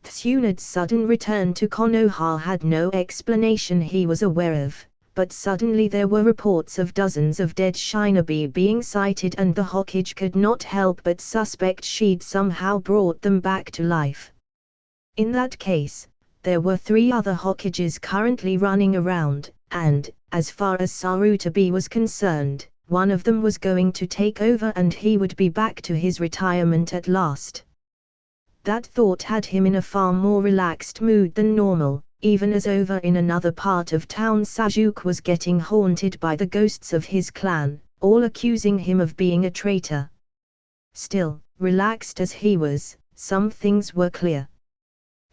Tsunade sudden return to Konoha had no explanation he was aware of, but suddenly there were reports of dozens of dead shinobi being sighted and the Hokage could not help but suspect she'd somehow brought them back to life. In that case, there were 3 other Hokages currently running around, and, as far as Sarutobi was concerned, one of them was going to take over and he would be back to his retirement at last. That thought had him in a far more relaxed mood than normal, even as over in another part of town Sajuke was getting haunted by the ghosts of his clan, all accusing him of being a traitor. Still, relaxed as he was, some things were clear.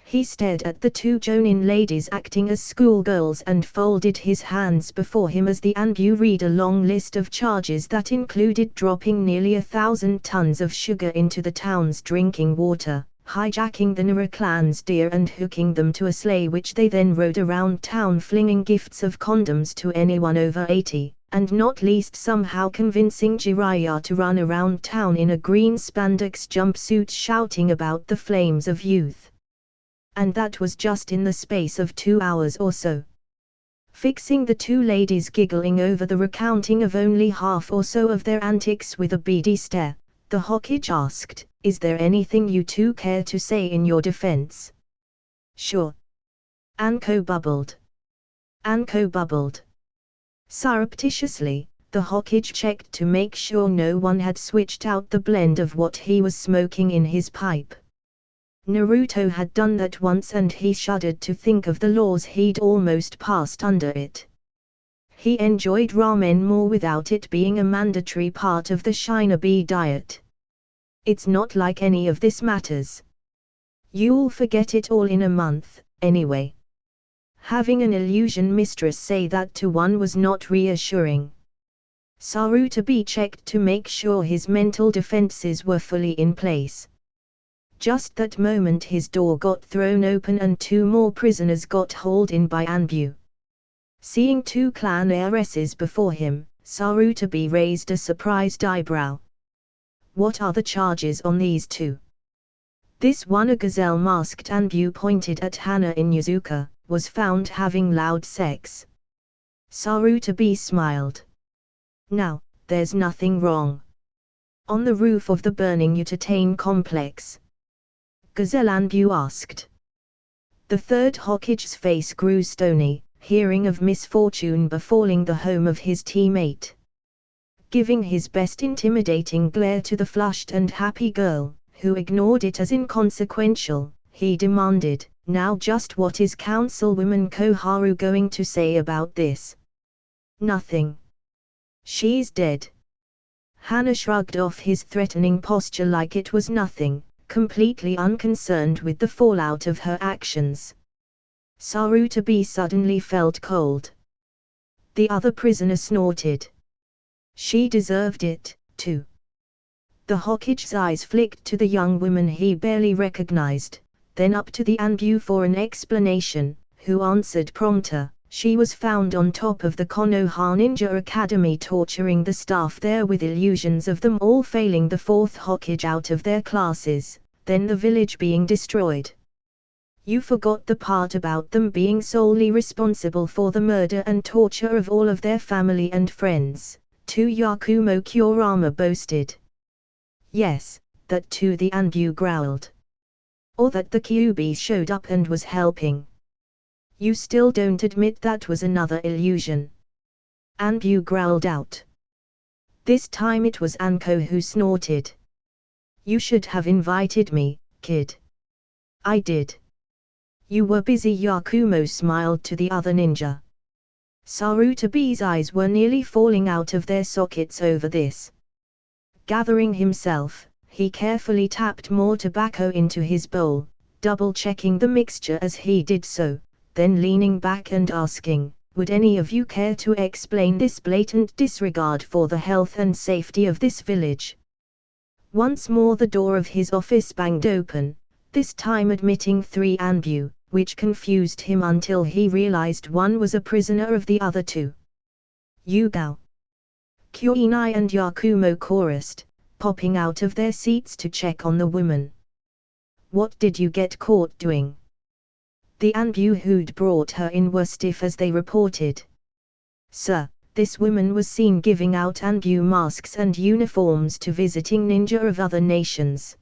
He stared at the 2 Jonin ladies acting as schoolgirls and folded his hands before him as the Anbu read a long list of charges that included dropping nearly 1,000 tons of sugar into the town's drinking water, hijacking the Nara clan's deer and hooking them to a sleigh which they then rode around town flinging gifts of condoms to anyone over 80, and not least somehow convincing Jiraiya to run around town in a green spandex jumpsuit shouting about the flames of youth. And that was just in the space of 2 hours or so. Fixing the 2 ladies giggling over the recounting of only half or so of their antics with a beady stare, the Hokage asked, "Is there anything you 2 care to say in your defense?" "Sure." Anko bubbled. Surreptitiously, the Hokage checked to make sure no one had switched out the blend of what he was smoking in his pipe. Naruto had done that once and he shuddered to think of the laws he'd almost passed under it. He enjoyed ramen more without it being a mandatory part of the shinobi diet. It's not like any of this matters. You'll forget it all in a month, anyway. Having an illusion mistress say that to one was not reassuring. Sarutobi checked to make sure his mental defenses were fully in place. Just that moment his door got thrown open and 2 more prisoners got hauled in by Anbu. Seeing 2 clan heiresses before him, Sarutobi raised a surprised eyebrow. "What are the charges on these 2? This one, a gazelle-masked Anbu pointed at Hana in Yuzuka, was found having loud sex. Sarutobi smiled. "Now, there's nothing wrong. On the roof of the burning Utatane complex?" Gazelle Anbu asked. The 3rd Hokage's face grew stony, hearing of misfortune befalling the home of his teammate. Giving his best intimidating glare to the flushed and happy girl, who ignored it as inconsequential, he demanded, "Now just what is Councilwoman Koharu going to say about this?" "Nothing. She's dead." Hana shrugged off his threatening posture like it was nothing, completely unconcerned with the fallout of her actions. Sarutobi suddenly felt cold. The other prisoner snorted. "She deserved it, too." The Hokage's eyes flicked to the young woman he barely recognized, then up to the Anbu for an explanation, who answered prompter, "She was found on top of the Konoha Ninja Academy torturing the staff there with illusions of them all failing the 4th Hokage out of their classes, then the village being destroyed. You forgot the part about them being solely responsible for the murder and torture of all of their family and friends," to Yakumo Kurama boasted. "Yes, that too," the Anbu growled. "Or that the Kyuubi showed up and was helping. You still don't admit that was another illusion?" Anbu growled out. This time it was Anko who snorted. "You should have invited me, kid." "I did. You were busy, Yakumo smiled to the other ninja. Sarutabi's eyes were nearly falling out of their sockets over this. Gathering himself, he carefully tapped more tobacco into his bowl, double-checking the mixture as he did so, then leaning back and asking, "Would any of you care to explain this blatant disregard for the health and safety of this village?" Once more the door of his office banged open, this time admitting 3 Anbu, which confused him until he realized one was a prisoner of the other 2. Yugao. Kuinai and Yakumo chorused, popping out of their seats to check on the woman. "What did you get caught doing?" The Anbu who'd brought her in were stiff as they reported. "Sir, this woman was seen giving out Anbu masks and uniforms to visiting ninja of other nations.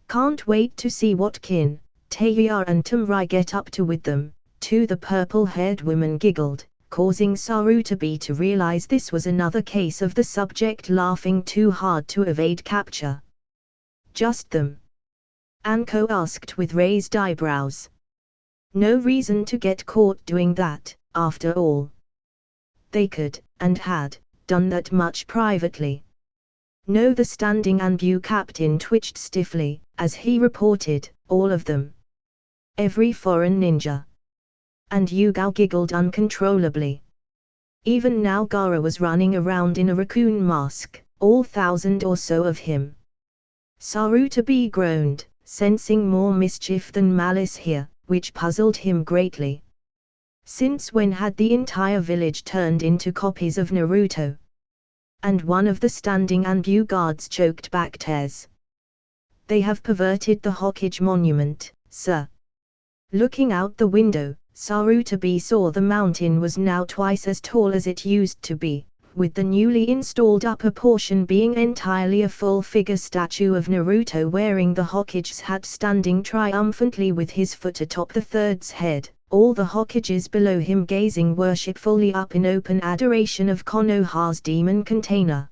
Can't wait to see what Kin, Taeya and Tamrai get up to with them," too. The purple-haired woman giggled, causing Sarutabi to realize this was another case of the subject laughing too hard to evade capture. "Just them?" Anko asked with raised eyebrows. "No reason to get caught doing that, after all. They could, and had, done that much privately." "No." The standing Anbu captain twitched stiffly, as he reported, "All of them. Every foreign ninja." And Yugao giggled uncontrollably. Even now Gaara was running around in a raccoon mask, all 1,000 or so of him. Sarutabi groaned, sensing more mischief than malice here, which puzzled him greatly. Since when had the entire village turned into copies of Naruto? And one of the standing Anbu guards choked back tears. "They have perverted the Hokage monument, sir." Looking out the window, Sarutabi saw the mountain was now twice as tall as it used to be, with the newly installed upper portion being entirely a full-figure statue of Naruto wearing the Hokage's hat, standing triumphantly with his foot atop the third's head, all the Hokages below him gazing worshipfully up in open adoration of Konoha's demon container.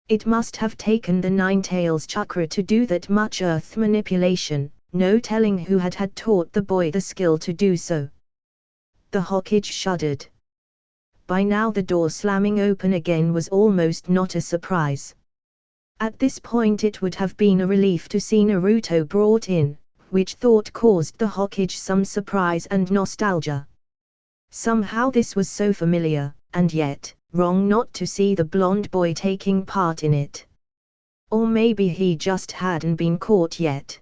It must have taken the Nine-Tails chakra to do that much earth manipulation, no telling who had taught the boy the skill to do so. The Hokage shuddered. By now the door slamming open again was almost not a surprise. At this point it would have been a relief to see Naruto brought in, which thought caused the Hokage some surprise and nostalgia. Somehow this was so familiar, and yet, wrong not to see the blonde boy taking part in it. Or maybe he just hadn't been caught yet.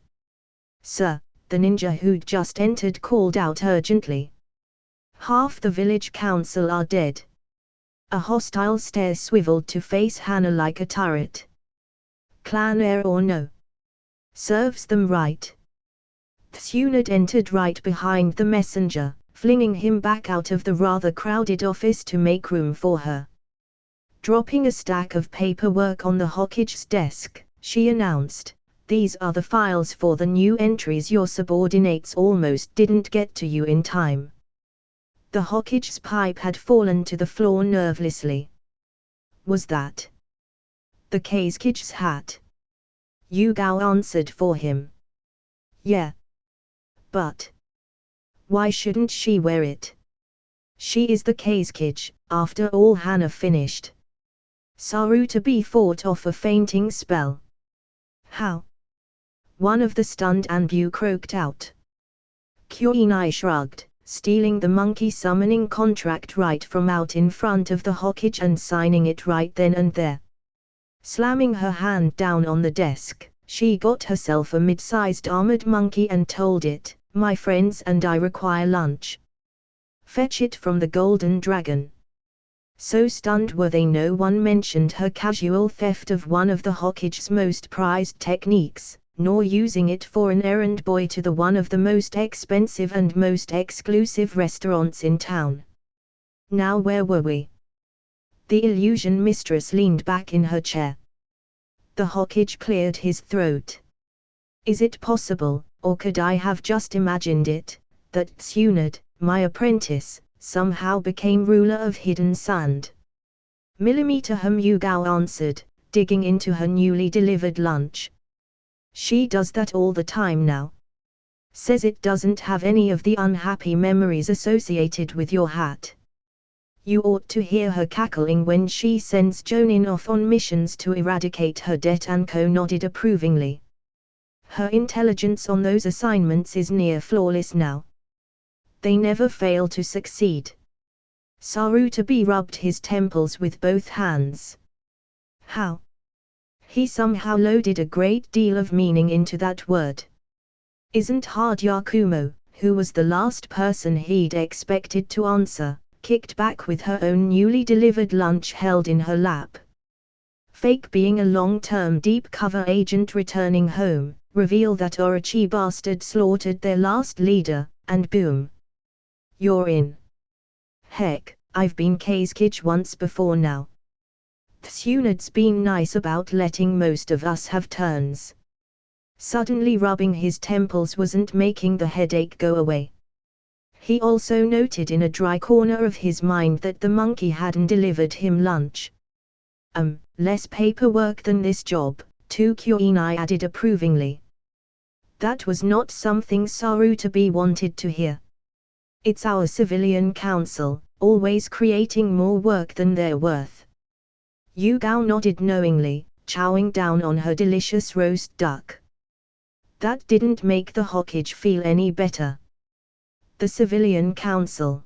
"Sir," the ninja who'd just entered called out urgently. "Half the village council are dead." A hostile stare swiveled to face Hana like a turret. "Clan heir or no? Serves them right." Tsunade entered right behind the messenger, flinging him back out of the rather crowded office to make room for her. Dropping a stack of paperwork on the Hokage's desk, she announced, "These are the files for the new entries your subordinates almost didn't get to you in time." The Hokage's pipe had fallen to the floor nervelessly. "Was that the Kazuki's hat?" Yugao answered for him. "Yeah. But why shouldn't she wear it? She is the Kazuki, after all." Hana finished. Sarutabi fought off a fainting spell. "How?" one of the stunned Anbu croaked out. Kuinai shrugged, stealing the monkey summoning contract right from out in front of the Hokage and signing it right then and there. Slamming her hand down on the desk, she got herself a mid-sized armored monkey and told it, "My friends and I require lunch. Fetch it from the Golden Dragon." So stunned were they no one mentioned her casual theft of one of the Hokage's most prized techniques, nor using it for an errand boy to the one of the most expensive and most exclusive restaurants in town. Now where were we? The illusion mistress leaned back in her chair. The Hokage cleared his throat. "Is it possible, or could I have just imagined it, that Tsunade, my apprentice, somehow became ruler of Hidden Sand?" "Millimeter Yugao answered, digging into her newly delivered lunch. "She does that all the time now. Says it doesn't have any of the unhappy memories associated with your hat. You ought to hear her cackling when she sends Chunin off on missions to eradicate her debt. Anko nodded approvingly. Her intelligence on those assignments is near flawless now. They never fail to succeed. Sarutobi rubbed his temples with both hands. How? He somehow loaded a great deal of meaning into that word. Isn't hard. Yakumo, who was the last person he'd expected to answer, kicked back with her own newly delivered lunch held in her lap. Fake being a long-term deep cover agent returning home, reveal that Orochi bastard slaughtered their last leader, and boom. You're in. Heck, I've been Kazekage once before now. Tsunad's been nice about letting most of us have turns. Suddenly rubbing his temples wasn't making the headache go away. He also noted in a dry corner of his mind that the monkey hadn't delivered him lunch. Less paperwork than this job, too, Kuinai added approvingly. That was not something Sarutobi wanted to hear. It's our civilian council, always creating more work than they're worth. Yugao nodded knowingly, chowing down on her delicious roast duck. That didn't make the Hokage feel any better. The civilian council.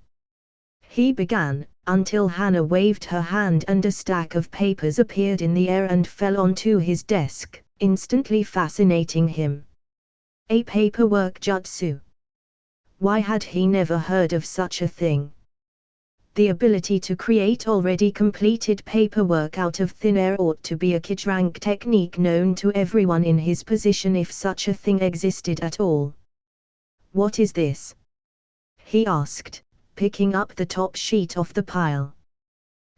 He began, until Hannah waved her hand and a stack of papers appeared in the air and fell onto his desk, instantly fascinating him. A paperwork jutsu. Why had he never heard of such a thing? The ability to create already completed paperwork out of thin air ought to be a Kage rank technique known to everyone in his position if such a thing existed at all. What is this? He asked, picking up the top sheet off the pile.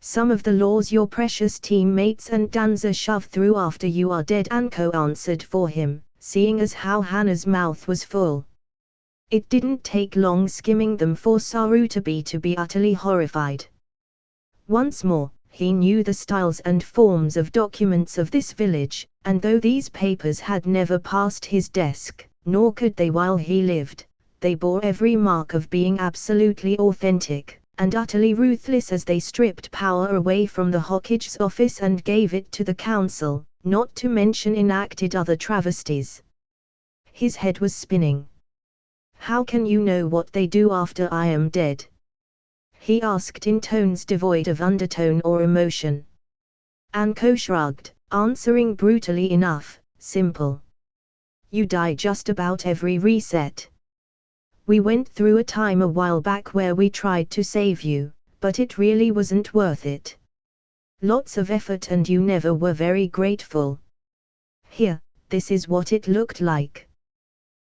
Some of the laws your precious teammates and Danza shove through after you are dead, Anko answered for him, seeing as how Hannah's mouth was full. It didn't take long skimming them for Sarutobi to be utterly horrified. Once more, he knew the styles and forms of documents of this village, and though these papers had never passed his desk, nor could they while he lived, they bore every mark of being absolutely authentic, and utterly ruthless as they stripped power away from the Hokage's office and gave it to the council, not to mention enacted other travesties. His head was spinning. How can you know what they do after I am dead? He asked in tones devoid of undertone or emotion. Anko shrugged, answering brutally enough, simple. You die just about every reset. We went through a time a while back where we tried to save you, but it really wasn't worth it. Lots of effort and you never were very grateful. Here, this is what it looked like.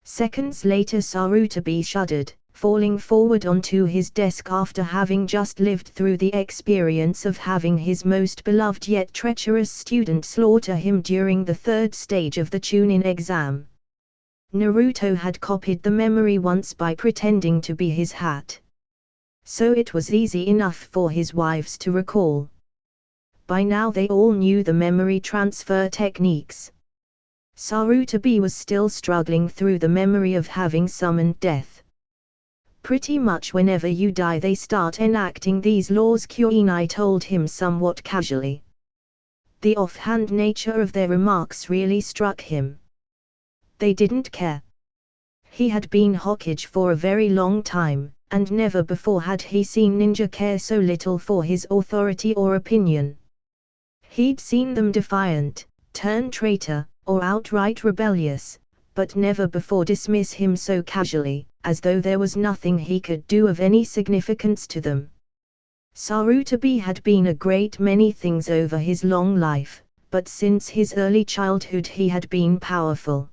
Seconds later Sarutobi shuddered, falling forward onto his desk after having just lived through the experience of having his most beloved yet treacherous student slaughter him during the third stage of the Chunin exam. Naruto had copied the memory once by pretending to be his hat. So it was easy enough for his wives to recall. By now they all knew the memory transfer techniques. Sarutobi was still struggling through the memory of having summoned death. Pretty much whenever you die they start enacting these laws, Kuinai told him somewhat casually. The offhand nature of their remarks really struck him. They didn't care. He had been Hokage for a very long time, and never before had he seen ninja care so little for his authority or opinion. He'd seen them defiant, turn traitor, or outright rebellious, but never before dismiss him so casually, as though there was nothing he could do of any significance to them. Sarutobi had been a great many things over his long life, but since his early childhood he had been powerful.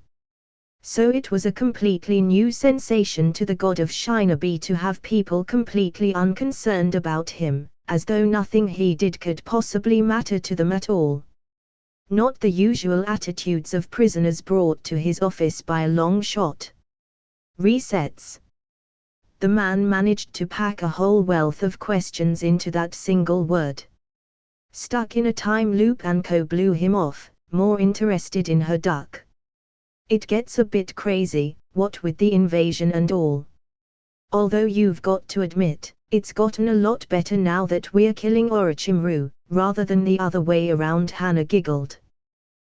So it was a completely new sensation to the god of Shinobi to have people completely unconcerned about him, as though nothing he did could possibly matter to them at all. Not the usual attitudes of prisoners brought to his office by a long shot. Resets. The man managed to pack a whole wealth of questions into that single word. Stuck in a time loop, Anko blew him off, more interested in her duck. It gets a bit crazy, what with the invasion and all. Although you've got to admit, it's gotten a lot better now that we're killing Orochimaru, rather than the other way around, Hana giggled.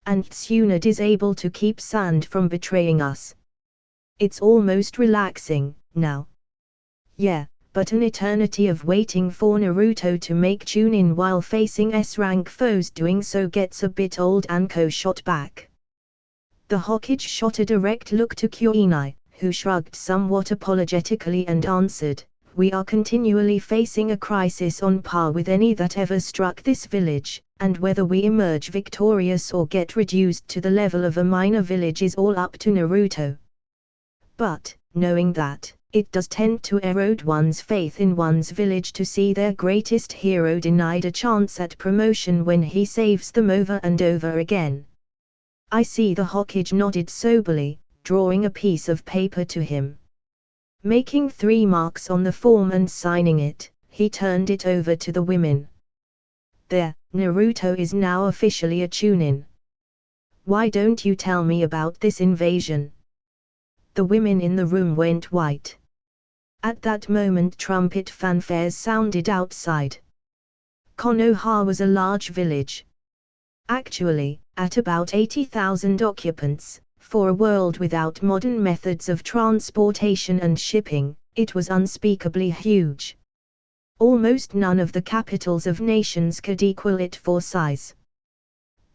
And Tsunade is able to keep Sand from betraying us. It's almost relaxing, now. Yeah, but an eternity of waiting for Naruto to make Chunin while facing S-rank foes doing so gets a bit old, Anko shot back. The Hokage shot a direct look to Kuinai, who shrugged somewhat apologetically and answered, "We are continually facing a crisis on par with any that ever struck this village, and whether we emerge victorious or get reduced to the level of a minor village is all up to Naruto." But, knowing that, it does tend to erode one's faith in one's village to see their greatest hero denied a chance at promotion when he saves them over and over again. I see. The Hokage nodded soberly, drawing a piece of paper to him. Making 3 marks on the form and signing it, he turned it over to the women. "There, Naruto is now officially a Chunin. Why don't you tell me about this invasion?" The women in the room went white. At that moment trumpet fanfares sounded outside. Konoha was a large village. Actually, at about 80,000 occupants, for a world without modern methods of transportation and shipping, it was unspeakably huge. Almost none of the capitals of nations could equal it for size.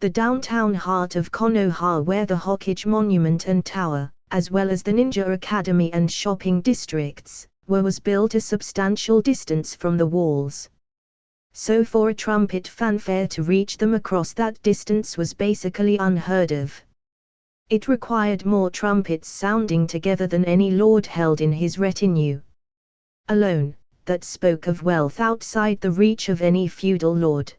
The downtown heart of Konoha, where the Hokage Monument and Tower, as well as the Ninja Academy and shopping districts, was built a substantial distance from the walls. So for a trumpet fanfare to reach them across that distance was basically unheard of. It required more trumpets sounding together than any lord held in his retinue alone, that spoke of wealth outside the reach of any feudal lord.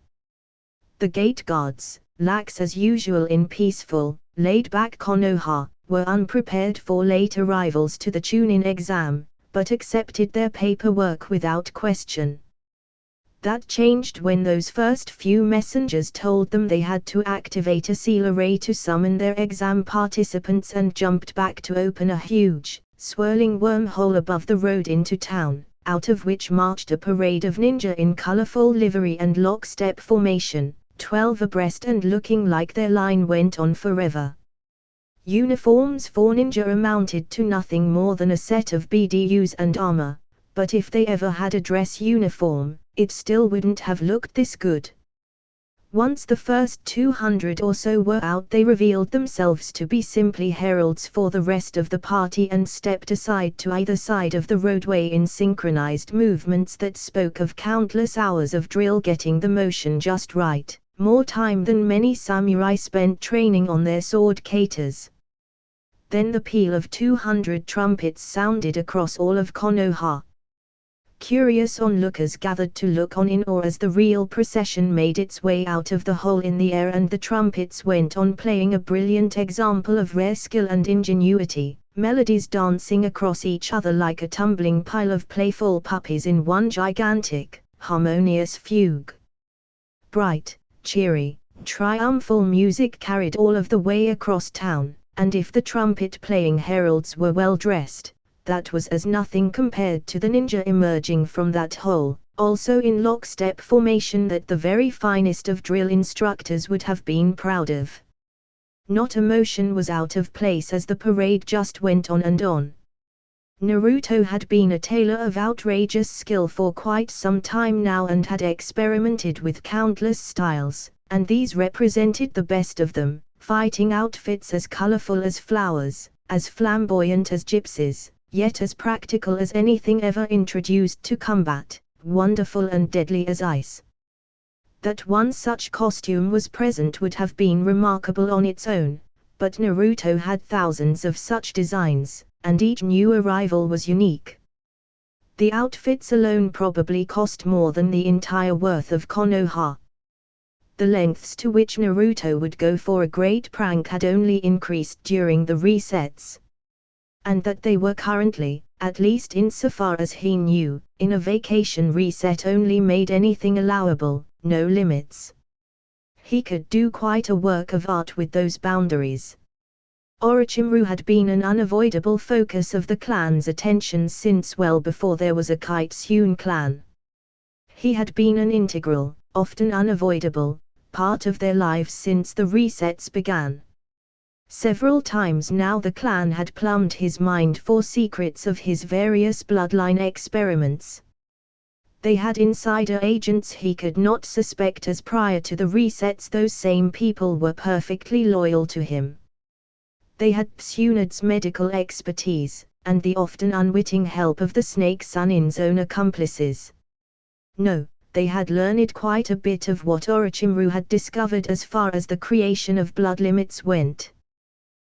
The gate guards, lax as usual in peaceful, laid-back Konoha, were unprepared for late arrivals to the Chunin exam, but accepted their paperwork without question. That changed when those first few messengers told them they had to activate a seal array to summon their exam participants and jumped back to open a huge, swirling wormhole above the road into town, out of which marched a parade of ninja in colorful livery and lockstep formation, 12 abreast and looking like their line went on forever. Uniforms for ninja amounted to nothing more than a set of BDUs and armor, but if they ever had a dress uniform, it still wouldn't have looked this good. Once the first 200 or so were out, they revealed themselves to be simply heralds for the rest of the party and stepped aside to either side of the roadway in synchronized movements that spoke of countless hours of drill getting the motion just right, more time than many samurai spent training on their sword katas. Then the peal of 200 trumpets sounded across all of Konoha. Curious onlookers gathered to look on in awe as the real procession made its way out of the hole in the air and the trumpets went on playing a brilliant example of rare skill and ingenuity, melodies dancing across each other like a tumbling pile of playful puppies in one gigantic, harmonious fugue. Bright, cheery, triumphal music carried all of the way across town, and if the trumpet-playing heralds were well dressed, that was as nothing compared to the ninja emerging from that hole, also in lockstep formation that the very finest of drill instructors would have been proud of. Not a motion was out of place as the parade just went on and on. Naruto had been a tailor of outrageous skill for quite some time now and had experimented with countless styles, and these represented the best of them, fighting outfits as colorful as flowers, as flamboyant as gypsies, yet as practical as anything ever introduced to combat, wonderful and deadly as ice. That one such costume was present would have been remarkable on its own, but Naruto had thousands of such designs, and each new arrival was unique. The outfits alone probably cost more than the entire worth of Konoha. The lengths to which Naruto would go for a great prank had only increased during the resets. And that they were currently, at least insofar as he knew, in a vacation reset only made anything allowable, no limits. He could do quite a work of art with those boundaries. Orochimaru had been an unavoidable focus of the clan's attention since well before there was a Kitsune clan. He had been an integral, often unavoidable, part of their lives since the resets began. Several times now the clan had plumbed his mind for secrets of his various bloodline experiments. They had insider agents he could not suspect, as prior to the resets those same people were perfectly loyal to him. They had Tsunad's medical expertise, and the often unwitting help of the Snake Sanin's own accomplices. No, they had learned quite a bit of what Orochimaru had discovered as far as the creation of blood limits went.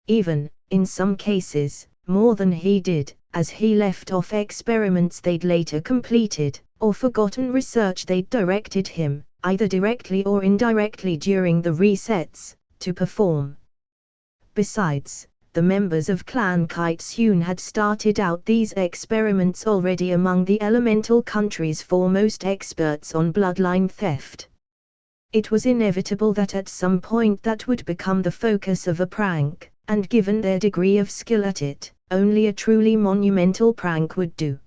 Even, in some cases, more than he did, as he left off experiments they'd later completed, or forgotten research they'd directed him, either directly or indirectly during the resets, to perform. Besides, the members of Clan Kitsune had started out these experiments already among the elemental country's foremost experts on bloodline theft. It was inevitable that at some point that would become the focus of a prank, and given their degree of skill at it, only a truly monumental prank would do.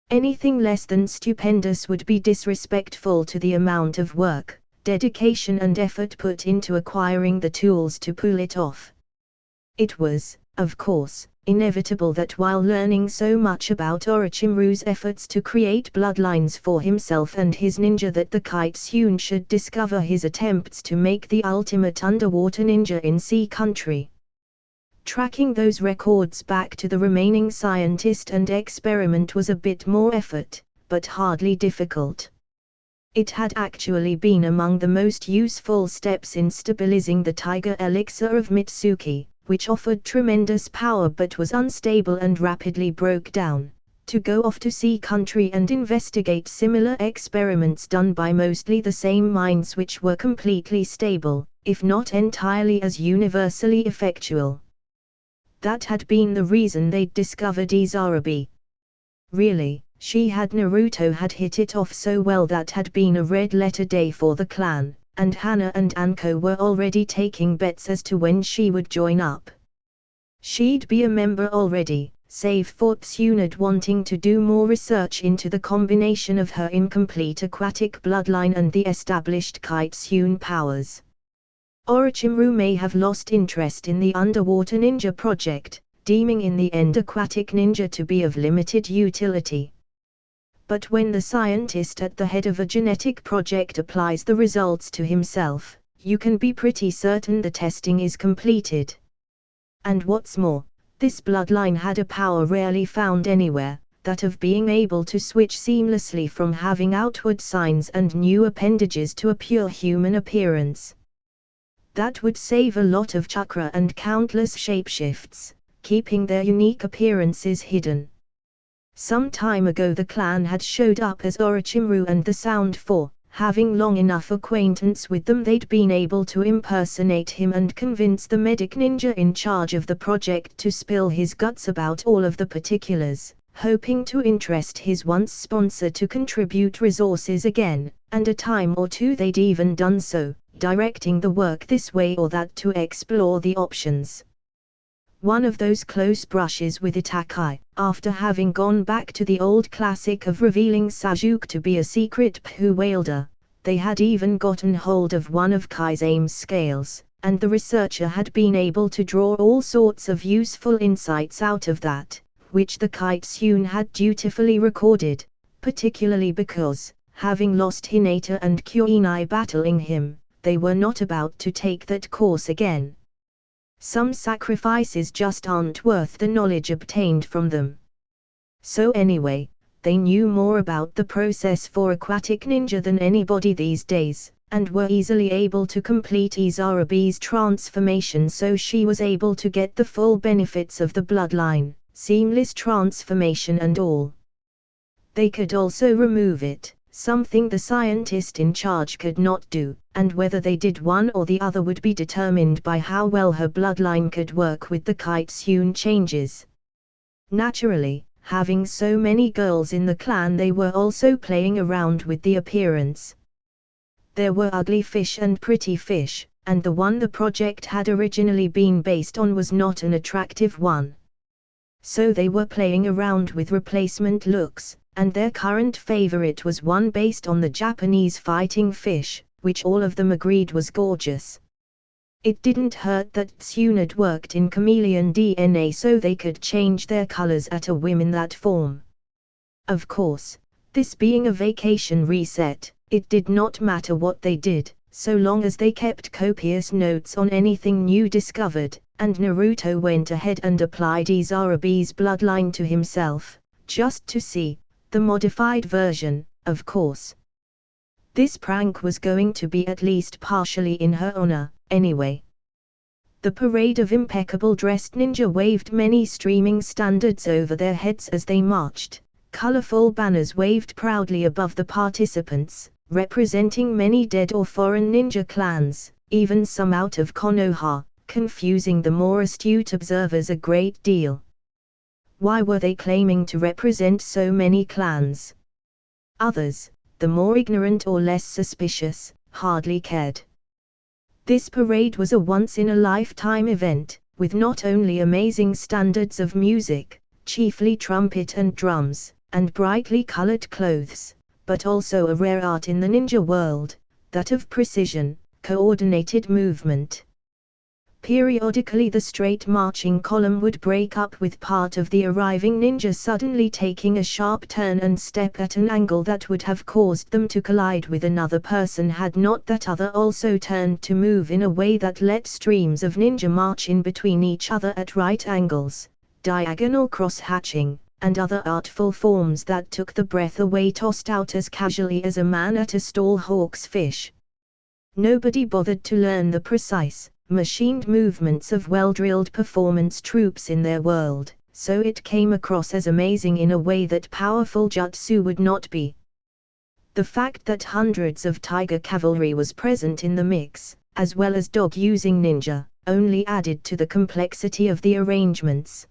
Anything less than stupendous would be disrespectful to the amount of work, dedication and effort put into acquiring the tools to pull it off. It was, of course, inevitable that while learning so much about Orochimaru's efforts to create bloodlines for himself and his ninja that the Kitsune should discover his attempts to make the ultimate underwater ninja in Sea Country. Tracking those records back to the remaining scientist and experiment was a bit more effort, but hardly difficult. It had actually been among the most useful steps in stabilizing the Tiger Elixir of Mitsuki, which offered tremendous power but was unstable and rapidly broke down, to go off to Sea Country and investigate similar experiments done by mostly the same minds which were completely stable, if not entirely as universally effectual. That had been the reason they'd discovered Izarabi. Really, Naruto had hit it off so well that had been a red-letter day for the clan, and Hana and Anko were already taking bets as to when she would join up. She'd be a member already, save for Tsunade wanting to do more research into the combination of her incomplete aquatic bloodline and the established Kitsune powers. Orochimaru may have lost interest in the underwater ninja project, deeming in the end aquatic ninja to be of limited utility. But when the scientist at the head of a genetic project applies the results to himself, you can be pretty certain the testing is completed. And what's more, this bloodline had a power rarely found anywhere, that of being able to switch seamlessly from having outward signs and new appendages to a pure human appearance. That would save a lot of chakra and countless shapeshifts, keeping their unique appearances hidden. Some time ago the clan had showed up as Orochimaru and the Sound for, having long enough acquaintance with them they'd been able to impersonate him and convince the medic ninja in charge of the project to spill his guts about all of the particulars, hoping to interest his once sponsor to contribute resources again, and a time or two they'd even done so, directing the work this way or that to explore the options. One of those close brushes with Itachi, after having gone back to the old classic of revealing Sasuke to be a secret Phu wielder, they had even gotten hold of one of Kaizame's scales, and the researcher had been able to draw all sorts of useful insights out of that, which the Kitsune had dutifully recorded, particularly because, having lost Hinata and Kuinai battling him, they were not about to take that course again. Some sacrifices just aren't worth the knowledge obtained from them. So anyway, they knew more about the process for aquatic ninja than anybody these days, and were easily able to complete Izarabi's transformation so she was able to get the full benefits of the bloodline, seamless transformation and all. They could also remove it, something the scientist in charge could not do, and whether they did one or the other would be determined by how well her bloodline could work with the Kitsune changes. Naturally, having so many girls in the clan they were also playing around with the appearance. There were ugly fish and pretty fish, and the one the project had originally been based on was not an attractive one. So they were playing around with replacement looks, and their current favorite was one based on the Japanese fighting fish, which all of them agreed was gorgeous. It didn't hurt that Tsunade worked in chameleon DNA so they could change their colors at a whim in that form. Of course, this being a vacation reset, it did not matter what they did, so long as they kept copious notes on anything new discovered, and Naruto went ahead and applied Izarabi's bloodline to himself, just to see the modified version, of course. This prank was going to be at least partially in her honor, anyway. The parade of impeccable dressed ninja waved many streaming standards over their heads as they marched. Colorful banners waved proudly above the participants, representing many dead or foreign ninja clans, even some out of Konoha, confusing the more astute observers a great deal. Why were they claiming to represent so many clans? Others, the more ignorant or less suspicious, hardly cared. This parade was a once-in-a-lifetime event, with not only amazing standards of music, chiefly trumpet and drums, and brightly colored clothes, but also a rare art in the ninja world, that of precision, coordinated movement. Periodically the straight marching column would break up with part of the arriving ninja suddenly taking a sharp turn and step at an angle that would have caused them to collide with another person had not that other also turned to move in a way that let streams of ninja march in between each other at right angles, diagonal cross-hatching, and other artful forms that took the breath away, tossed out as casually as a man at a stall hawks fish. Nobody bothered to learn the precise, machined movements of well-drilled performance troops in their world, so it came across as amazing in a way that powerful jutsu would not be. The fact that hundreds of tiger cavalry was present in the mix, as well as dog-using ninja, only added to the complexity of the arrangements.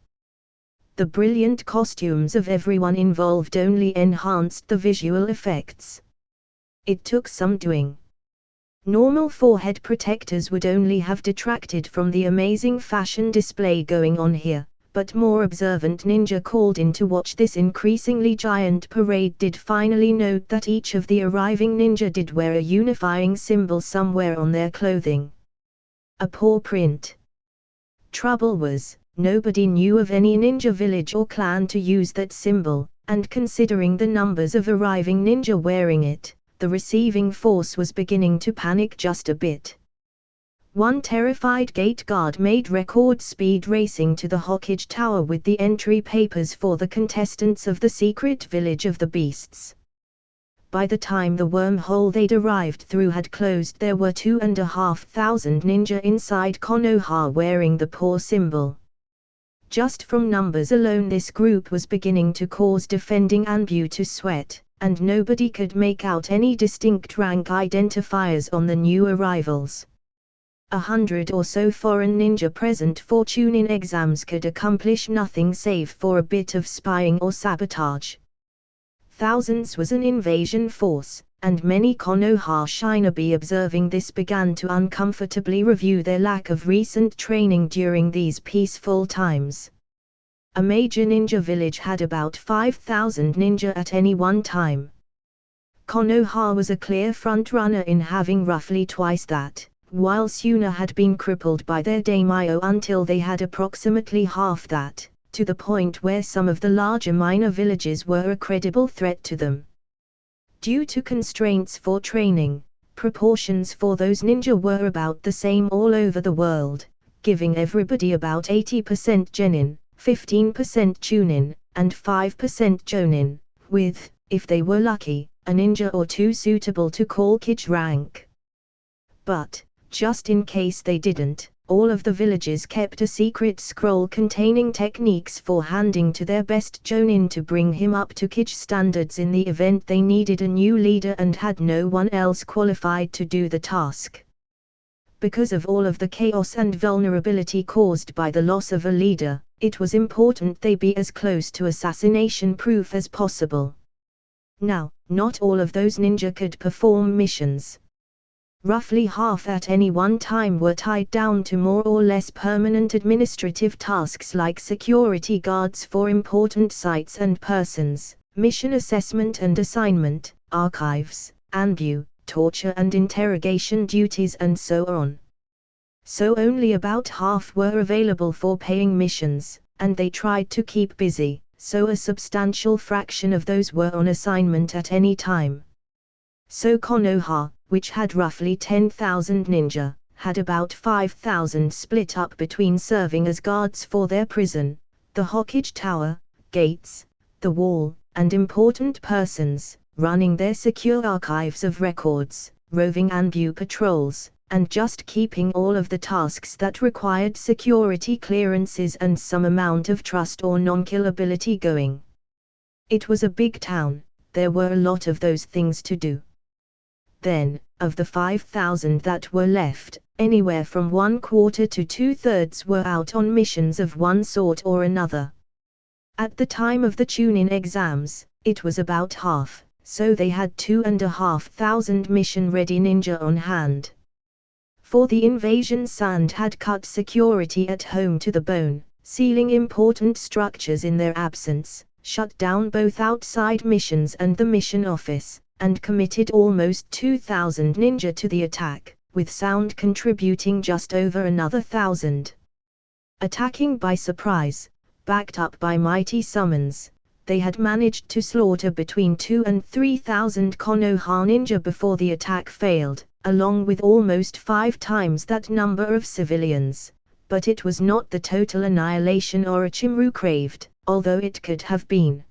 The brilliant costumes of everyone involved only enhanced the visual effects. It took some doing. Normal forehead protectors would only have detracted from the amazing fashion display going on here, but more observant ninja called in to watch this increasingly giant parade did finally note that each of the arriving ninja did wear a unifying symbol somewhere on their clothing. A paw print. Trouble was, nobody knew of any ninja village or clan to use that symbol, and considering the numbers of arriving ninja wearing it, the receiving force was beginning to panic just a bit. One terrified gate guard made record speed racing to the Hokage Tower with the entry papers for the contestants of the secret village of the beasts. By the time the wormhole they'd arrived through had closed, there were 2,500 ninja inside Konoha wearing the paw symbol. Just from numbers alone this group was beginning to cause defending Anbu to sweat, and nobody could make out any distinct rank identifiers on the new arrivals. 100 or so foreign ninja present for Chunin exams could accomplish nothing save for a bit of spying or sabotage. Thousands was an invasion force, and many Konoha shinobi observing this began to uncomfortably review their lack of recent training during these peaceful times. A major ninja village had about 5,000 ninja at any one time. Konoha was a clear front-runner in having roughly twice that, while Suna had been crippled by their daimyo until they had approximately half that, to the point where some of the larger minor villages were a credible threat to them. Due to constraints for training, proportions for those ninja were about the same all over the world, giving everybody about 80% genin, 15% chunin, and 5% jonin, with, if they were lucky, a ninja or two suitable to call Kage rank. But, just in case they didn't, all of the villages kept a secret scroll containing techniques for handing to their best jonin to bring him up to Kage standards in the event they needed a new leader and had no one else qualified to do the task. Because of all of the chaos and vulnerability caused by the loss of a leader, it was important they be as close to assassination-proof as possible. Now, not all of those ninja could perform missions. Roughly half at any one time were tied down to more or less permanent administrative tasks like security guards for important sites and persons, mission assessment and assignment, archives, ambu, torture and interrogation duties and so on. So only about half were available for paying missions, and they tried to keep busy, so a substantial fraction of those were on assignment at any time. So Konoha, which had roughly 10,000 ninja, had about 5,000 split up between serving as guards for their prison, the Hokage Tower, gates, the wall, and important persons, running their secure archives of records, roving ambu patrols, and just keeping all of the tasks that required security clearances and some amount of trust or non-killability going. It was a big town, there were a lot of those things to do. Then, of the 5,000 that were left, anywhere from 1/4 to 2/3 were out on missions of one sort or another. At the time of the Chunin exams, it was about half, so they had 2,500 mission-ready ninja on hand. For the invasion Sand had cut security at home to the bone, sealing important structures in their absence, shut down both outside missions and the mission office, and committed almost 2,000 ninja to the attack, with Sound contributing just over another 1,000. Attacking by surprise, backed up by mighty summons, they had managed to slaughter between 2,000 and 3,000 Konoha ninja before the attack failed, along with almost 5 times that number of civilians, but it was not the total annihilation Orochimaru craved, although it could have been.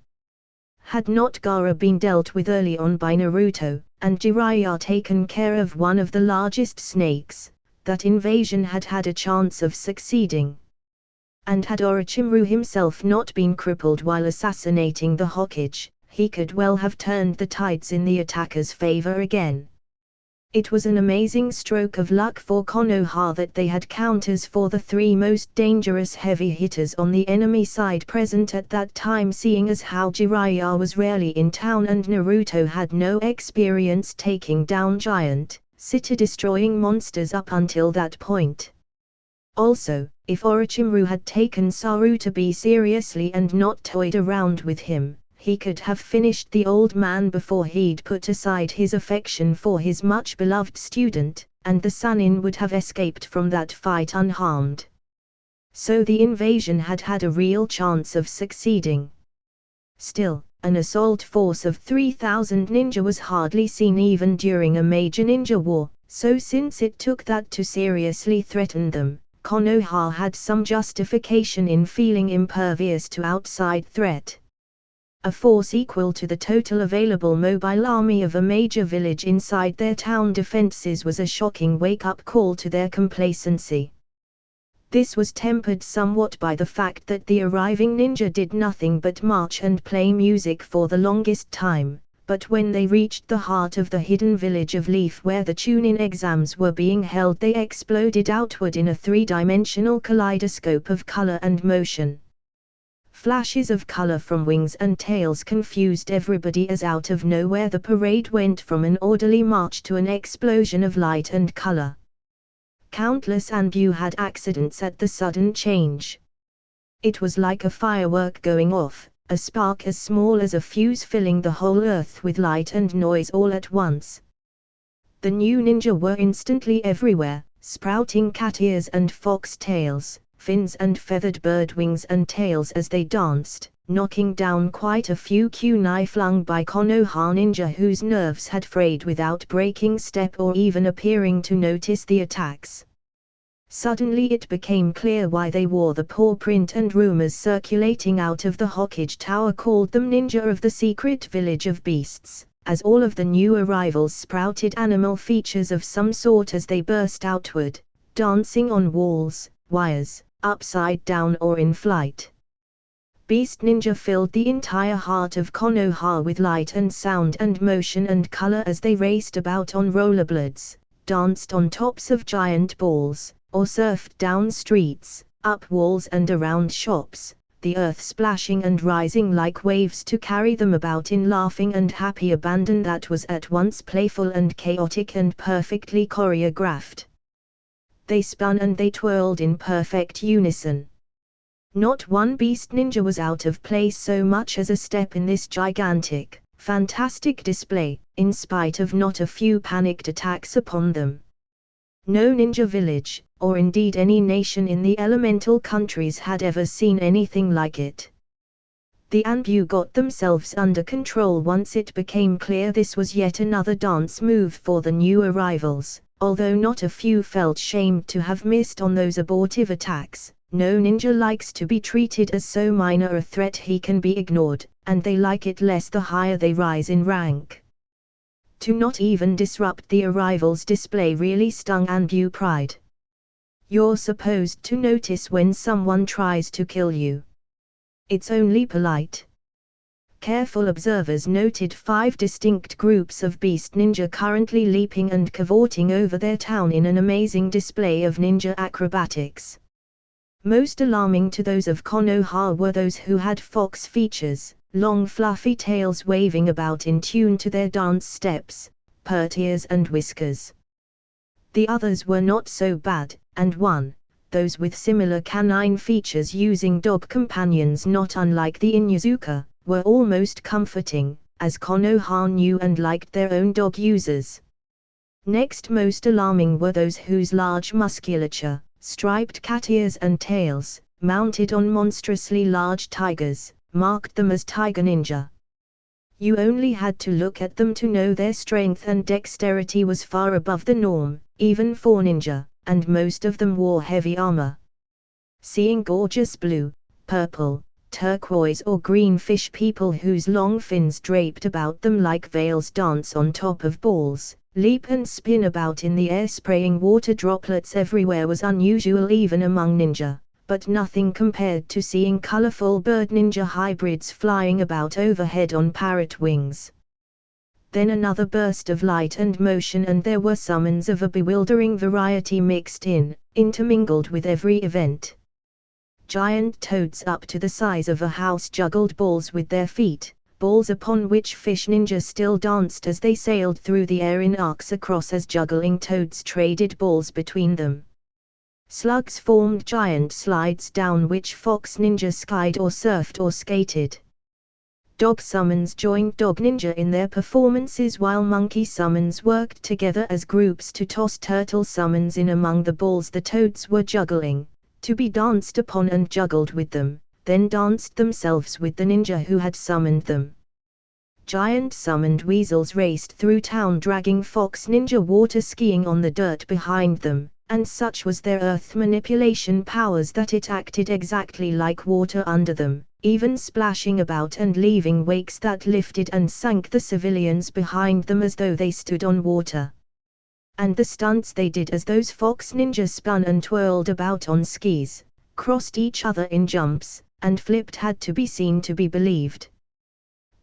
Had not Gaara been dealt with early on by Naruto, and Jiraiya taken care of one of the largest snakes, that invasion had had a chance of succeeding. And had Orochimaru himself not been crippled while assassinating the Hokage, he could well have turned the tides in the attacker's favor again. It was an amazing stroke of luck for Konoha that they had counters for the 3 most dangerous heavy hitters on the enemy side present at that time, seeing as how Jiraiya was rarely in town and Naruto had no experience taking down giant, city-destroying monsters up until that point. Also, if Orochimaru had taken Sarutobi seriously and not toyed around with him, he could have finished the old man before he'd put aside his affection for his much-beloved student, and the Sannin would have escaped from that fight unharmed. So the invasion had had a real chance of succeeding. Still, an assault force of 3,000 ninja was hardly seen even during a major ninja war, so since it took that to seriously threaten them, Konoha had some justification in feeling impervious to outside threat. A force equal to the total available mobile army of a major village inside their town defenses was a shocking wake-up call to their complacency. This was tempered somewhat by the fact that the arriving ninja did nothing but march and play music for the longest time, but when they reached the heart of the hidden village of Leaf where the Chunin exams were being held, they exploded outward in a 3-dimensional kaleidoscope of color and motion. Flashes of color from wings and tails confused everybody as out of nowhere the parade went from an orderly march to an explosion of light and color. Countless Anbu had accidents at the sudden change. It was like a firework going off, a spark as small as a fuse filling the whole earth with light and noise all at once. The new ninja were instantly everywhere, sprouting cat ears and fox tails, fins and feathered bird wings and tails as they danced, knocking down quite a few kunai flung by Konoha ninja whose nerves had frayed without breaking step or even appearing to notice the attacks. Suddenly it became clear why they wore the paw print, and rumors circulating out of the Hokage Tower called them ninja of the secret village of beasts, as all of the new arrivals sprouted animal features of some sort as they burst outward, dancing on walls, wires, upside down or in flight. Beast ninja filled the entire heart of Konoha with light and sound and motion and color as they raced about on rollerblades, danced on tops of giant balls, or surfed down streets, up walls and around shops, the earth splashing and rising like waves to carry them about in laughing and happy abandon that was at once playful and chaotic and perfectly choreographed. They spun and they twirled in perfect unison. Not one beast ninja was out of place so much as a step in this gigantic, fantastic display, in spite of not a few panicked attacks upon them. No ninja village, or indeed any nation in the elemental countries had ever seen anything like it. The Anbu got themselves under control once it became clear this was yet another dance move for the new arrivals, although not a few felt shamed to have missed on those abortive attacks. No ninja likes to be treated as so minor a threat he can be ignored, and they like it less the higher they rise in rank. To not even disrupt the arrival's display really stung Anbu pride. You're supposed to notice when someone tries to kill you. It's only polite. Careful observers noted 5 distinct groups of beast ninja currently leaping and cavorting over their town in an amazing display of ninja acrobatics. Most alarming to those of Konoha were those who had fox features, long fluffy tails waving about in tune to their dance steps, pert ears and whiskers. The others were not so bad, and those with similar canine features using dog companions not unlike the Inuzuka, were almost comforting, as Konoha knew and liked their own dog users. Next most alarming were those whose large musculature, striped cat ears and tails, mounted on monstrously large tigers, marked them as tiger ninja. You only had to look at them to know their strength and dexterity was far above the norm, even for ninja, and most of them wore heavy armor. Seeing gorgeous blue, purple, turquoise or green fish people whose long fins draped about them like veils dance on top of balls, leap and spin about in the air spraying water droplets everywhere was unusual even among ninja, but nothing compared to seeing colorful bird ninja hybrids flying about overhead on parrot wings. Then another burst of light and motion and there were summons of a bewildering variety mixed in, intermingled with every event. Giant toads up to the size of a house juggled balls with their feet, balls upon which fish ninja still danced as they sailed through the air in arcs across as juggling toads traded balls between them. Slugs formed giant slides down which fox ninja skied or surfed or skated. Dog summons joined dog ninja in their performances while monkey summons worked together as groups to toss turtle summons in among the balls the toads were juggling, to be danced upon and juggled with them, then danced themselves with the ninja who had summoned them. Giant summoned weasels raced through town dragging fox ninja water skiing on the dirt behind them, and such was their earth manipulation powers that it acted exactly like water under them, even splashing about and leaving wakes that lifted and sank the civilians behind them as though they stood on water. And the stunts they did as those fox ninjas spun and twirled about on skis, crossed each other in jumps, and flipped had to be seen to be believed.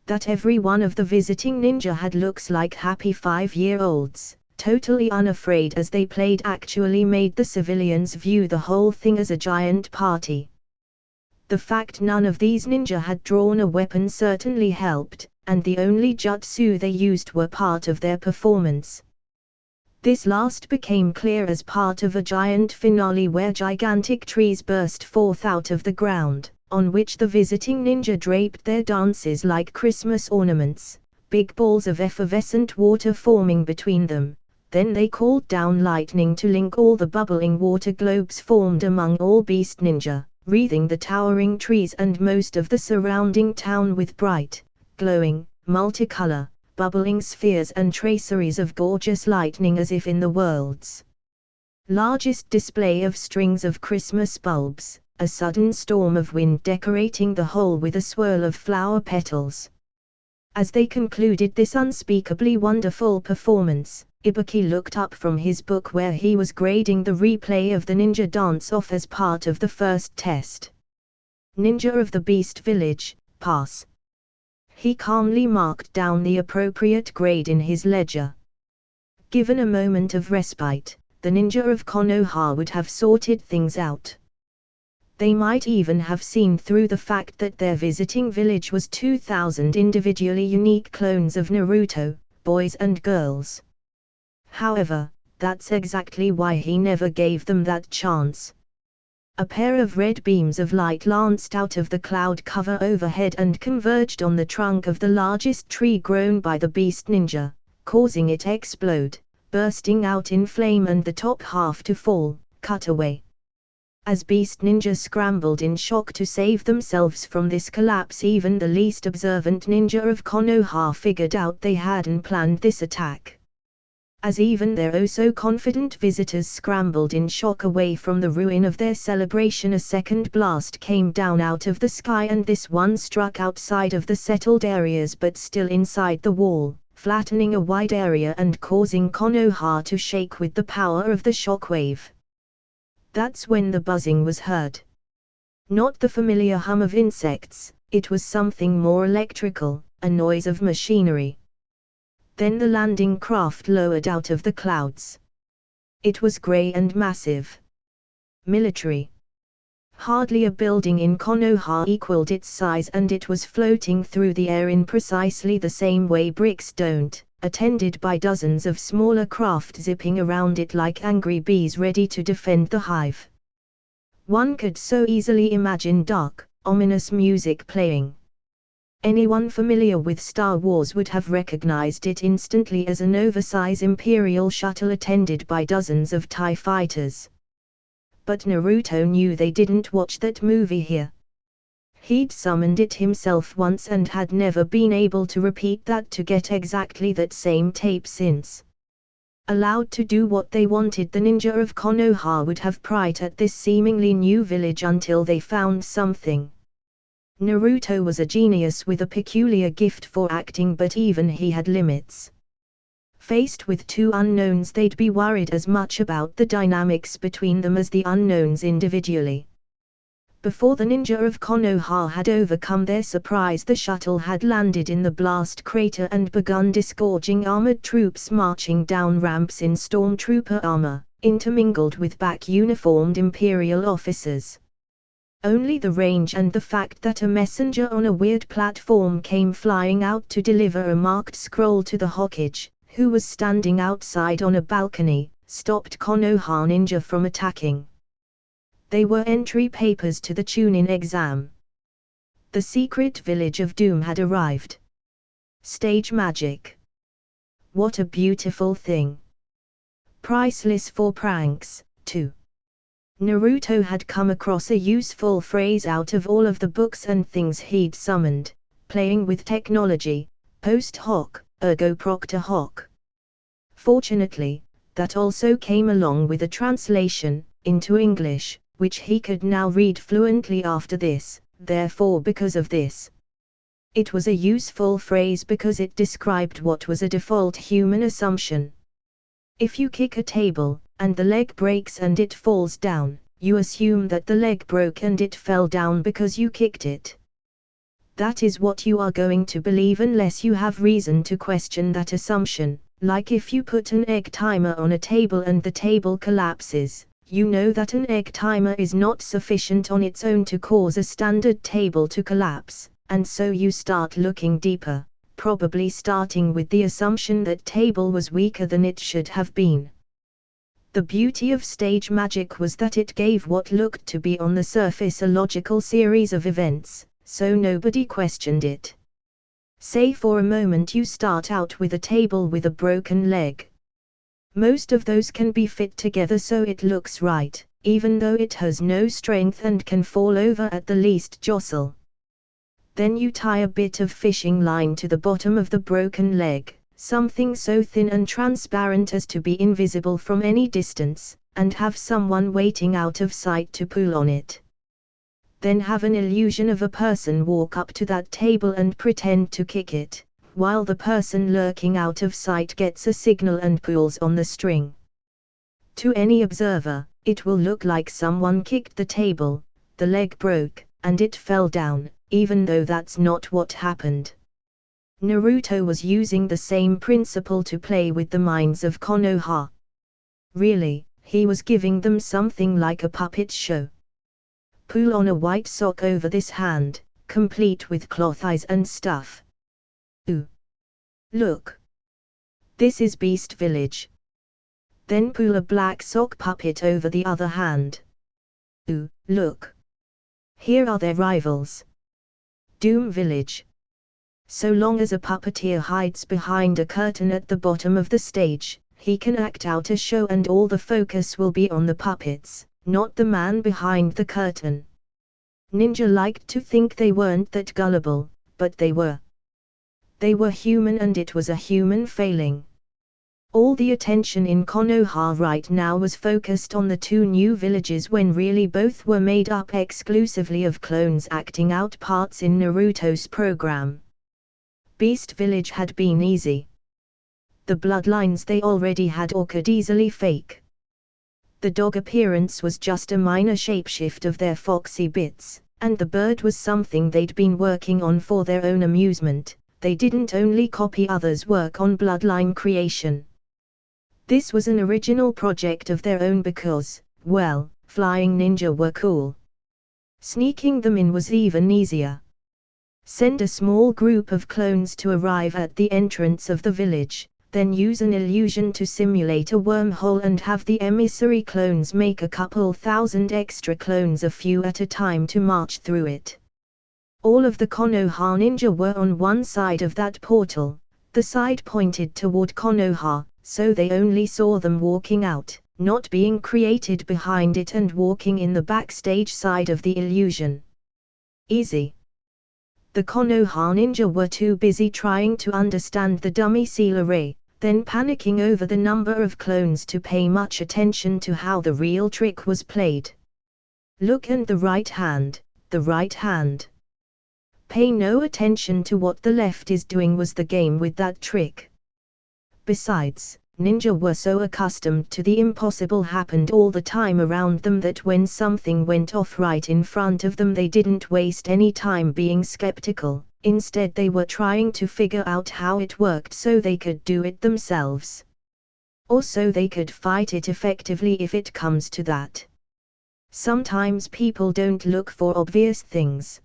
That every one of the visiting ninja had looks like happy 5-year-olds, totally unafraid as they played actually made the civilians view the whole thing as a giant party. The fact none of these ninja had drawn a weapon certainly helped, and the only jutsu they used were part of their performance. This last became clear as part of a giant finale where gigantic trees burst forth out of the ground, on which the visiting ninja draped their dances like Christmas ornaments, big balls of effervescent water forming between them. Then they called down lightning to link all the bubbling water globes formed among all beast ninja, wreathing the towering trees and most of the surrounding town with bright, glowing, multicolor, bubbling spheres and traceries of gorgeous lightning as if in the world's largest display of strings of Christmas bulbs, a sudden storm of wind decorating the whole with a swirl of flower petals. As they concluded this unspeakably wonderful performance, Ibuki looked up from his book where he was grading the replay of the ninja dance-off as part of the first test. Ninja of the Beast Village, pass. He calmly marked down the appropriate grade in his ledger. Given a moment of respite, the ninja of Konoha would have sorted things out. They might even have seen through the fact that their visiting village was 2,000 individually unique clones of Naruto, boys and girls. However, that's exactly why he never gave them that chance. A pair of red beams of light lanced out of the cloud cover overhead and converged on the trunk of the largest tree grown by the beast ninja, causing it explode, bursting out in flame and the top half to fall, cut away. As Beast Ninja scrambled in shock to save themselves from this collapse, even the least observant ninja of Konoha figured out they hadn't planned this attack. As even their oh-so-confident visitors scrambled in shock away from the ruin of their celebration, a second blast came down out of the sky, and this one struck outside of the settled areas but still inside the wall, flattening a wide area and causing Konoha to shake with the power of the shockwave. That's when the buzzing was heard. Not the familiar hum of insects, it was something more electrical, a noise of machinery. Then the landing craft lowered out of the clouds. It was grey and massive. Military. Hardly a building in Konoha equaled its size, and it was floating through the air in precisely the same way bricks don't, attended by dozens of smaller craft zipping around it like angry bees ready to defend the hive. One could so easily imagine dark, ominous music playing. Anyone familiar with Star Wars would have recognized it instantly as an oversized Imperial shuttle attended by dozens of TIE fighters. But Naruto knew they didn't watch that movie here. He'd summoned it himself once and had never been able to repeat that to get exactly that same tape since. Allowed to do what they wanted, the ninja of Konoha would have pried at this seemingly new village until they found something. Naruto was a genius with a peculiar gift for acting, but even he had limits. Faced with two unknowns, they'd be worried as much about the dynamics between them as the unknowns individually. Before the ninja of Konoha had overcome their surprise, the shuttle had landed in the blast crater and begun disgorging armored troops marching down ramps in stormtrooper armor, intermingled with back-uniformed Imperial officers. Only the range and the fact that a messenger on a weird platform came flying out to deliver a marked scroll to the Hokage, who was standing outside on a balcony, stopped Konoha ninja from attacking. They were entry papers to the Chunin exam. The secret village of doom had arrived. Stage magic. What a beautiful thing. Priceless for pranks, too. Naruto had come across a useful phrase out of all of the books and things he'd summoned: playing with technology, post hoc, ergo propter hoc. Fortunately, that also came along with a translation into English, which he could now read fluently after this. Therefore, because of this, it was a useful phrase because it described what was a default human assumption. If you kick a table, and the leg breaks and it falls down, you assume that the leg broke and it fell down because you kicked it. That is what you are going to believe unless you have reason to question that assumption. Like if you put an egg timer on a table and the table collapses, you know that an egg timer is not sufficient on its own to cause a standard table to collapse, and so you start looking deeper, probably starting with the assumption that table was weaker than it should have been. The beauty of stage magic was that it gave what looked to be on the surface a logical series of events, so nobody questioned it. Say for a moment you start out with a table with a broken leg. Most of those can be fit together so it looks right, even though it has no strength and can fall over at the least jostle. Then you tie a bit of fishing line to the bottom of the broken leg, something so thin and transparent as to be invisible from any distance, and have someone waiting out of sight to pull on it. Then have an illusion of a person walk up to that table and pretend to kick it, while the person lurking out of sight gets a signal and pulls on the string. To any observer, it will look like someone kicked the table, the leg broke, and it fell down, even though that's not what happened. Naruto was using the same principle to play with the minds of Konoha. Really, he was giving them something like a puppet show. pull on a white sock over this hand, complete with cloth eyes and stuff. Ooh. Look. This is Beast Village. Then pull a black sock puppet over the other hand. Ooh, look. Here are their rivals. Doom Village. So long as a puppeteer hides behind a curtain at the bottom of the stage, he can act out a show and all the focus will be on the puppets, not the man behind the curtain. Ninja liked to think they weren't that gullible, but they were. They were human and it was a human failing. All the attention in Konoha right now was focused on the two new villages when really both were made up exclusively of clones acting out parts in Naruto's program. Beast Village had been easy. The bloodlines they already had or could easily fake. The dog appearance was just a minor shapeshift of their foxy bits, and the bird was something they'd been working on for their own amusement. They didn't only copy others' work on bloodline creation. This was an original project of their own because, well, flying ninja were cool. Sneaking them in was even easier. Send a small group of clones to arrive at the entrance of the village, then use an illusion to simulate a wormhole and have the emissary clones make a couple thousand extra clones a few at a time to march through it. All of the Konoha ninja were on one side of that portal, the side pointed toward Konoha, so they only saw them walking out, not being created behind it and walking in the backstage side of the illusion. Easy. The Konoha ninja were too busy trying to understand the dummy seal array, then panicking over the number of clones to pay much attention to how the real trick was played. Look at the right hand, the right hand. Pay no attention to what the left is doing was the game with that trick. Besides, ninja were so accustomed to the impossible happened all the time around them that when something went off right in front of them they didn't waste any time being skeptical, instead they were trying to figure out how it worked so they could do it themselves. Or so they could fight it effectively if it comes to that. Sometimes people don't look for obvious things.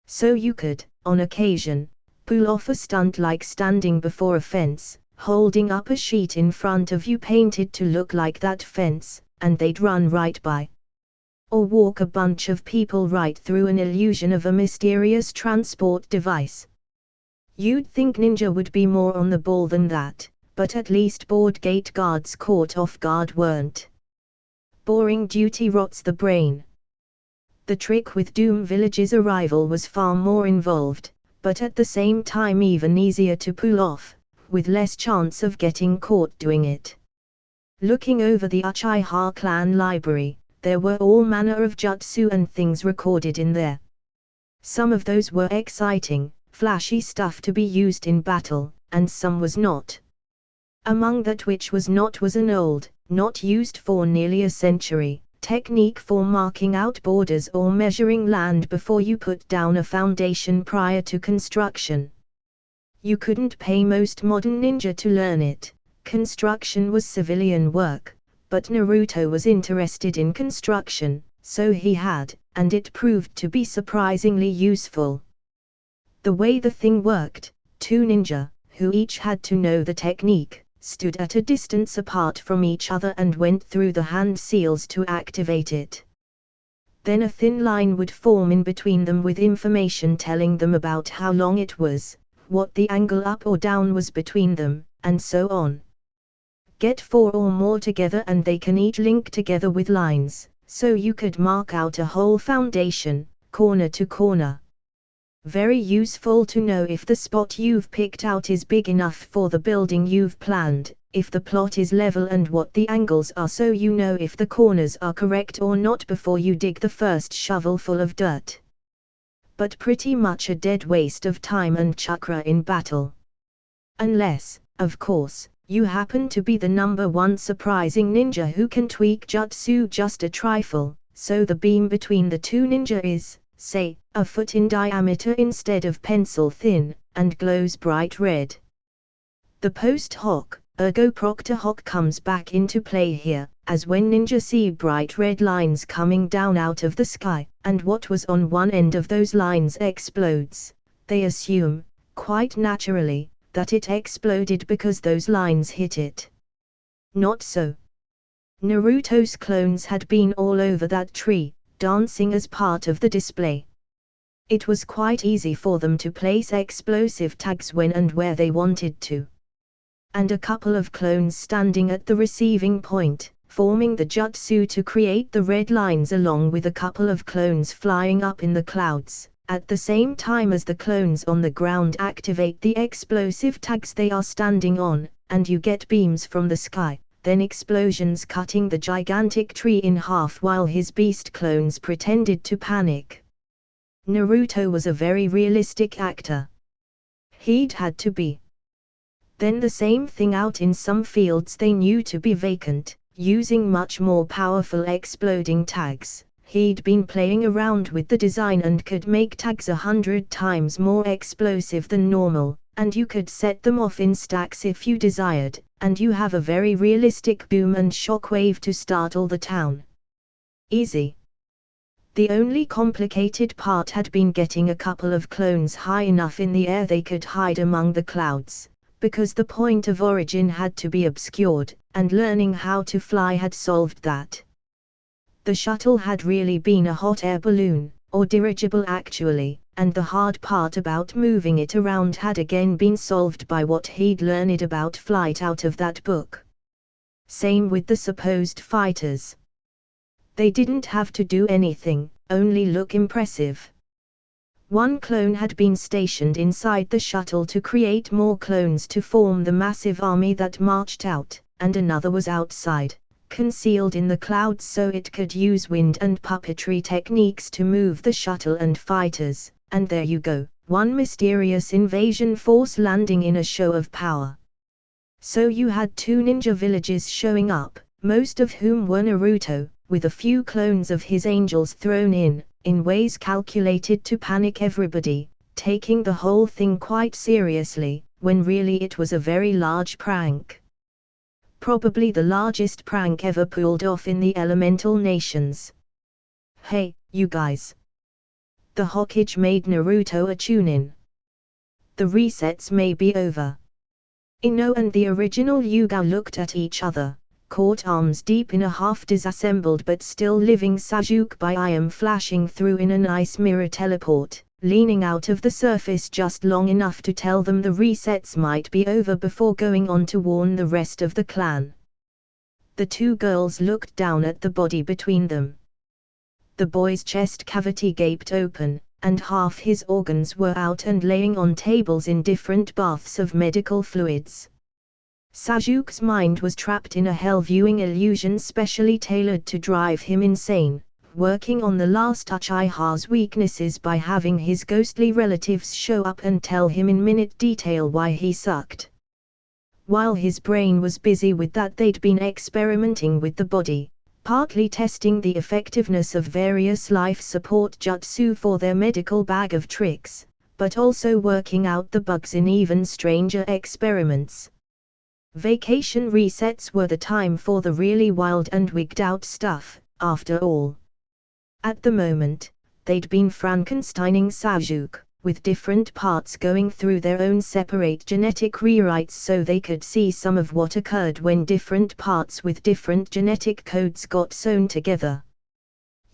So you could, on occasion, pull off a stunt like standing before a fence, holding up a sheet in front of you painted to look like that fence, and they'd run right by. Or walk a bunch of people right through an illusion of a mysterious transport device. You'd think ninja would be more on the ball than that, but at least board gate guards caught off guard weren't. Boring duty rots the brain. The trick with Doom Village's arrival was far more involved, but at the same time even easier to pull off, with less chance of getting caught doing it. Looking over the Uchiha clan library, there were all manner of jutsu and things recorded in there. Some of those were exciting, flashy stuff to be used in battle, and some was not. Among that which was not was an old, not used for nearly a century, technique for marking out borders or measuring land before you put down a foundation prior to construction. You couldn't pay most modern ninja to learn it. Construction was civilian work, but Naruto was interested in construction, so he had, and it proved to be surprisingly useful. The way the thing worked, two ninja, who each had to know the technique, stood at a distance apart from each other and went through the hand seals to activate it. Then a thin line would form in between them with information telling them about how long it was, what the angle up or down was between them, and so on. Get 4 or more together and they can each link together with lines, so you could mark out a whole foundation, corner to corner. Very useful to know if the spot you've picked out is big enough for the building you've planned, if the plot is level and what the angles are so you know if the corners are correct or not before you dig the first shovelful of dirt. But pretty much a dead waste of time and chakra in battle. Unless, of course, you happen to be the #1 surprising ninja who can tweak jutsu just a trifle, so the beam between the two ninja is, say, a foot in diameter instead of pencil thin, and glows bright red. The post hoc, ergo propter hoc comes back into play here, as when ninja see bright red lines coming down out of the sky, and what was on one end of those lines explodes, they assume, quite naturally, that it exploded because those lines hit it. Not so. Naruto's clones had been all over that tree, dancing as part of the display. It was quite easy for them to place explosive tags when and where they wanted to. And a couple of clones standing at the receiving point, forming the jutsu to create the red lines along with a couple of clones flying up in the clouds, at the same time as the clones on the ground activate the explosive tags they are standing on, and you get beams from the sky, then explosions cutting the gigantic tree in half while his beast clones pretended to panic. Naruto was a very realistic actor. He'd had to be. Then the same thing out in some fields they knew to be vacant, using much more powerful exploding tags. He'd been playing around with the design and could make tags 100 times more explosive than normal, and you could set them off in stacks if you desired, and you have a very realistic boom and shockwave to startle the town. Easy. The only complicated part had been getting a couple of clones high enough in the air they could hide among the clouds, because the point of origin had to be obscured, and learning how to fly had solved that. The shuttle had really been a hot air balloon, or dirigible actually, and the hard part about moving it around had again been solved by what he'd learned about flight out of that book. Same with the supposed fighters. They didn't have to do anything, only look impressive. One clone had been stationed inside the shuttle to create more clones to form the massive army that marched out, and another was outside, concealed in the clouds so it could use wind and puppetry techniques to move the shuttle and fighters, and there you go, one mysterious invasion force landing in a show of power. So you had two ninja villages showing up, most of whom were Naruto, with a few clones of his angels thrown in ways calculated to panic everybody, taking the whole thing quite seriously, when really it was a very large prank. Probably the largest prank ever pulled off in the elemental nations. Hey, you guys. The Hokage made Naruto a Chunin. The resets may be over. Ino and the original Yugao looked at each other, caught arms deep in a half-disassembled but still living Sasuke by Iam flashing through in a nice mirror teleport, leaning out of the surface just long enough to tell them the resets might be over before going on to warn the rest of the clan. The two girls looked down at the body between them. The boy's chest cavity gaped open, and half his organs were out and laying on tables in different baths of medical fluids. Sasuke's mind was trapped in a hell-viewing illusion specially tailored to drive him insane, working on the last Uchiha's weaknesses by having his ghostly relatives show up and tell him in minute detail why he sucked. While his brain was busy with that, they'd been experimenting with the body, partly testing the effectiveness of various life support jutsu for their medical bag of tricks, but also working out the bugs in even stranger experiments. Vacation resets were the time for the really wild and wigged out stuff, after all. At the moment, they'd been Frankensteining Sasuke, with different parts going through their own separate genetic rewrites so they could see some of what occurred when different parts with different genetic codes got sewn together.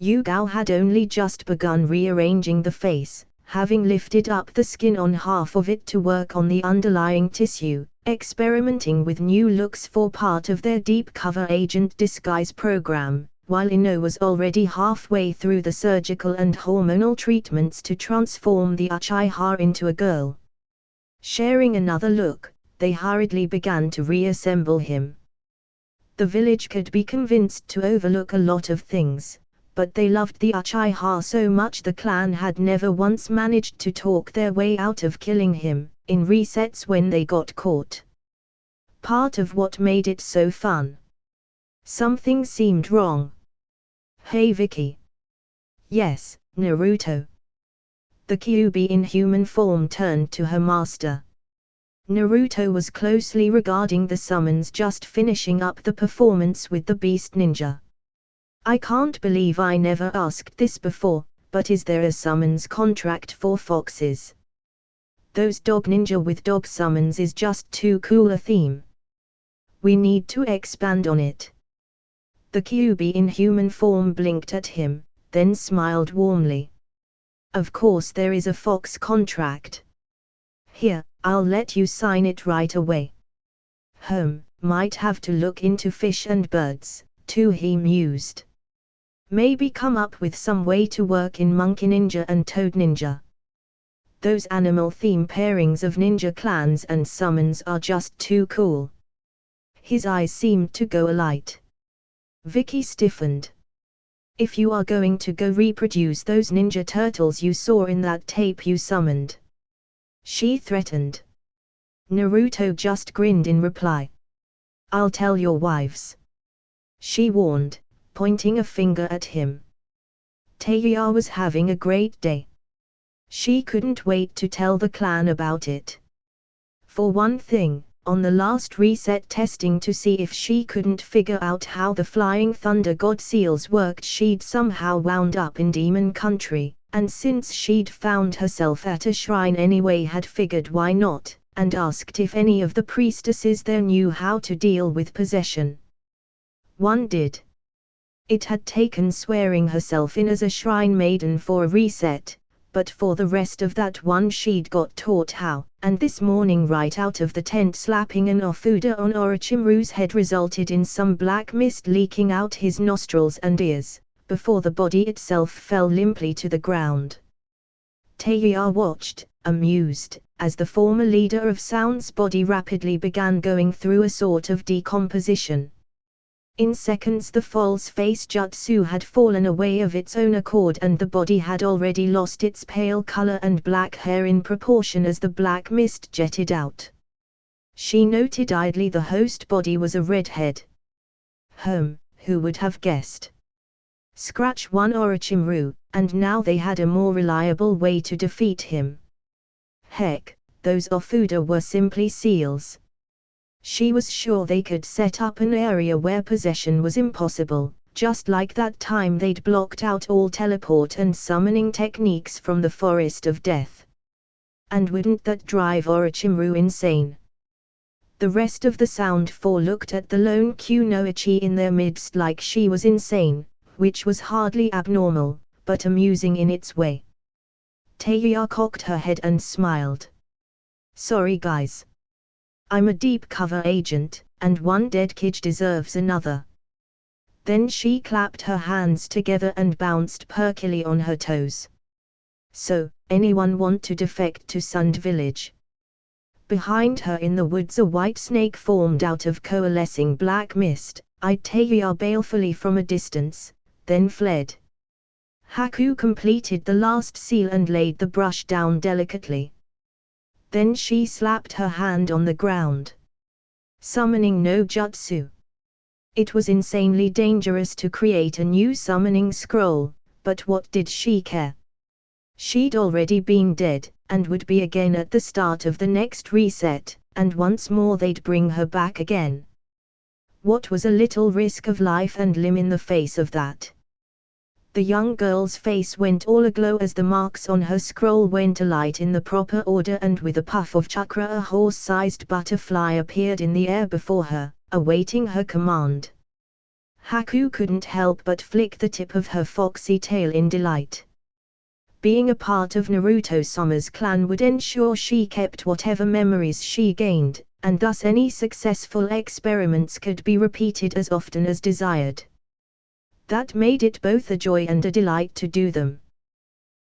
Yugao had only just begun rearranging the face, having lifted up the skin on half of it to work on the underlying tissue, experimenting with new looks for part of their deep cover agent disguise program, while Ino was already halfway through the surgical and hormonal treatments to transform the Uchiha into a girl. Sharing another look, they hurriedly began to reassemble him. The village could be convinced to overlook a lot of things, but they loved the Uchiha so much the clan had never once managed to talk their way out of killing him, in resets when they got caught. Part of what made it so fun. Something seemed wrong. Hey Vicky. Yes, Naruto. The Kyuubi in human form turned to her master. Naruto was closely regarding the summons, just finishing up the performance with the Beast Ninja. I can't believe I never asked this before, but is there a summons contract for foxes? Those dog ninja with dog summons is just too cool a theme. We need to expand on it. The Kyuubi in human form blinked at him, then smiled warmly. Of course there is a fox contract. Here, I'll let you sign it right away. Might have to look into fish and birds, too, he mused. Maybe come up with some way to work in Monkey Ninja and Toad Ninja. Those animal theme pairings of ninja clans and summons are just too cool. His eyes seemed to go alight. Vicky stiffened. If you are going to go reproduce those ninja turtles you saw in that tape you summoned, she threatened. Naruto just grinned in reply. I'll tell your wives, she warned, pointing a finger at him. Teiya was having a great day. She couldn't wait to tell the clan about it. For one thing, on the last reset testing to see if she couldn't figure out how the flying thunder god seals worked, she'd somehow wound up in demon country, and since she'd found herself at a shrine anyway, had figured why not, and asked if any of the priestesses there knew how to deal with possession. One did. It had taken swearing herself in as a shrine maiden for a reset, but for the rest of that one she'd got taught how, and this morning right out of the tent slapping an Ofuda on Orochimaru's head resulted in some black mist leaking out his nostrils and ears, before the body itself fell limply to the ground. Teiya watched, amused, as the former leader of Sound's body rapidly began going through a sort of decomposition. In seconds the false-face jutsu had fallen away of its own accord, and the body had already lost its pale color and black hair in proportion as the black mist jetted out. She noted idly the host body was a redhead. Who would have guessed? Scratch one, Orochimaru, and now they had a more reliable way to defeat him. Heck, those Ofuda were simply seals. She was sure they could set up an area where possession was impossible, just like that time they'd blocked out all teleport and summoning techniques from the Forest of Death. And wouldn't that drive Orochimaru insane? The rest of the Sound Four looked at the lone Kunoichi in their midst like she was insane, which was hardly abnormal, but amusing in its way. Teiya cocked her head and smiled. Sorry guys. I'm a deep cover agent, and one dead kid deserves another. Then she clapped her hands together and bounced perkily on her toes. So, anyone want to defect to Sund Village? Behind her in the woods a white snake formed out of coalescing black mist, eyed Teiya balefully from a distance, then fled. Haku completed the last seal and laid the brush down delicately. Then she slapped her hand on the ground. Summoning no jutsu. It was insanely dangerous to create a new summoning scroll, but what did she care? She'd already been dead, and would be again at the start of the next reset, and once more they'd bring her back again. What was a little risk of life and limb in the face of that? The young girl's face went all aglow as the marks on her scroll went alight in the proper order, and with a puff of chakra a horse-sized butterfly appeared in the air before her, awaiting her command. Haku couldn't help but flick the tip of her foxy tail in delight. Being a part of Naruto Sama's clan would ensure she kept whatever memories she gained, and thus any successful experiments could be repeated as often as desired. That made it both a joy and a delight to do them.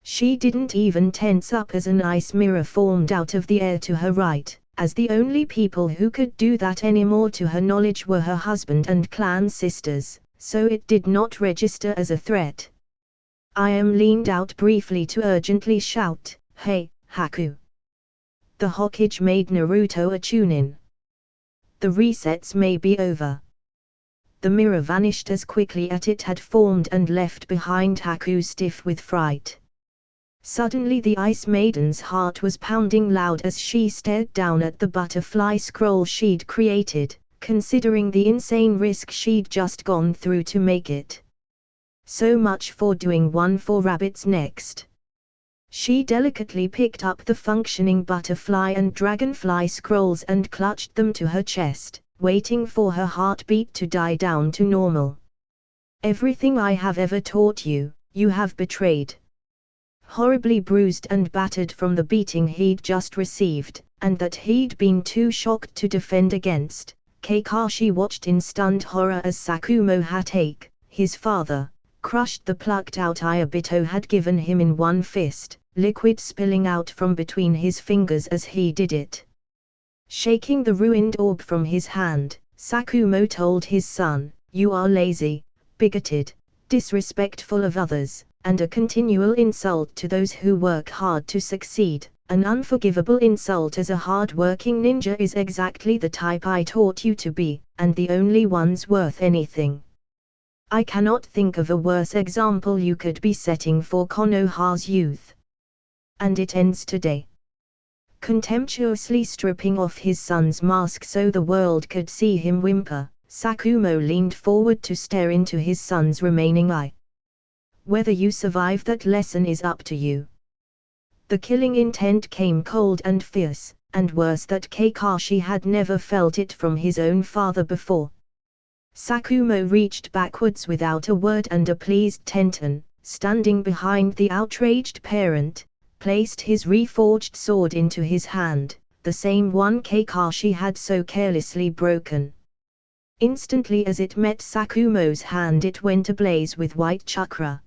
She didn't even tense up as an ice mirror formed out of the air to her right, as the only people who could do that anymore to her knowledge were her husband and clan sisters, so it did not register as a threat. Leaned out briefly to urgently shout, "Hey, Haku!" The Hokage made Naruto a Chunin. The resets may be over. The mirror vanished as quickly as it had formed and left behind Haku stiff with fright. Suddenly the Ice Maiden's heart was pounding loud as she stared down at the butterfly scroll she'd created, considering the insane risk she'd just gone through to make it. So much for doing one for rabbits next. She delicately picked up the functioning butterfly and dragonfly scrolls and clutched them to her chest, waiting for her heartbeat to die down to normal. Everything I have ever taught you, you have betrayed. Horribly bruised and battered from the beating he'd just received, and that he'd been too shocked to defend against, Kakashi watched in stunned horror as Sakumo Hatake, his father, crushed the plucked-out eye Obito had given him in one fist, liquid spilling out from between his fingers as he did it. Shaking the ruined orb from his hand, Sakumo told his son, "You are lazy, bigoted, disrespectful of others, and a continual insult to those who work hard to succeed. An unforgivable insult as a hard-working ninja is exactly the type I taught you to be, and the only ones worth anything. I cannot think of a worse example you could be setting for Konoha's youth." And it ends today. Contemptuously stripping off his son's mask so the world could see him whimper, Sakumo leaned forward to stare into his son's remaining eye. "Whether you survive that lesson is up to you." The killing intent came cold and fierce, and worse that Kakashi had never felt it from his own father before. Sakumo reached backwards without a word and a pleased Tenten, standing behind the outraged parent, placed his reforged sword into his hand, the same one Kakashi had so carelessly broken. Instantly as it met Sakumo's hand it went ablaze with white chakra.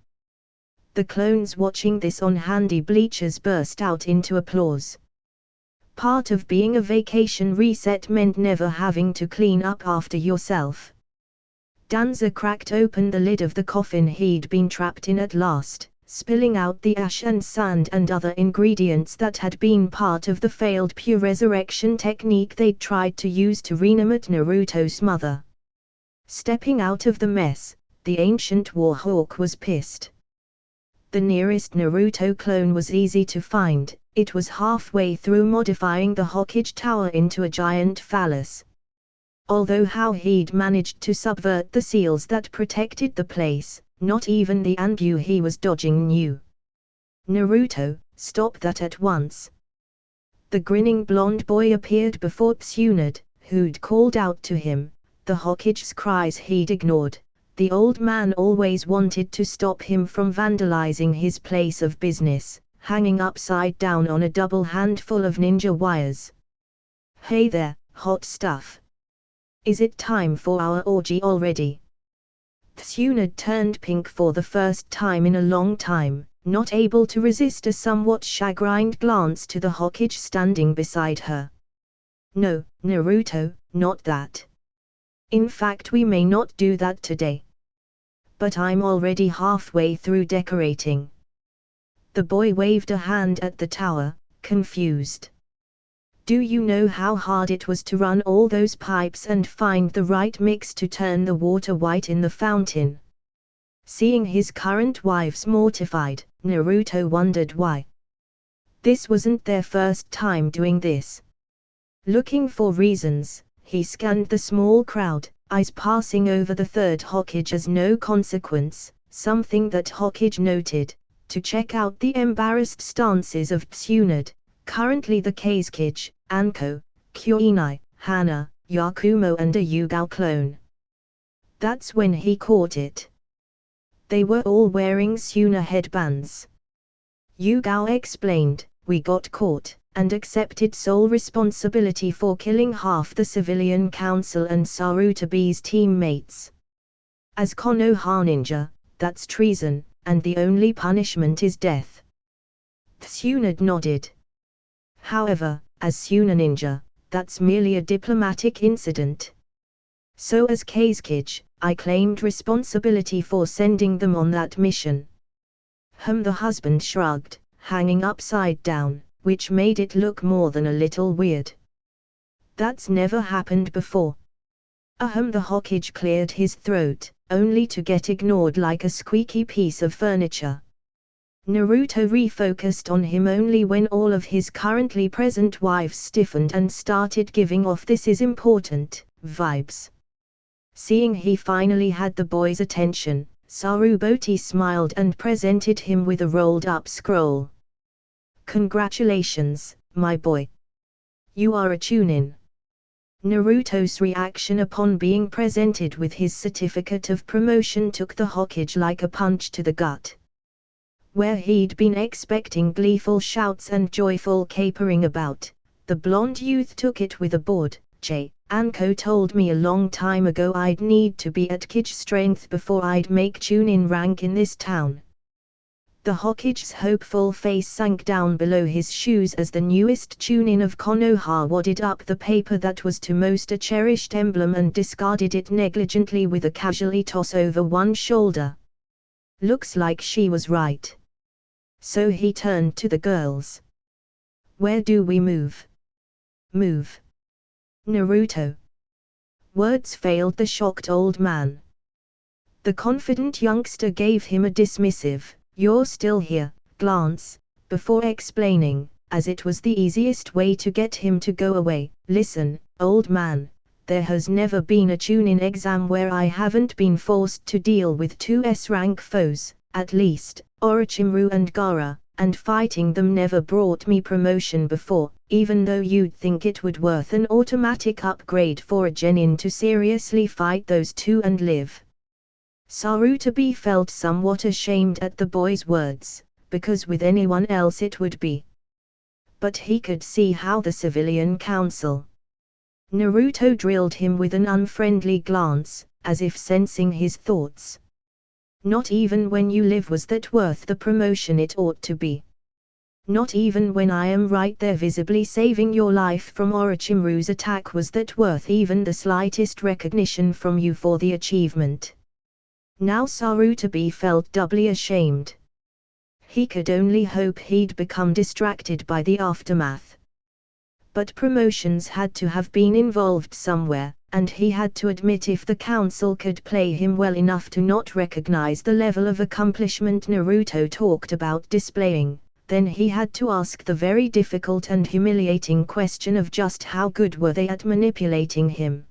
The clones watching this on handy bleachers burst out into applause. Part of being a vacation reset meant never having to clean up after yourself. Danza cracked open the lid of the coffin he'd been trapped in at last, spilling out the ash and sand and other ingredients that had been part of the failed pure resurrection technique they'd tried to use to reanimate Naruto's mother. Stepping out of the mess, the ancient warhawk was pissed. The nearest Naruto clone was easy to find, it was halfway through modifying the Hokage Tower into a giant phallus. Although how he'd managed to subvert the seals that protected the place, not even the Anbu he was dodging knew. "Naruto, stop that at once." The grinning blonde boy appeared before Tsunade, who'd called out to him, the Hokage's cries he'd ignored. The old man always wanted to stop him from vandalizing his place of business, hanging upside down on a double handful of ninja wires. "Hey there, hot stuff. Is it time for our orgy already?" Tsunade turned pink for the first time in a long time, not able to resist a somewhat chagrined glance to the Hokage standing beside her. "No, Naruto, not that. In fact we may not do that today. But I'm already halfway through decorating." The boy waved a hand at the tower, confused. "Do you know how hard it was to run all those pipes and find the right mix to turn the water white in the fountain?" Seeing his current wives mortified, Naruto wondered why. This wasn't their first time doing this. Looking for reasons, he scanned the small crowd, eyes passing over the third Hokage as no consequence, something that Hokage noted, to check out the embarrassed stances of Tsunade, currently the Kazekage, Anko, Kuinai, Hana, Yakumo and a Yugao clone. That's when he caught it. They were all wearing Suna headbands. Yugao explained, "We got caught, and accepted sole responsibility for killing half the civilian council and Sarutabi's teammates. As Konoha ninja, that's treason, and the only punishment is death." Tsunade nodded. "However, as Suna ninja, that's merely a diplomatic incident. So as Kazekage, I claimed responsibility for sending them on that mission." The husband shrugged, hanging upside down, which made it look more than a little weird. "That's never happened before." The Hokage cleared his throat, only to get ignored like a squeaky piece of furniture. Naruto refocused on him only when all of his currently present wives stiffened and started giving off "this is important" vibes. Seeing he finally had the boy's attention, Saruboti smiled and presented him with a rolled-up scroll. "Congratulations, my boy. You are a Chunin." Naruto's reaction upon being presented with his certificate of promotion took the Hokage like a punch to the gut. Where he'd been expecting gleeful shouts and joyful capering about, the blonde youth took it with a bored, "Anko told me a long time ago I'd need to be at Kage strength before I'd make Chunin rank in this town." The Hokage's hopeful face sank down below his shoes as the newest Chunin of Konoha wadded up the paper that was to most a cherished emblem and discarded it negligently with a casually toss over one shoulder. Looks like she was right. So he turned to the girls. "Where do we move?" "Move. Naruto." Words failed the shocked old man. The confident youngster gave him a dismissive, "You're still here," glance, before explaining, as it was the easiest way to get him to go away, "Listen, old man, there has never been a Chunin exam where I haven't been forced to deal with two S-rank foes, at least, Orochimaru and Gaara, and fighting them never brought me promotion before, even though you'd think it would worth an automatic upgrade for a genin to seriously fight those two and live." Sarutobi felt somewhat ashamed at the boy's words, because with anyone else it would be. But he could see how the civilian council. Naruto drilled him with an unfriendly glance, as if sensing his thoughts. "Not even when you live was that worth the promotion it ought to be. Not even when I am right there visibly saving your life from Orochimaru's attack was that worth even the slightest recognition from you for the achievement." Now Sarutobi felt doubly ashamed. He could only hope he'd become distracted by the aftermath. But promotions had to have been involved somewhere, and he had to admit if the council could play him well enough to not recognize the level of accomplishment Naruto talked about displaying, then he had to ask the very difficult and humiliating question of just how good were they at manipulating him.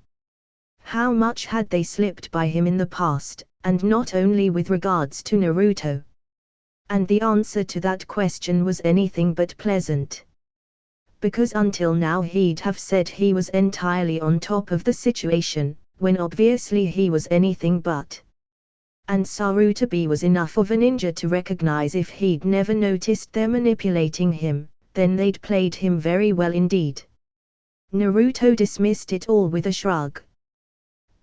How much had they slipped by him in the past, and not only with regards to Naruto? And the answer to that question was anything but pleasant. Because until now he'd have said he was entirely on top of the situation, when obviously he was anything but. And Sarutobi was enough of a ninja to recognize if he'd never noticed them manipulating him, then they'd played him very well indeed. Naruto dismissed it all with a shrug.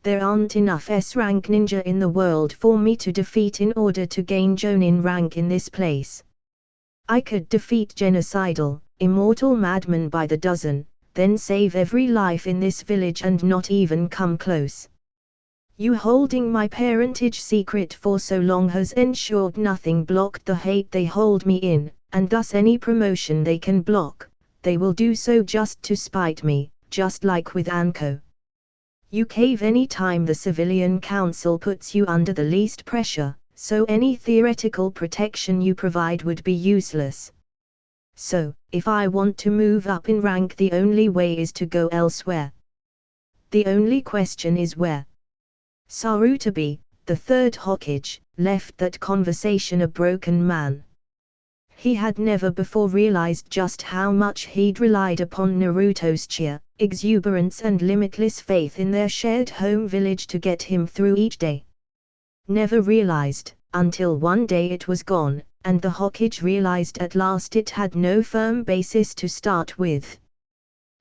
"There aren't enough S-rank ninja in the world for me to defeat in order to gain Jonin rank in this place. I could defeat genocidal, immortal madmen by the dozen, then save every life in this village and not even come close. You holding my parentage secret for so long has ensured nothing blocked the hate they hold me in, and thus any promotion they can block, they will do so just to spite me, just like with Anko. You cave any time the civilian council puts you under the least pressure, so any theoretical protection you provide would be useless. So, if I want to move up in rank the only way is to go elsewhere. The only question is where." Sarutobi, the third Hokage, left that conversation a broken man. He had never before realized just how much he'd relied upon Naruto's cheer, exuberance and limitless faith in their shared home village to get him through each day. Never realized, until one day it was gone, and the Hokage realized at last it had no firm basis to start with.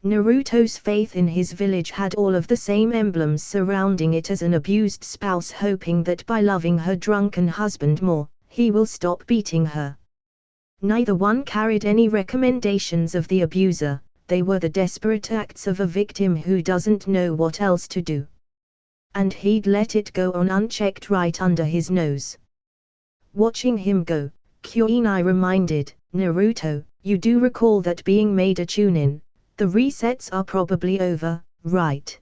Naruto's faith in his village had all of the same emblems surrounding it as an abused spouse hoping that by loving her drunken husband more, he will stop beating her. Neither one carried any recommendations of the abuser, they were the desperate acts of a victim who doesn't know what else to do. And he'd let it go on unchecked right under his nose. Watching him go, Kuinai reminded, "Naruto, you do recall that being made a Chunin, the resets are probably over, right?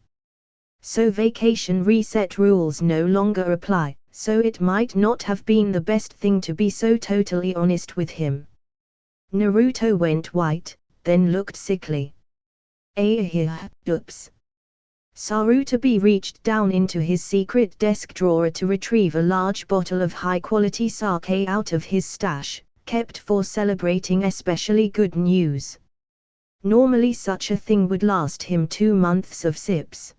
So vacation reset rules no longer apply, so it might not have been the best thing to be so totally honest with him. Naruto went white, then looked sickly. Oops. Sarutobi reached down into his secret desk drawer to retrieve a large bottle of high-quality sake out of his stash, kept for celebrating especially good news. Normally such a thing would last him 2 months of sips.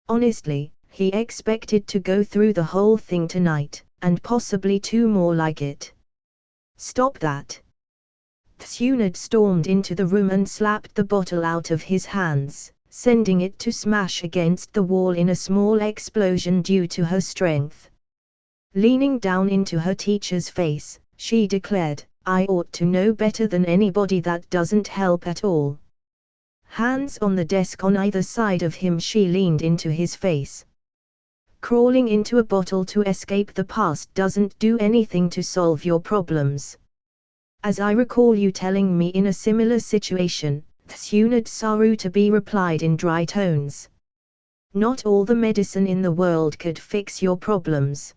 Honestly, he expected to go through the whole thing tonight, and possibly 2 more like it. Stop that! Tsunade stormed into the room and slapped the bottle out of his hands, sending it to smash against the wall in a small explosion due to her strength. Leaning down into her teacher's face, she declared, "I ought to know better than anybody. That doesn't help at all." Hands on the desk on either side of him, she leaned into his face. Crawling into a bottle to escape the past doesn't do anything to solve your problems. As I recall you telling me in a similar situation, Tsunade Sarutobi replied in dry tones. Not all the medicine in the world could fix your problems.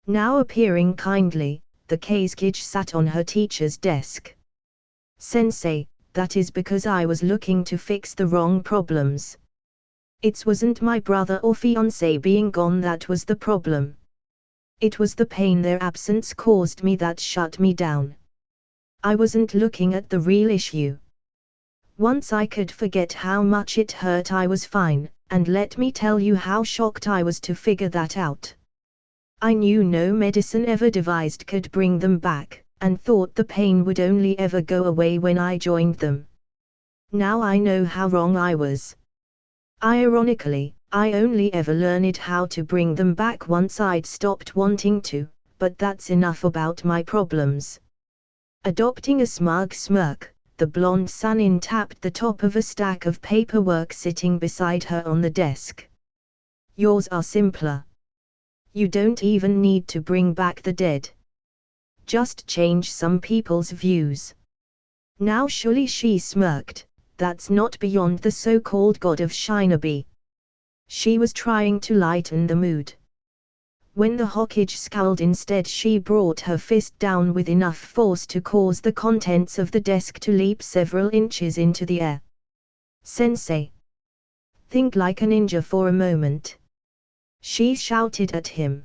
Now appearing kindly, the Kazekage sat on her teacher's desk. Sensei, that is because I was looking to fix the wrong problems. It wasn't my brother or fiancé being gone that was the problem. It was the pain their absence caused me that shut me down. I wasn't looking at the real issue. Once I could forget how much it hurt, I was fine, and let me tell you how shocked I was to figure that out. I knew no medicine ever devised could bring them back, and thought the pain would only ever go away when I joined them. Now I know how wrong I was. Ironically, I only ever learned how to bring them back once I'd stopped wanting to, but that's enough about my problems. Adopting a smug smirk, the blonde Sanin tapped the top of a stack of paperwork sitting beside her on the desk. Yours are simpler. You don't even need to bring back the dead. Just change some people's views. Now surely, she smirked, that's not beyond the so-called god of shinobi. She was trying to lighten the mood. When the Hokage scowled instead, she brought her fist down with enough force to cause the contents of the desk to leap several inches into the air. Sensei! Think like a ninja for a moment. She shouted at him.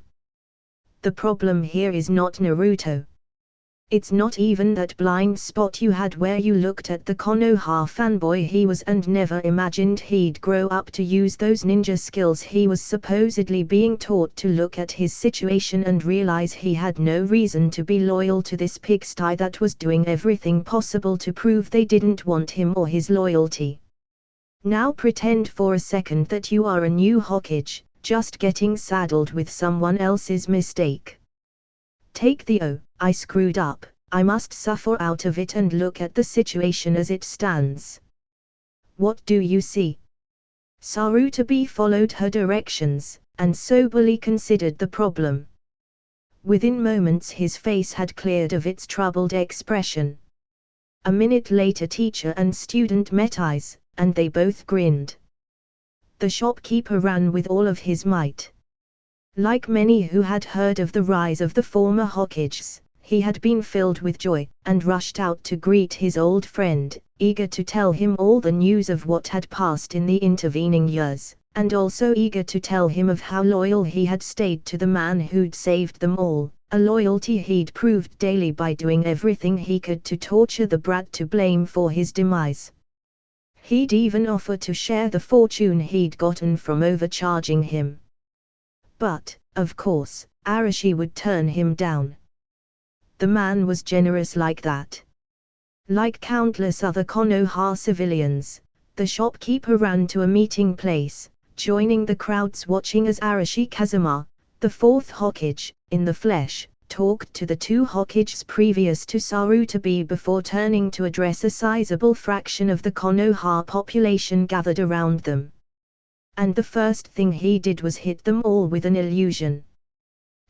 The problem here is not Naruto. It's not even that blind spot you had where you looked at the Konoha fanboy he was and never imagined he'd grow up to use those ninja skills he was supposedly being taught. To look at his situation and realize he had no reason to be loyal to this pigsty that was doing everything possible to prove they didn't want him or his loyalty. Now pretend for a second that you are a new Hokage, just getting saddled with someone else's mistake. Take the "oh, I screwed up, I must suffer" out of it and look at the situation as it stands. What do you see? Sarutobi followed her directions, and soberly considered the problem. Within moments his face had cleared of its troubled expression. A minute later teacher and student met eyes, and they both grinned. The shopkeeper ran with all of his might. Like many who had heard of the rise of the former Hokages, he had been filled with joy, and rushed out to greet his old friend, eager to tell him all the news of what had passed in the intervening years, and also eager to tell him of how loyal he had stayed to the man who'd saved them all, a loyalty he'd proved daily by doing everything he could to torture the brat to blame for his demise. He'd even offer to share the fortune he'd gotten from overcharging him. But, of course, Arashi would turn him down. The man was generous like that. Like countless other Konoha civilians, the shopkeeper ran to a meeting place, joining the crowds watching as Arashi Kazuma, the fourth Hokage, in the flesh, talked to the 2 Hokages previous to Sarutobi before turning to address a sizable fraction of the Konoha population gathered around them. And the first thing he did was hit them all with an illusion.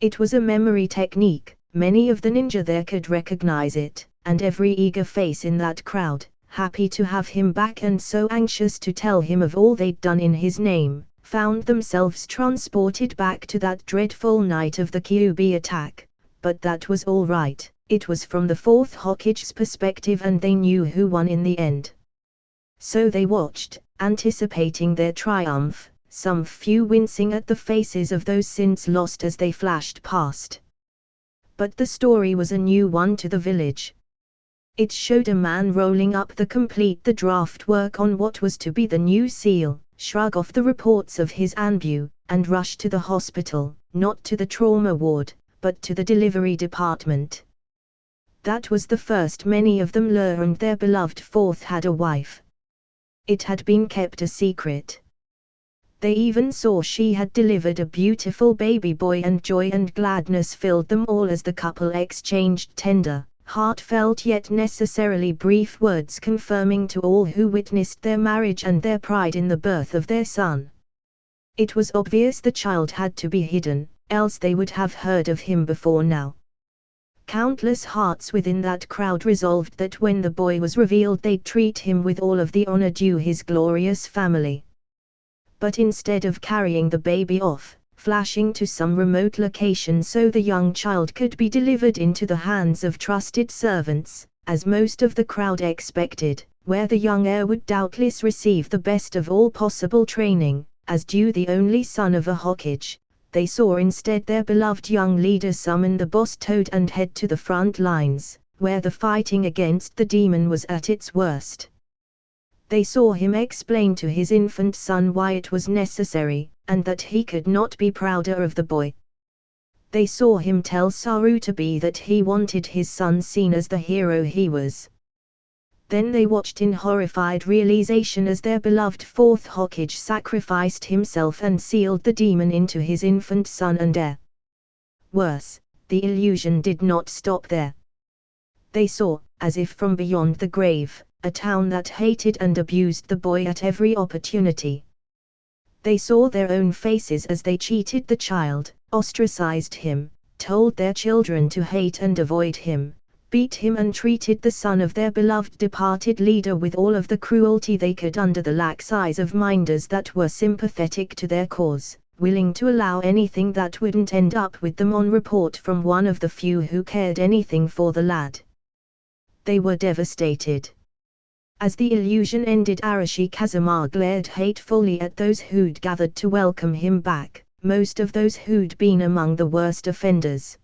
It was a memory technique, many of the ninja there could recognize it, and every eager face in that crowd, happy to have him back and so anxious to tell him of all they'd done in his name, found themselves transported back to that dreadful night of the Kyuubi attack, but that was all right. It was from the fourth Hokage's perspective and they knew who won in the end. So they watched, anticipating their triumph, some few wincing at the faces of those since lost as they flashed past. But the story was a new one to the village. It showed a man rolling up the draft work on what was to be the new seal, shrug off the reports of his ambu, and rush to the hospital, not to the trauma ward, but to the delivery department. That was the first many of them learned their beloved fourth had a wife. It had been kept a secret. They even saw she had delivered a beautiful baby boy, and joy and gladness filled them all as the couple exchanged tender, heartfelt yet necessarily brief words confirming to all who witnessed their marriage and their pride in the birth of their son. It was obvious the child had to be hidden, else they would have heard of him before now. Countless hearts within that crowd resolved that when the boy was revealed they'd treat him with all of the honor due his glorious family. But instead of carrying the baby off, flashing to some remote location so the young child could be delivered into the hands of trusted servants, as most of the crowd expected, where the young heir would doubtless receive the best of all possible training, as due the only son of a Hokage, they saw instead their beloved young leader summon the boss toad and head to the front lines, where the fighting against the demon was at its worst. They saw him explain to his infant son why it was necessary, and that he could not be prouder of the boy. They saw him tell Sarutobi that he wanted his son seen as the hero he was. Then they watched in horrified realization as their beloved fourth Hokage sacrificed himself and sealed the demon into his infant son and heir. Worse, the illusion did not stop there. They saw, as if from beyond the grave, a town that hated and abused the boy at every opportunity. They saw their own faces as they cheated the child, ostracized him, told their children to hate and avoid him, beat him and treated the son of their beloved departed leader with all of the cruelty they could under the lax eyes of minders that were sympathetic to their cause, willing to allow anything that wouldn't end up with them on report from one of the few who cared anything for the lad. They were devastated. As the illusion ended, Arashi Kazuma glared hatefully at those who'd gathered to welcome him back, most of those who'd been among the worst offenders.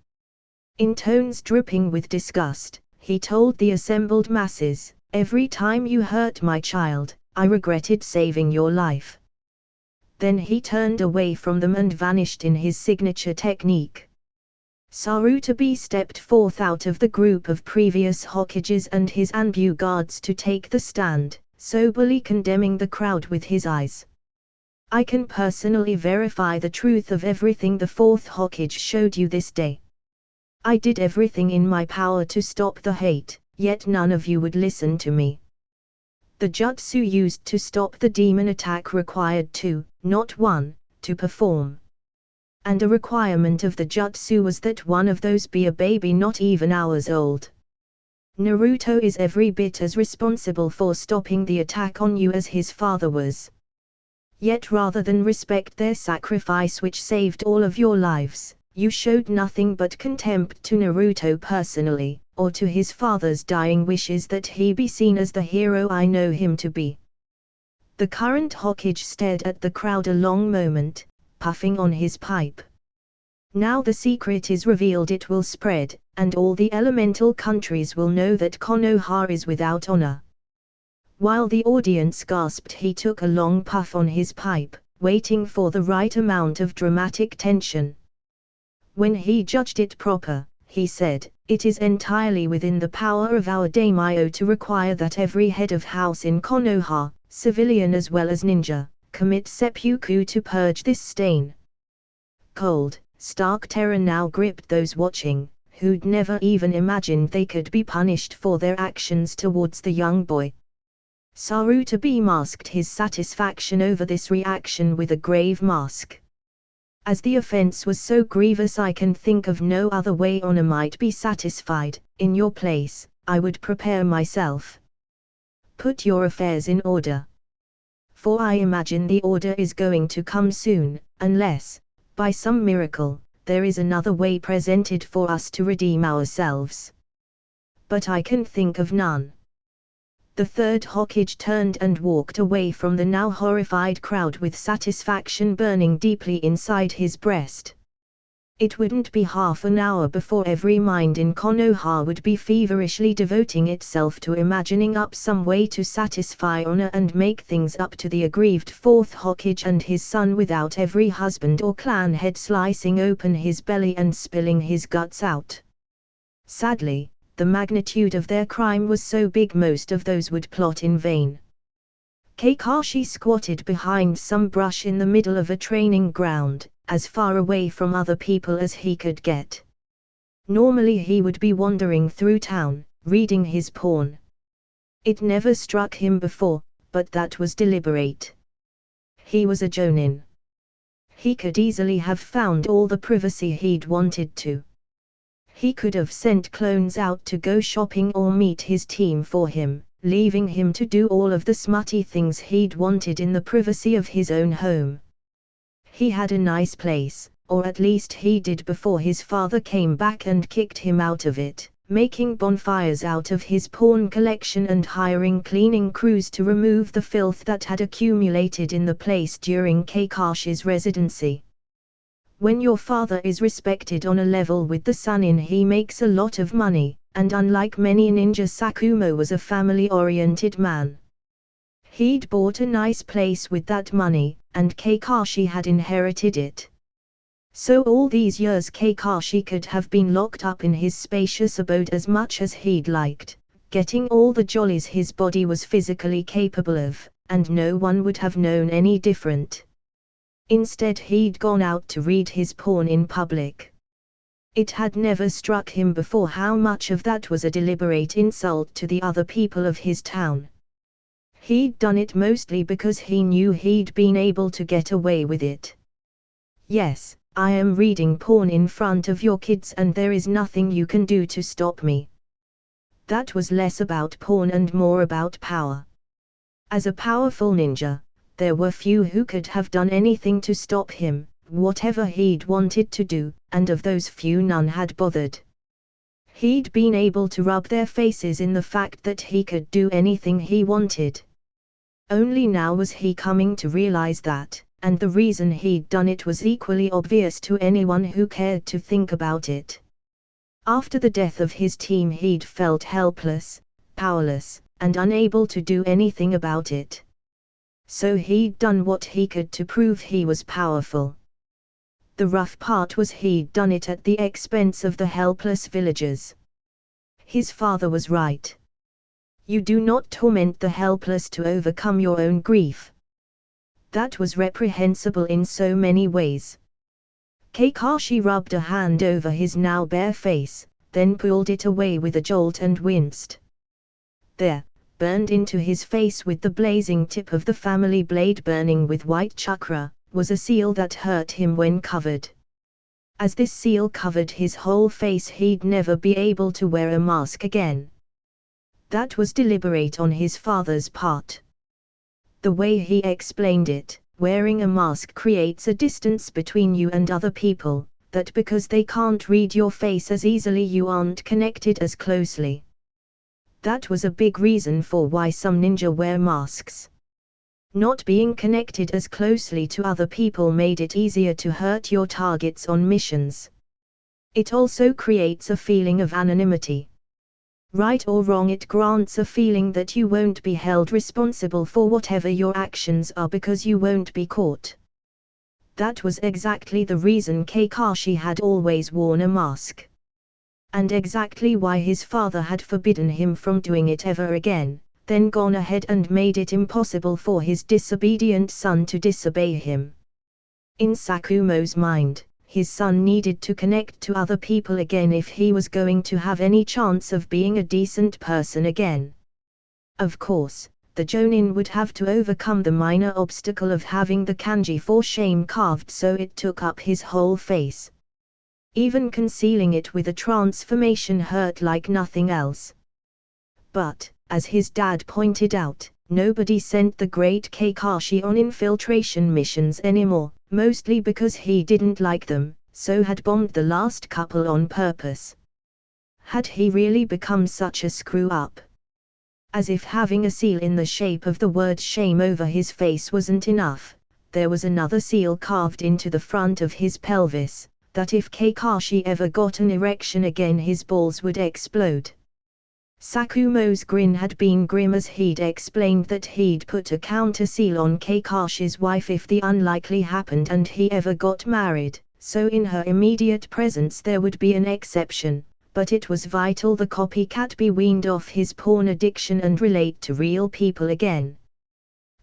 In tones dripping with disgust, he told the assembled masses, "Every time you hurt my child, I regretted saving your life." Then he turned away from them and vanished in his signature technique. Sarutobi stepped forth out of the group of previous Hokages and his Anbu guards to take the stand, soberly condemning the crowd with his eyes. "I can personally verify the truth of everything the fourth Hokage showed you this day. I did everything in my power to stop the hate, yet none of you would listen to me. The jutsu used to stop the demon attack required two, not one, to perform. And a requirement of the jutsu was that one of those be a baby not even hours old. Naruto is every bit as responsible for stopping the attack on you as his father was. Yet rather than respect their sacrifice which saved all of your lives, you showed nothing but contempt to Naruto personally, or to his father's dying wishes that he be seen as the hero I know him to be." The current Hokage stared at the crowd a long moment, puffing on his pipe. "Now the secret is revealed, it will spread, and all the elemental countries will know that Konoha is without honor." While the audience gasped, he took a long puff on his pipe, waiting for the right amount of dramatic tension. When he judged it proper, he said, "It is entirely within the power of our daimyo to require that every head of house in Konoha, civilian as well as ninja, commit seppuku to purge this stain." Cold, stark terror now gripped those watching, who'd never even imagined they could be punished for their actions towards the young boy. Sarutobi masked his satisfaction over this reaction with a grave mask. "As the offense was so grievous, I can think of no other way honor might be satisfied. In your place, I would prepare myself. Put your affairs in order." for I imagine the order is going to come soon, unless, by some miracle, there is another way presented for us to redeem ourselves. But I can think of none." The third Hokage turned and walked away from the now horrified crowd with satisfaction burning deeply inside his breast. It wouldn't be half an hour before every mind in Konoha would be feverishly devoting itself to imagining up some way to satisfy honor and make things up to the aggrieved fourth Hokage and his son without every husband or clan head slicing open his belly and spilling his guts out. Sadly, the magnitude of their crime was so big most of those would plot in vain. Kakashi squatted behind some brush in the middle of a training ground, as far away from other people as he could get. Normally he would be wandering through town, reading his porn. It never struck him before, but that was deliberate. He was a Chunin. He could easily have found all the privacy he'd wanted to. He could have sent clones out to go shopping or meet his team for him, leaving him to do all of the smutty things he'd wanted in the privacy of his own home. He had a nice place, or at least he did before his father came back and kicked him out of it, making bonfires out of his porn collection and hiring cleaning crews to remove the filth that had accumulated in the place during Kakashi's residency. When your father is respected on a level with the Chunin, he makes a lot of money, and unlike many ninja, Sakumo was a family-oriented man. He'd bought a nice place with that money, and Kakashi had inherited it. So all these years Kakashi could have been locked up in his spacious abode as much as he'd liked, getting all the jollies his body was physically capable of, and no one would have known any different. Instead he'd gone out to read his porn in public. It had never struck him before how much of that was a deliberate insult to the other people of his town. He'd done it mostly because he knew he'd been able to get away with it. "Yes, I am reading porn in front of your kids and there is nothing you can do to stop me." That was less about porn and more about power. As a powerful ninja, there were few who could have done anything to stop him, whatever he'd wanted to do, and of those few none had bothered. He'd been able to rub their faces in the fact that he could do anything he wanted. Only now was he coming to realize that, and the reason he'd done it was equally obvious to anyone who cared to think about it. After the death of his team he'd felt helpless, powerless, and unable to do anything about it. So he'd done what he could to prove he was powerful. The rough part was he'd done it at the expense of the helpless villagers. His father was right. You do not torment the helpless to overcome your own grief. That was reprehensible in so many ways. Kakashi rubbed a hand over his now bare face, then pulled it away with a jolt and winced. There, burned into his face with the blazing tip of the family blade burning with white chakra, was a seal that hurt him when covered. As this seal covered his whole face he'd never be able to wear a mask again. That was deliberate on his father's part. The way he explained it, wearing a mask creates a distance between you and other people, that because they can't read your face as easily you aren't connected as closely. That was a big reason for why some ninja wear masks. Not being connected as closely to other people made it easier to hurt your targets on missions. It also creates a feeling of anonymity. Right or wrong, it grants a feeling that you won't be held responsible for whatever your actions are because you won't be caught. That was exactly the reason Kakashi had always worn a mask. And exactly why his father had forbidden him from doing it ever again, then gone ahead and made it impossible for his disobedient son to disobey him. In Sakumo's mind, his son needed to connect to other people again if he was going to have any chance of being a decent person again. Of course, the Chunin would have to overcome the minor obstacle of having the kanji for shame carved so it took up his whole face. Even concealing it with a transformation hurt like nothing else. But, as his dad pointed out, nobody sent the great Kakashi on infiltration missions anymore, mostly because he didn't like them, so had bombed the last couple on purpose. Had he really become such a screw-up? As if having a seal in the shape of the word shame over his face wasn't enough, there was another seal carved into the front of his pelvis, that if Kakashi ever got an erection again his balls would explode. Sakumo's grin had been grim as he'd explained that he'd put a counter-seal on Kakashi's wife if the unlikely happened and he ever got married, so in her immediate presence there would be an exception, but it was vital the copycat be weaned off his porn addiction and relate to real people again.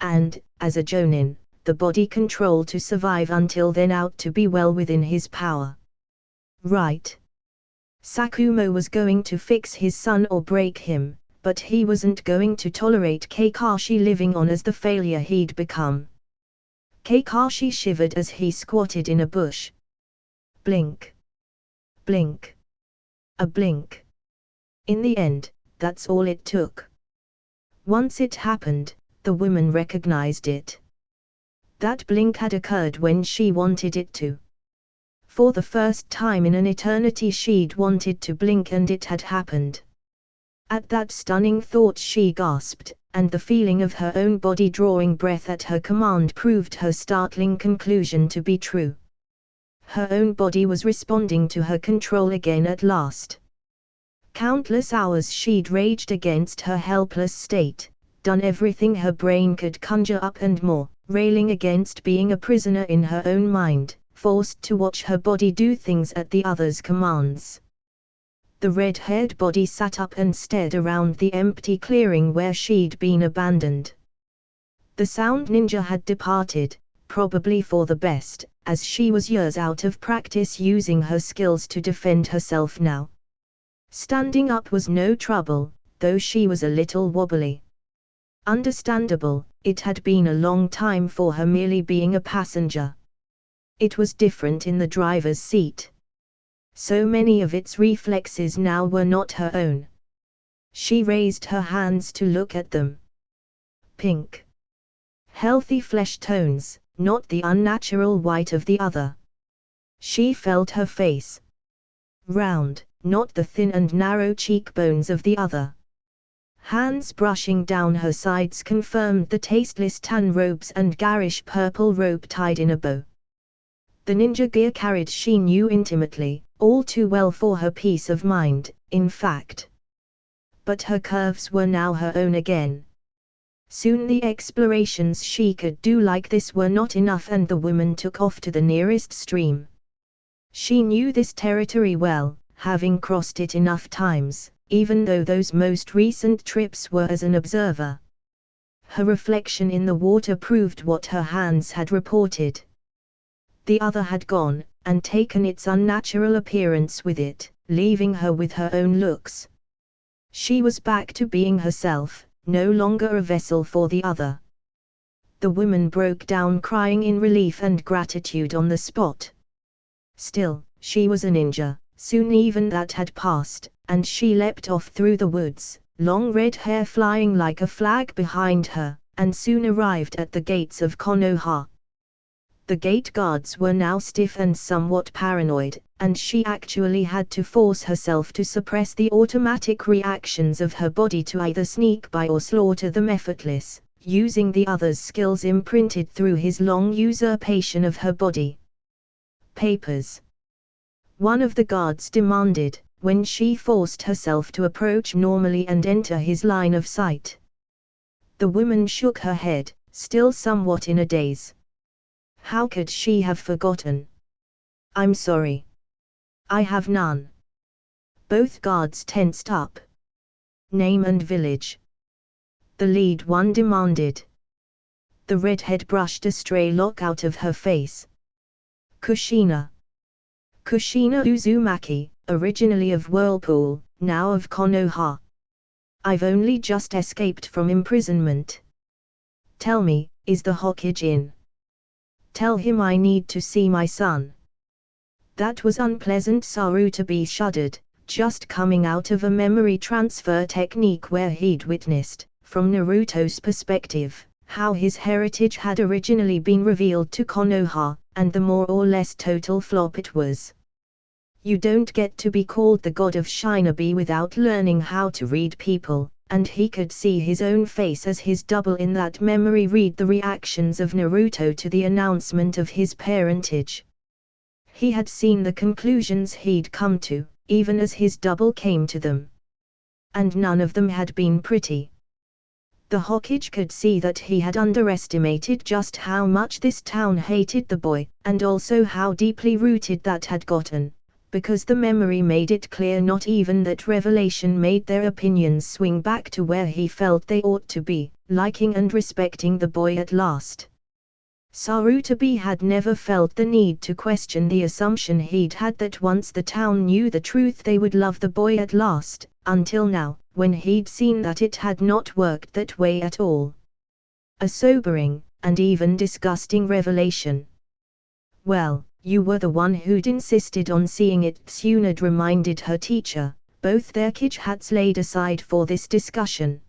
And, as a jonin, the body control to survive until then out to be well within his power. Right. Sakumo was going to fix his son or break him, but he wasn't going to tolerate Kakashi living on as the failure he'd become. Kakashi shivered as he squatted in a bush. Blink. Blink. A blink. In the end, that's all it took. Once it happened, the woman recognized it. That blink had occurred when she wanted it to. For the first time in an eternity she'd wanted to blink and it had happened. At that stunning thought she gasped, and the feeling of her own body drawing breath at her command proved her startling conclusion to be true. Her own body was responding to her control again at last. Countless hours she'd raged against her helpless state, done everything her brain could conjure up and more, railing against being a prisoner in her own mind, forced to watch her body do things at the other's commands. The red-haired body sat up and stared around the empty clearing where she'd been abandoned. The sound ninja had departed, probably for the best, as she was years out of practice using her skills to defend herself now. Standing up was no trouble, though she was a little wobbly. Understandable, it had been a long time for her merely being a passenger. It was different in the driver's seat. So many of its reflexes now were not her own. She raised her hands to look at them. Pink. Healthy flesh tones, not the unnatural white of the other. She felt her face. Round, not the thin and narrow cheekbones of the other. Hands brushing down her sides confirmed the tasteless tan robes and garish purple robe tied in a bow. The ninja gear carried she knew intimately, all too well for her peace of mind, in fact. But her curves were now her own again. Soon the explorations she could do like this were not enough and the woman took off to the nearest stream. She knew this territory well, having crossed it enough times, even though those most recent trips were as an observer. Her reflection in the water proved what her hands had reported. The other had gone, and taken its unnatural appearance with it, leaving her with her own looks. She was back to being herself, no longer a vessel for the other. The woman broke down crying in relief and gratitude on the spot. Still, she was a ninja, soon even that had passed, and she leapt off through the woods, long red hair flying like a flag behind her, and soon arrived at the gates of Konoha. The gate guards were now stiff and somewhat paranoid, and she actually had to force herself to suppress the automatic reactions of her body to either sneak by or slaughter them effortless, using the other's skills imprinted through his long usurpation of her body. Papers. One of the guards demanded, when she forced herself to approach normally and enter his line of sight. The woman shook her head, still somewhat in a daze. How could she have forgotten? I'm sorry. I have none. Both guards tensed up. Name and village. The lead one demanded. The redhead brushed a stray lock out of her face. Kushina. Kushina Uzumaki, originally of Whirlpool, now of Konoha. I've only just escaped from imprisonment. Tell me, is the Hokage in? Tell him I need to see my son. That was unpleasant. Sarutobi shuddered, just coming out of a memory transfer technique where he'd witnessed, from Naruto's perspective, how his heritage had originally been revealed to Konoha, and the more or less total flop it was. You don't get to be called the god of shinobi without learning how to read people, and he could see his own face as his double in that memory read the reactions of Naruto to the announcement of his parentage. He had seen the conclusions he'd come to, even as his double came to them. And none of them had been pretty. The Hokage could see that he had underestimated just how much this town hated the boy, and also how deeply rooted that had gotten, because the memory made it clear not even that revelation made their opinions swing back to where he felt they ought to be, liking and respecting the boy at last. Sarutobi had never felt the need to question the assumption he'd had that once the town knew the truth they would love the boy at last, until now, when he'd seen that it had not worked that way at all. A sobering, and even disgusting revelation. Well, you were the one who'd insisted on seeing it, Tsunade reminded her teacher, both their kage hats laid aside for this discussion.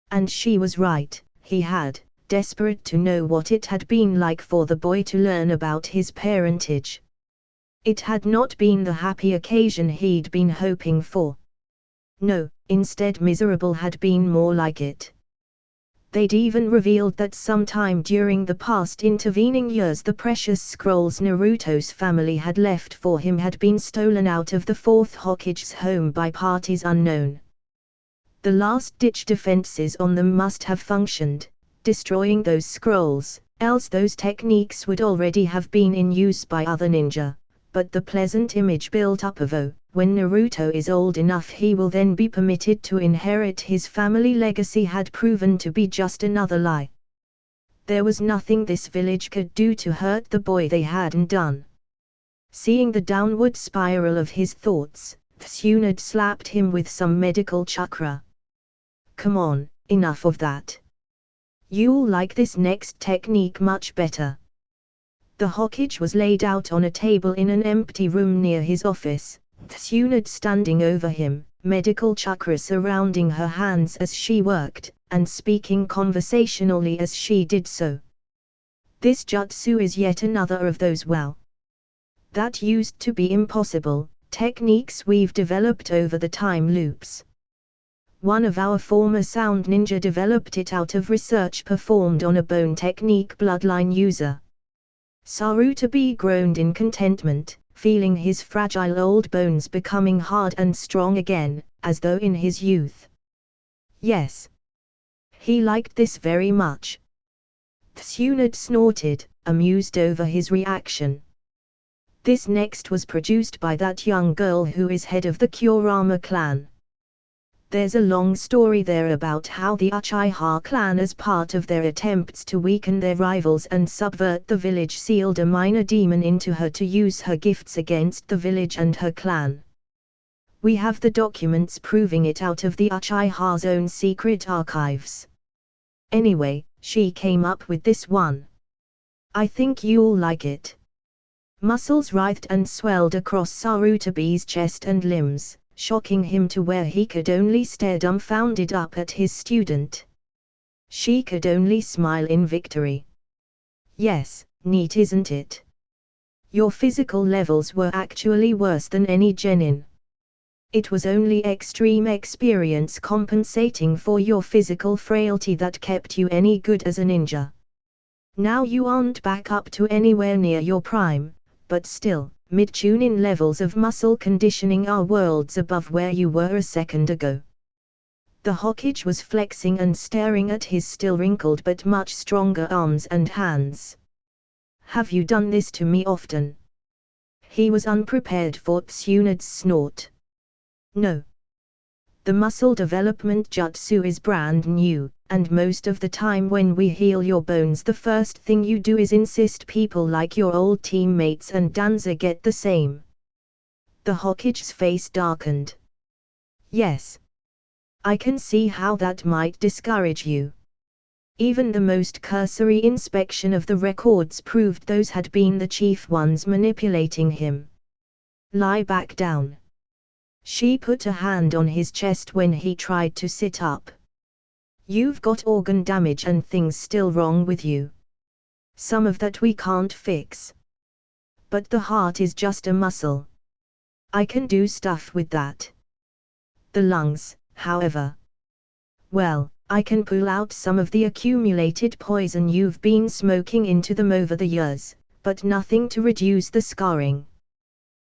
And she was right, he had, desperate to know what it had been like for the boy to learn about his parentage. It had not been the happy occasion he'd been hoping for. No, instead miserable had been more like it. They'd even revealed that sometime during the past intervening years the precious scrolls Naruto's family had left for him had been stolen out of the fourth Hokage's home by parties unknown. The last-ditch defenses on them must have functioned, destroying those scrolls, else those techniques would already have been in use by other ninja. But the pleasant image built up of when Naruto is old enough he will then be permitted to inherit his family legacy had proven to be just another lie. There was nothing this village could do to hurt the boy they hadn't done. Seeing the downward spiral of his thoughts, Tsunade slapped him with some medical chakra. Come on, enough of that. You'll like this next technique much better. The Hokage was laid out on a table in an empty room near his office, Tsunade standing over him, medical chakra surrounding her hands as she worked, and speaking conversationally as she did so. This jutsu is yet another of those that used to be impossible, techniques we've developed over the time loops. One of our former sound ninja developed it out of research performed on a bone technique bloodline user. Sarutobi groaned in contentment, feeling his fragile old bones becoming hard and strong again, as though in his youth. Yes. He liked this very much. Tsunade snorted, amused over his reaction. This next was produced by that young girl who is head of the Kurama clan. There's a long story there about how the Uchiha clan, as part of their attempts to weaken their rivals and subvert the village, sealed a minor demon into her to use her gifts against the village and her clan. We have the documents proving it out of the Uchiha's own secret archives. Anyway, she came up with this one. I think you'll like it. Muscles writhed and swelled across Sarutobi's chest and limbs, shocking him to where he could only stare dumbfounded up at his student. She could only smile in victory. Yes, neat isn't it? Your physical levels were actually worse than any genin. It was only extreme experience compensating for your physical frailty that kept you any good as a ninja. Now you aren't back up to anywhere near your prime, but still, mid-Chunin levels of muscle conditioning are worlds above where you were a second ago. The Hokage was flexing and staring at his still wrinkled but much stronger arms and hands. Have you done this to me often? He was unprepared for Tsunade's snort. No. The muscle development jutsu is brand new, and most of the time when we heal your bones the first thing you do is insist people like your old teammates and Danza get the same. The Hokage's face darkened. Yes. I can see how that might discourage you. Even the most cursory inspection of the records proved those had been the chief ones manipulating him. Lie back down. She put a hand on his chest when he tried to sit up. You've got organ damage and things still wrong with you. Some of that we can't fix. But the heart is just a muscle. I can do stuff with that. The lungs, however. Well, I can pull out some of the accumulated poison you've been smoking into them over the years, but nothing to reduce the scarring.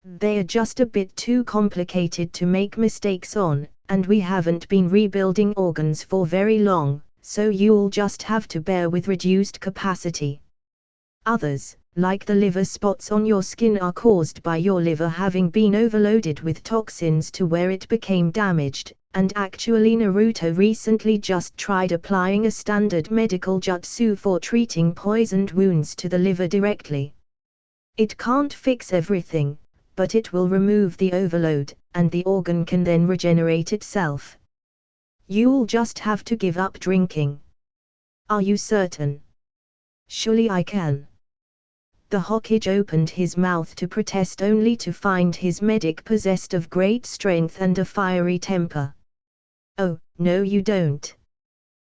They are just a bit too complicated to make mistakes on, and we haven't been rebuilding organs for very long, so you'll just have to bear with reduced capacity. Others, like the liver spots on your skin, are caused by your liver having been overloaded with toxins to where it became damaged, and actually Naruto recently just tried applying a standard medical jutsu for treating poisoned wounds to the liver directly. It can't fix everything, but it will remove the overload, and the organ can then regenerate itself. You'll just have to give up drinking. Are you certain? Surely I can. The Hokage opened his mouth to protest, only to find his medic possessed of great strength and a fiery temper. Oh, no you don't.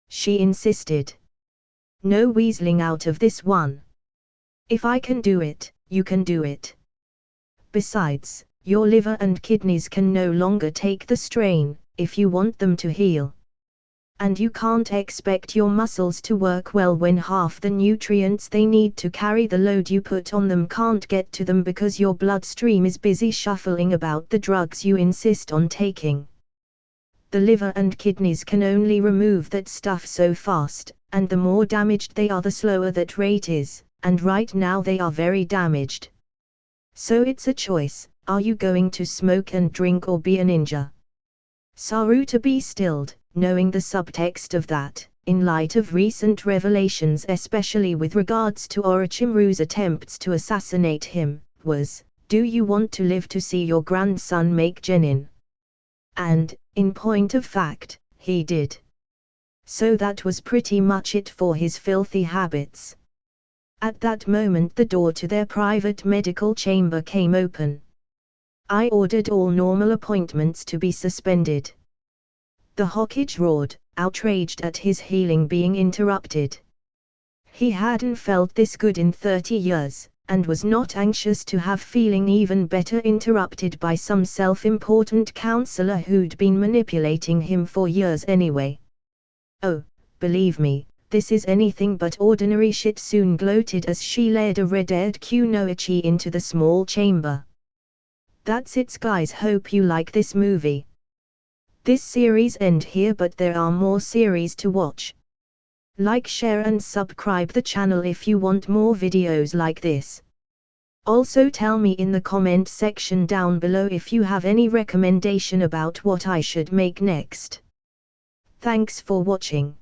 She insisted. No weaseling out of this one. If I can do it, you can do it. Besides, your liver and kidneys can no longer take the strain, if you want them to heal. And you can't expect your muscles to work well when half the nutrients they need to carry the load you put on them can't get to them because your bloodstream is busy shuffling about the drugs you insist on taking. The liver and kidneys can only remove that stuff so fast, and the more damaged they are the slower that rate is, and right now they are very damaged. So it's a choice, are you going to smoke and drink or be a ninja? Saruto be stilled, knowing the subtext of that, in light of recent revelations especially with regards to Orochimaru's attempts to assassinate him, was, do you want to live to see your grandson make genin? And, in point of fact, he did. So that was pretty much it for his filthy habits. At that moment the door to their private medical chamber came open. I ordered all normal appointments to be suspended. The Hokage roared, outraged at his healing being interrupted. He hadn't felt this good in 30 years, and was not anxious to have feeling even better interrupted by some self-important counselor who'd been manipulating him for years anyway. Oh, believe me, this is anything but ordinary shit, Soon gloated as she led a red-haired Kunoichi into the small chamber. That's it guys, hope you like this movie. This series end here, but there are more series to watch. Like, share and subscribe the channel if you want more videos like this. Also tell me in the comment section down below if you have any recommendation about what I should make next. Thanks for watching.